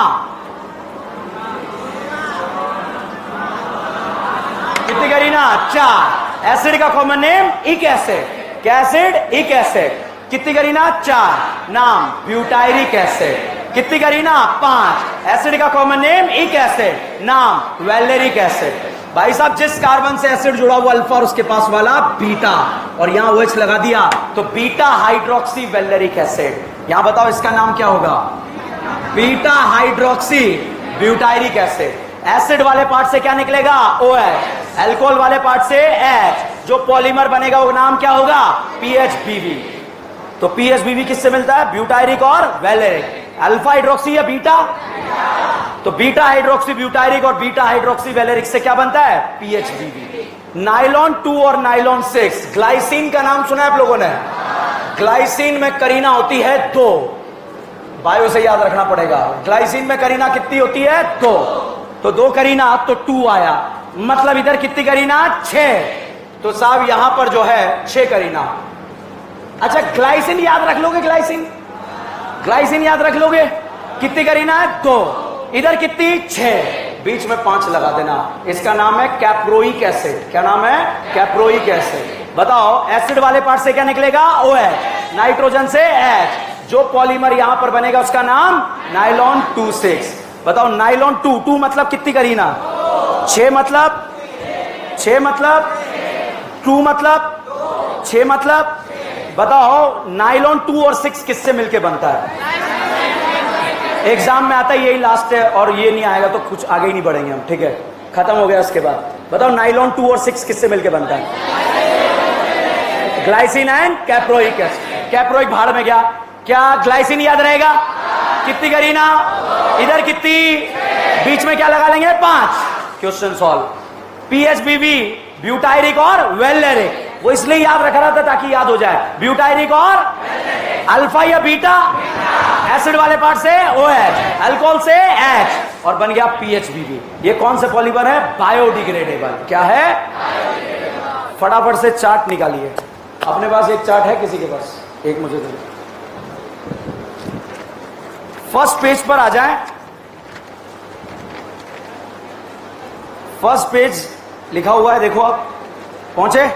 कितनी करीना? 4। एसिड का कॉमन नेम इक एसिड। क्या एसिड? इक एसिड। कितनी करीना? 4। नाम ब्यूटायरिक एसिड। कितनी करीना? 5। एसिड का कॉमन नेम इक एसिड। नाम वैलेरिक एसिड। भाई साहब जिस कार्बन से एसिड जुड़ा हुआ अल्फा और उसके पास वाला बीटा, और यहां OH लगा दिया तो बीटा हाइड्रोक्सी वैलेरिक एसिड। यहां बताओ इसका नाम क्या होगा? Beta hydroxy butyric acid. Acid वाले पार्ट से क्या निकलेगा? OH। अल्कोहल वाले पार्ट से H। जो पॉलीमर बनेगा वो नाम क्या होगा? PHBV। तो PHBV किससे मिलता है? ब्यूटायरिक और वैलेरिक। अल्फा हाइड्रोक्सी या बीटा? तो बीटा हाइड्रोक्सी ब्यूटायरिक और बीटा हाइड्रोक्सी वैलेरिक से क्या बनता है? PHBV। नाइलॉन 2 और नाइलॉन 6। ग्लाइसिन का नाम सुना है आप लोगों ने? ग्लाइसिन में करीना होती है 2। बायो से याद रखना पड़ेगा। ग्लाइसिन में करीना कितनी होती है? 2। तो 2 करीना तो 2 आया, मतलब इधर कितनी करीना? 6। तो साहब यहां पर जो है 6 करीना। अच्छा ग्लाइसिन याद रख लोगे? ग्लाइसिन याद रख लोगे? कितनी करीना है? 2। इधर कितनी? 6। बीच में 5 लगा देना। इसका नाम है कैप्रोइक एसिड। क्या नाम है? Caproic acid. बताओ एसिड वाले पार्ट से क्या निकलेगा? OH। नाइट्रोजन से H। जो पॉलीमर यहां पर बनेगा उसका नाम नाइलॉन 2,6। बताओ नाइलॉन 2 मतलब कितनी करीना? 6 मतलब 2 मतलब 6 मतलब। बताओ नाइलॉन 2 और 6 किससे मिलके बनता है? एग्जाम में आता है यही लास्ट है, और ये नहीं आएगा तो कुछ आगे ही नहीं बढ़ेंगे हम। ठीक है, खत्म हो गया उसके बाद। बताओ नाइलॉन 2 और 6 किससे मिलके बनता है? Glycine and caproic acid. Caproic भाड़ में गया। क्या ग्लाइसिन याद रहेगा? कितनी करीना? इधर कितनी? बीच में क्या लगा लेंगे? 5। Question solve. PHBV ब्यूटायरिक और वैलेरिक। वो इसलिए याद रखा रहा था ताकि याद हो जाए। ब्यूटायरिक और अल्फा या बीटा? एसिड वाले पार्ट से OH, अल्कोहल से H, और बन गया PHBV। ये कौन से पॉलीमर है? बायोडिग्रेडेबल। क्या है? फटाफट से चार्ट निकालिए। अपने पास एक चार्ट है किसी के पास? एक मुझे दे। फर्स्ट पेज पर आ जाए। फर्स्ट पेज लिखा हुआ है, देखो आप पहुंचे।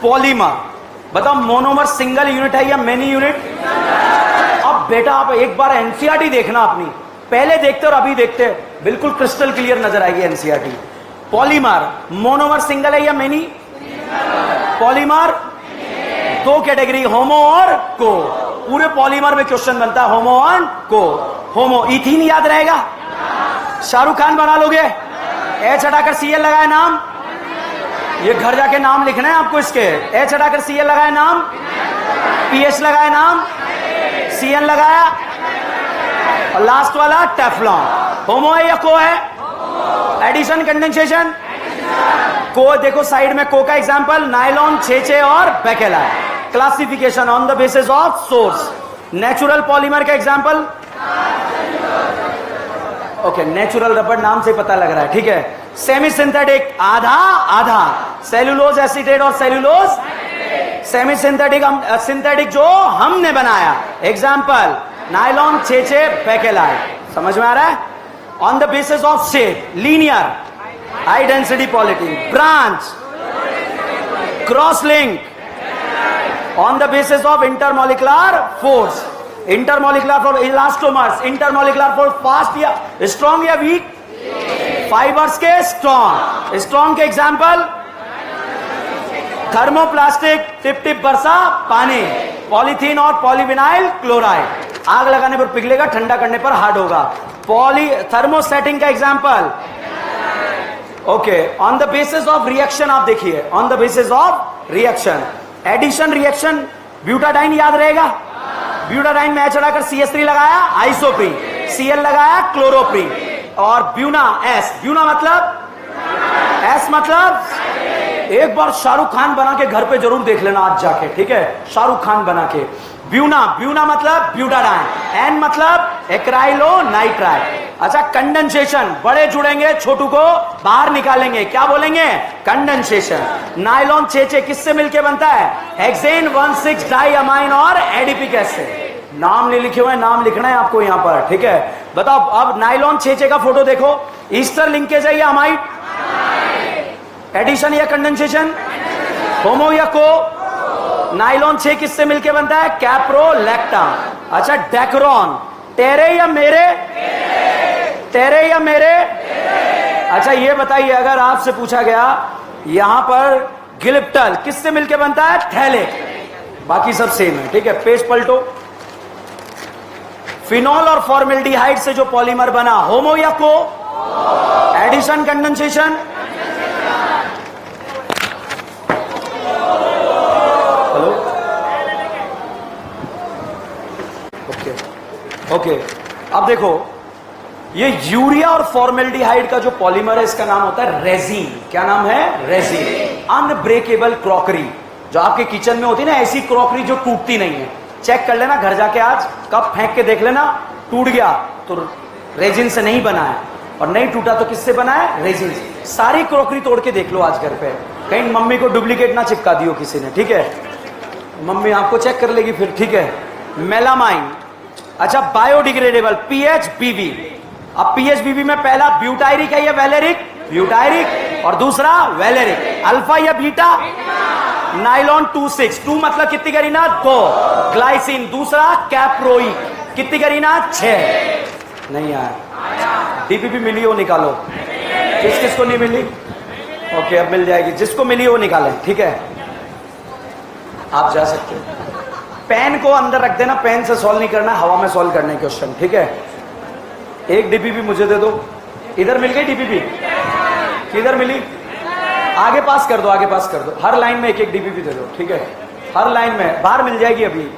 पॉलीमर। बताओ मोनोमर सिंगल यूनिट है या मेनी यूनिट? अब बेटा आप एक बार एनसीईआरटी देखना अपनी। पहले देखते और अभी देखते बिल्कुल क्रिस्टल क्लियर नजर आएगी एनसीईआरटी। पॉलीमर मोनोमर सिंगल है या मेनी? पॉलीमर 2 कैटेगरी, होमो और को। पूरे पॉलीमर में क्वेश्चन बनता है होमो और को। होमो इथीन याद रहेगा? शाहरुख खान बना लोगे? H हटाकर Cl लगाए नाम। ये घर जाके नाम लिखना है आपको इसके। H हटाकर Cl लगाए नाम, PH लगाए नाम, Cn लगाया, और लास्ट वाला टेफ्लॉन। होमो है या को है? एडिशन कंडेंसेशन को। देखो साइड में को का एग्जांपल नायलॉन 6 और bakelite. Classification on the basis of source. Natural polymer का एग्जांपल ओके, नेचुरल रबर नाम से पता लग रहा है। ठीक है। सेमी सिंथेटिक आधा आधा, सेल्यूलोज एसीटेट और सेल्यूलोज सेमी सिंथेटिक सिंथेटिक जो हमने बनाया। Example nylon 6 bakelite. समझ में आ रहा है? On the basis of shape linear high density polythene. Branch cross link on the basis of intermolecular force. Intermolecular for elastomers, intermolecular for fast या स्ट्रॉन्ग या वीक? फाइबर्स के स्ट्रॉन्ग। स्ट्रॉन्ग के एग्जांपल थर्मोप्लास्टिक, टिप टिप बरसा पानी, पॉलीथीन और पॉलीविनाइल क्लोराइड। आग लगाने पर पिघलेगा, ठंडा करने पर हार्ड होगा। थर्मोसेटिंग का example okay. On the basis of reaction आप देखिए, on the basis of reaction. Addition reaction butadiene याद रहेगा? ब्यूटाडाइन में H चढ़ाकर CH3 लगाया आइसोप्रीन, Cl लगाया क्लोरोप्रीन, और ब्यूना S। ब्यूना मतलब S मतलब एक बार शाहरुख खान बना के घर पे जरूर देख लेना आज जाके, ठीक है, शाहरुख खान बना के। ब्यूना, ब्यूना मतलब ब्यूटाडाइन, एन मतलब एक्राइलो नाइट्राइल। अच्छा, कंडेंसेशन, बड़े जुड़ेंगे छोटू को बाहर निकालेंगे, क्या बोलेंगे, कंडेंसेशन। नायलॉन 6 किससे मिलके बनता है, हेक्सेन 1,6 डाइअमाइन और एडिपिक एसिड। नाम नहीं लिखे हुए, नाम लिखना है आपको यहां पर, ठीक है। बताओ अब नायलॉन 6 का फोटो देखो, ईस्टर लिंकेज है या अमाइड, एडिशन या कंडेंसेशन, होमो या को। नायलॉन 6 किससे मिलके बनता है, कैप्रोलैक्टम। अच्छा, डेक्रोन, तेरे या मेरे, तेरे या मेरे। अच्छा ये बताइए, अगर आपसे पूछा गया यहां पर गिलिप्टल किससे मिलके बनता है, थैलेट। बाकी सब सेम है, ठीक है। पेज पलटो। फिनॉल और फॉर्मेल्डिहाइड से जो पॉलीमर बना, होमो या co, addition condensation, hello, okay. अब देखो, ये यूरिया और फॉर्मेल्डिहाइड का जो पॉलीमर है, इसका नाम होता है रेजिन। क्या नाम है, रेजिन। अनब्रेकेबल क्रॉकरी जो आपके किचन में होती है ना, ऐसी क्रॉकरी जो टूटती नहीं है, चेक कर लेना घर जाके, आज कप फेंक के देख लेना, टूट गया तो रेजिन से नहीं बना है, और नहीं टूटा तो किससे बना है, रेजिन से। सारी क्रॉकरी तोड़ के देख लो आज घर पे, कहीं मम्मी को डुप्लीकेट ना चिपका दियो किसी ने, ठीक है, मम्मी आपको चेक कर लेगी फिर, ठीक है। मेलामाइन, अच्छा बायोडिग्रेडेबल, पीएचबीवी। अब पीएचबीवी में पहला ब्यूटायरिक है या वैलेरिक, ब्यूटायरिक, और दूसरा वैलेरिक। अल्फा या बीटा, नाइलॉन 2,6, 2 मतलब कितनी करीना, 2। ग्लाइसिन, दूसरा कैप्रोइक, कितनी करीना, 6। नहीं आया। डीपीपी मिली हो निकालो, किस किस को नहीं मिली, ओके अब मिल जाएगी, जिसको मिली हो निकालें, ठीक है, आप जा सकते हो। पेन को अंदर रख देना, पेन से सॉल्व नहीं करना, हवा में सॉल्व करना है क्वेश्चन, ठीक है। एक डीपीपी मुझे दे दो, इधर मिल गई डीपीपी, किधर मिली, आगे पास कर दो, आगे पास कर दो, हर लाइन में एक एक डीपीपी दे दो, ठीक है, हर लाइन में, बाहर मिल जाएगी अभी।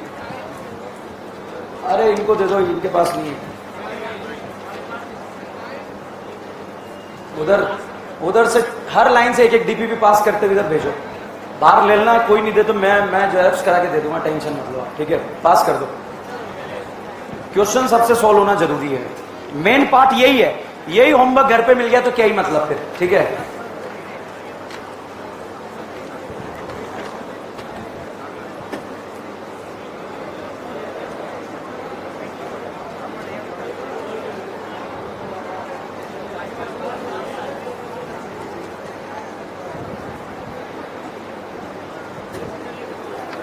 अरे इनको दे दो, इनके पास नहीं है, उधर उधर से हर लाइन से एक एक डीपीपी पास करते हुए इधर भेजो, बाहर ले लेना, कोई नहीं दे तो मैं जेरॉक्स करा के दे दूंगा, टेंशन मत लो, ठीक है, पास कर दो। क्वेश्चन सबसे सॉल्व होना जरूरी है, मेन पार्ट यही है, यही होमवर्क घर पे मिल गया तो क्या ही मतलब फिर, ठीक है।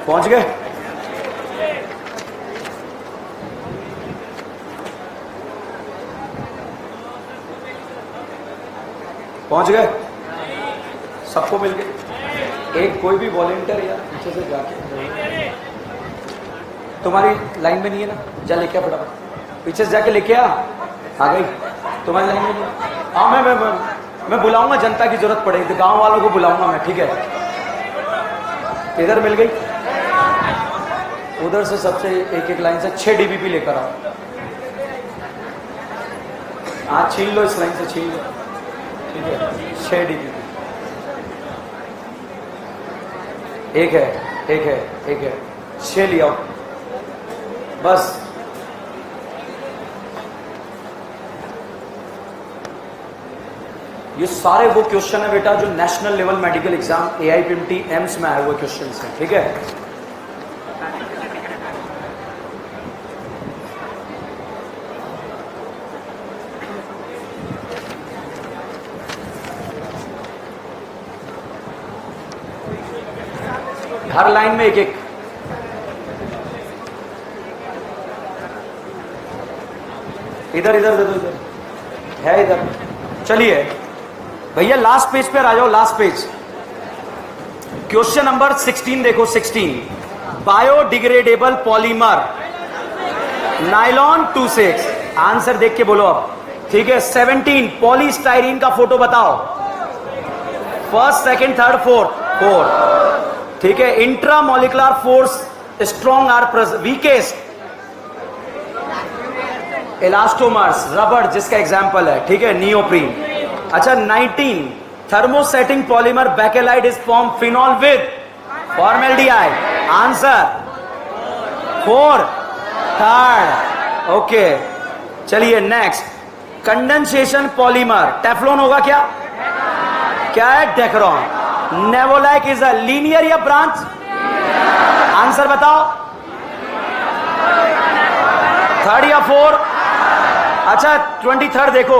पहुंच गए, पहुंच गए, सबको मिल गए। एक कोई भी वॉलेंटियर यार पीछे से जाके, तुम्हारी लाइन में नहीं है ना, जा लेके आ फटाफट, पीछे से जाके लेके आ गई, तुम्हारी लाइन में नहीं है। हाँ मैं बुलाऊंगा, जनता की जरूरत पड़ेगी तो गांव वालों को बुलाऊंगा मैं, ठीक है। इधर मिल गई, उधर से सबसे एक एक लाइन से 6 डीबीपी लेकर आओ, हाँ छीन लो, इस लाइन से छीन लो, ठीक है, 6 डीबीपी, एक है 6 लिया बस। ये सारे वो क्वेश्चन है बेटा जो national level medical exam AIPMT AIIMS में आए हुए क्वेश्चन हैं, ठीक है। हर लाइन में एक एक, इधर इधर दे दो, इधर है, इधर। चलिए भैया लास्ट पेज पे आ जाओ, लास्ट पेज, क्वेश्चन नंबर 16 देखो, 16 बायोडिग्रेडेबल पॉलीमर नाइलॉन 2,6, आंसर देख के बोलो अब, ठीक है। 17 पॉलीस्टाइरीन का फोटो बताओ, फर्स्ट सेकंड थर्ड फोर्थ, ठीक है। Intramolecular force strong are weakest, elastomers rubber जिसका एग्जाम्पल है, ठीक है, नियोप्रीन। अच्छा 19 thermosetting polymer bakelite is formed phenol with formaldehyde. Answer 4, 3rd. Okay, चलिए नेक्स्ट. कंडेंसेशन पॉलीमर टेफ्लॉन होगा क्या? क्या है? डेक्रोन. नेवोलाइक इज अ लीनियर या ब्रांच? आंसर बताओ. 3rd या 4th? अच्छा 23rd देखो,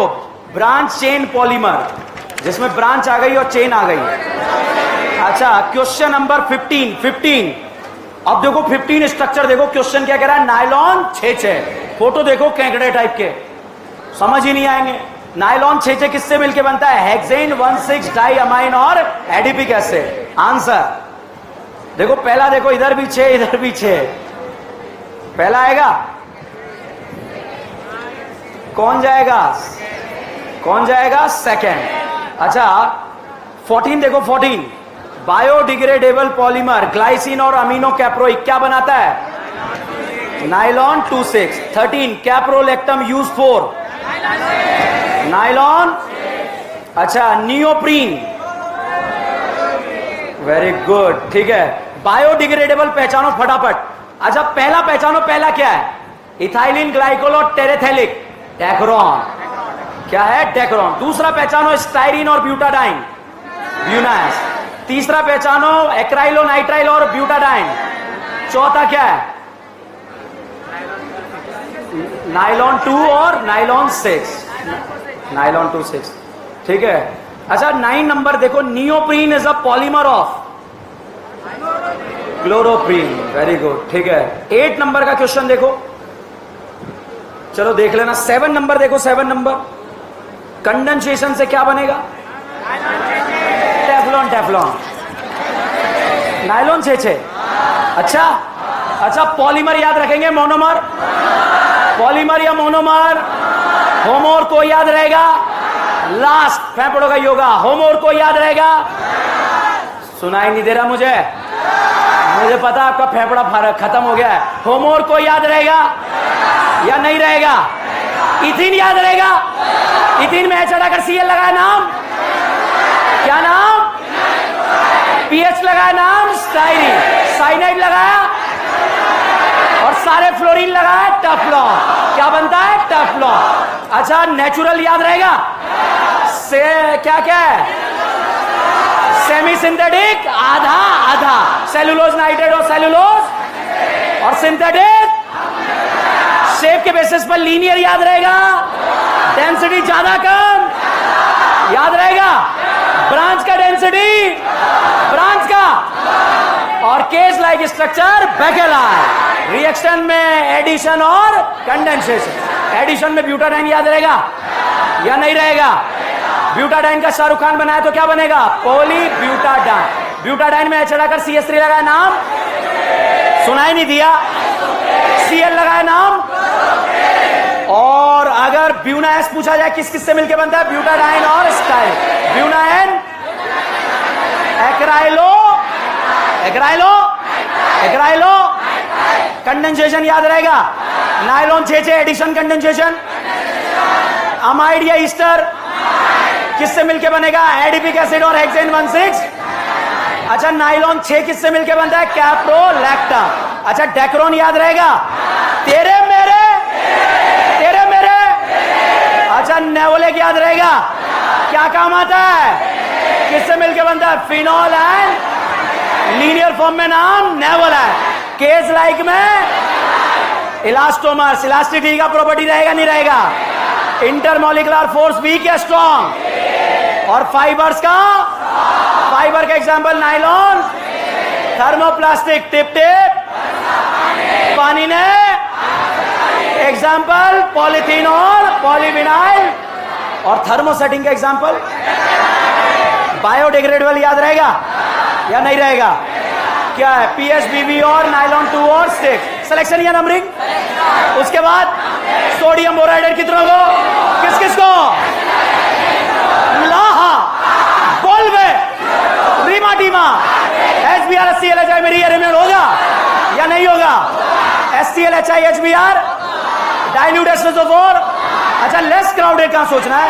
ब्रांच चेन पॉलीमर, जिसमें ब्रांच आ गई और चेन आ गई. अच्छा क्वेश्चन नंबर 15. अब देखो 15 स्ट्रक्चर देखो, क्वेश्चन क्या कह रहा है? नायलॉन 6-6. फोटो देखो केंकड़े टाइप के, समझ ही नहीं आएंगे. नायलॉन 6-6 किससे मिलके बनता है? हेक्सेन 1,6 डाइअमाइन और एडिपिक एसिड. आंसर देखो, पहला देखो, इधर भी 6 इधर भी 6. पहला आएगा, कौन जाएगा? कौन जाएगा? सेकंड. अच्छा 14 देखो, 14 बायोडिग्रेडेबल पॉलीमर ग्लाइसिन और अमीनो कैप्रोइक क्या बनाता है? Nylon 2,6. 13 caprolactam use for nylon. अच्छा नियोप्रीन. वेरी गुड, ठीक है. बायोडिग्रेडेबल पहचानो फटाफट. अच्छा पहला पहचानो, पहला क्या है? इथाइलिन ग्लाइकोल और टेरेथैलिक. डेक्रोन. क्या है? डेक्रोन. दूसरा पहचानो स्टाइरिन और ब्यूटाडाइन. ब्यूनास. तीसरा पहचानो एक्राइलो नाइट्राइल और ब्यूटाडाइन. चौथा क्या है? नायलॉन 2 और नायलॉन 6. नायलॉन 2,6. ठीक है. अच्छा 9 नंबर देखो, neoprene is a polymer of chloroprene. Very good, ठीक है. 8 नंबर का क्वेश्चन देखो, चलो देख लेना. 7 नंबर देखो, 7 नंबर कंडेंसेशन से क्या बनेगा? टेफ्लॉन. टेफ्लॉन. नायलॉन 6-6. अच्छा पॉलीमर याद रखेंगे, मोनोमर. पॉलीमर या मोनोमर? होमोर को याद रहेगा. लास्ट फेफड़ों का योगा, होमोर को याद रहेगा. सुनाई नहीं दे रहा मुझे पता आपका फेफड़ा खत्म हो गया है. होमोर को याद रहेगा या नहीं रहेगा? इथिन याद रहेगा. इथिन में चढ़ाकर सीएल लगाया नाम, क्या नाम? पीएच लगाया नाम स्टाइरिन. साइनाइड लगाया और सारे फ्लोरीन लगाया टेफ्लॉन. क्या बनता है? टेफ्लॉन. अच्छा नेचुरल याद रहेगा. से क्या क्या है? सेमी सिंथेटिक आधा आधा. सेलुलोज नाइट्रेट और सेलुलोज और सिंथेटिक. शेप के बेसिस पर लीनियर याद रहेगा. डेंसिटी ज्यादा कम याद रहेगा. ब्रांच का डेंसिटी, ब्रांच का. और case like structure bakelite. Reaction में एडिशन और कंडेंसेशन. एडिशन में ब्यूटाडाइन याद रहेगा या नहीं रहेगा? ब्यूटाडाइन का शाहरुख खान बनाया तो क्या बनेगा? Poly butadiene. ब्यूटाडाइन में चढ़ाकर CH3 लगाया नाम, सुनाई नहीं दिया. Cl लगाया नाम. और अगर ब्यूनाएस पूछा जाए किस किस से मिलकर बनता है? ब्यूटाडाइन और style. Buna N acrylo acrylo acrylo. Condensation याद रहेगा. Nylon 6-6 addition condensation. अमाइड या ईस्टर किससे मिलके बनेगा? एडिपिक एसिड और हेक्सेन 1,6. अच्छा नायलॉन 6 किससे मिलके बनता है? कैप्रोलैक्टम. अच्छा डेक्रोन याद रहेगा. तेरे मेरे. अच्छा नेवोलेक याद रहेगा. क्या काम आता है? किससे मिलके बनता है? फिनॉल एंड लीनियर फॉर्म में नाम नेवोलेक. केस लाइक में इलास्टोमर्स. इलास्टिसिटी का प्रॉपर्टी रहेगा नहीं रहेगा? इंटरमोलिकुलर फोर्स वीक या स्ट्रॉन्ग. और फाइबर्स का, फाइबर का example nylon. Thermoplastic tip tip पानी ने. एग्जांपल पॉलीथीन और पॉलीविनाइल. और थर्मोसेटिंग का एग्जांपल बायोडिग्रेडेबल याद रहेगा या नहीं रहेगा? क्या है? PHBB और नायलॉन 2 और 6. सिलेक्शन या नंबरिंग? उसके बाद सोडियम बोराइड कितनों को? किस किस को? लाहा, बोलवे, रीमाटीमा. HBr HCl मेरी रिमेन होगा या नहीं होगा? HCl HI HBr dilute H2SO4. अच्छा लेस क्राउडेड कहां सोचना है?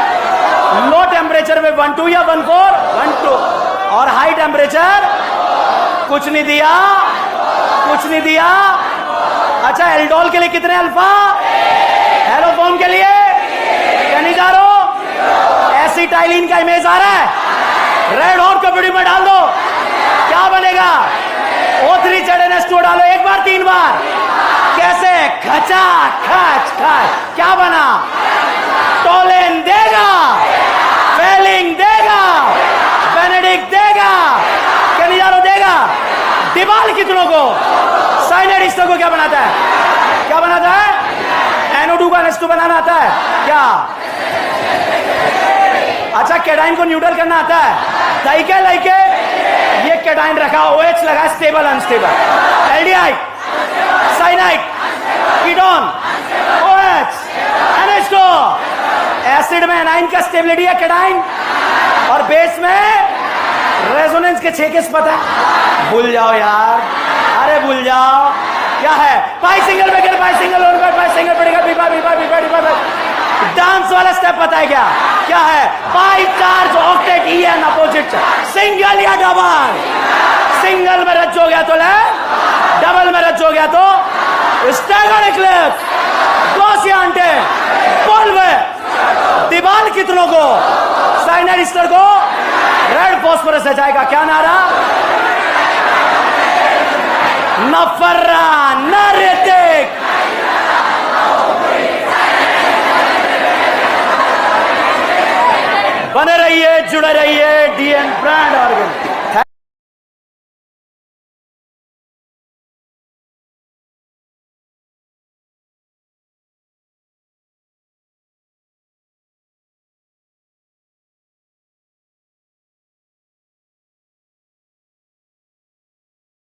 लो टेम्परेचर में 12 या 14? 12। और हाई टेम्परेचर कुछ नहीं दिया, कुछ नहीं दिया। अच्छा, एल्डोल के लिए कितने अल्फा? हेलोफोन के लिए कैनिजारो? एसिटाइलिन का इमेज आ रहा है, रेड हॉट कम्प्यूटर में डाल दो, क्या बनेगा? O3 ZnH2 डालो, एक बार 3 बार, कैसे? खचा खच खच, क्या बना? टोलेन देगा, फेलिंग देगा, बेनेडिक्ट देगा, कैनिजारो देगा। डिबाल कितनों को? साइनाइड एस्टर को क्या बनाता है? क्या बनाता है? NO2 का NH2 बनाना आता है क्या? अच्छा, कैडाइन को न्यूट्रल करना आता है? दाइके लाइके ये कैडाइन रखा, OH लगा, stable unstable, aldehyde, cyanide, ketone, OH, NH2। Acid में एनाइन का स्टेबिलिटी है कैडाइन, और बेस में रेजोनेंस के 6 केस पता है? भूल जाओ यार, अरे भूल जाओ। क्या है? पाई सिंगल बेकर, पाई सिंगल और पाई सिंगल पड़ेगा, बीपा बीपा बीपा बीपा। डांस वाला स्टेप पता है क्या? क्या है? Pi charge octet EN opposite, single या डबल। सिंगल में रच हो गया तो ले, डबल में रच हो गया तो स्टैगर्ड इक्लिप्स, गॉसियान्टे, पोलवे। डिबाल कितनों को? साइनाइड एस्टर को रेड फॉस्फोरस है जाएगा। क्या नारा? नफर्रा नरेटिक। बने रहिए, जुड़े रहिए DN ब्रांड ऑर्गेनिक।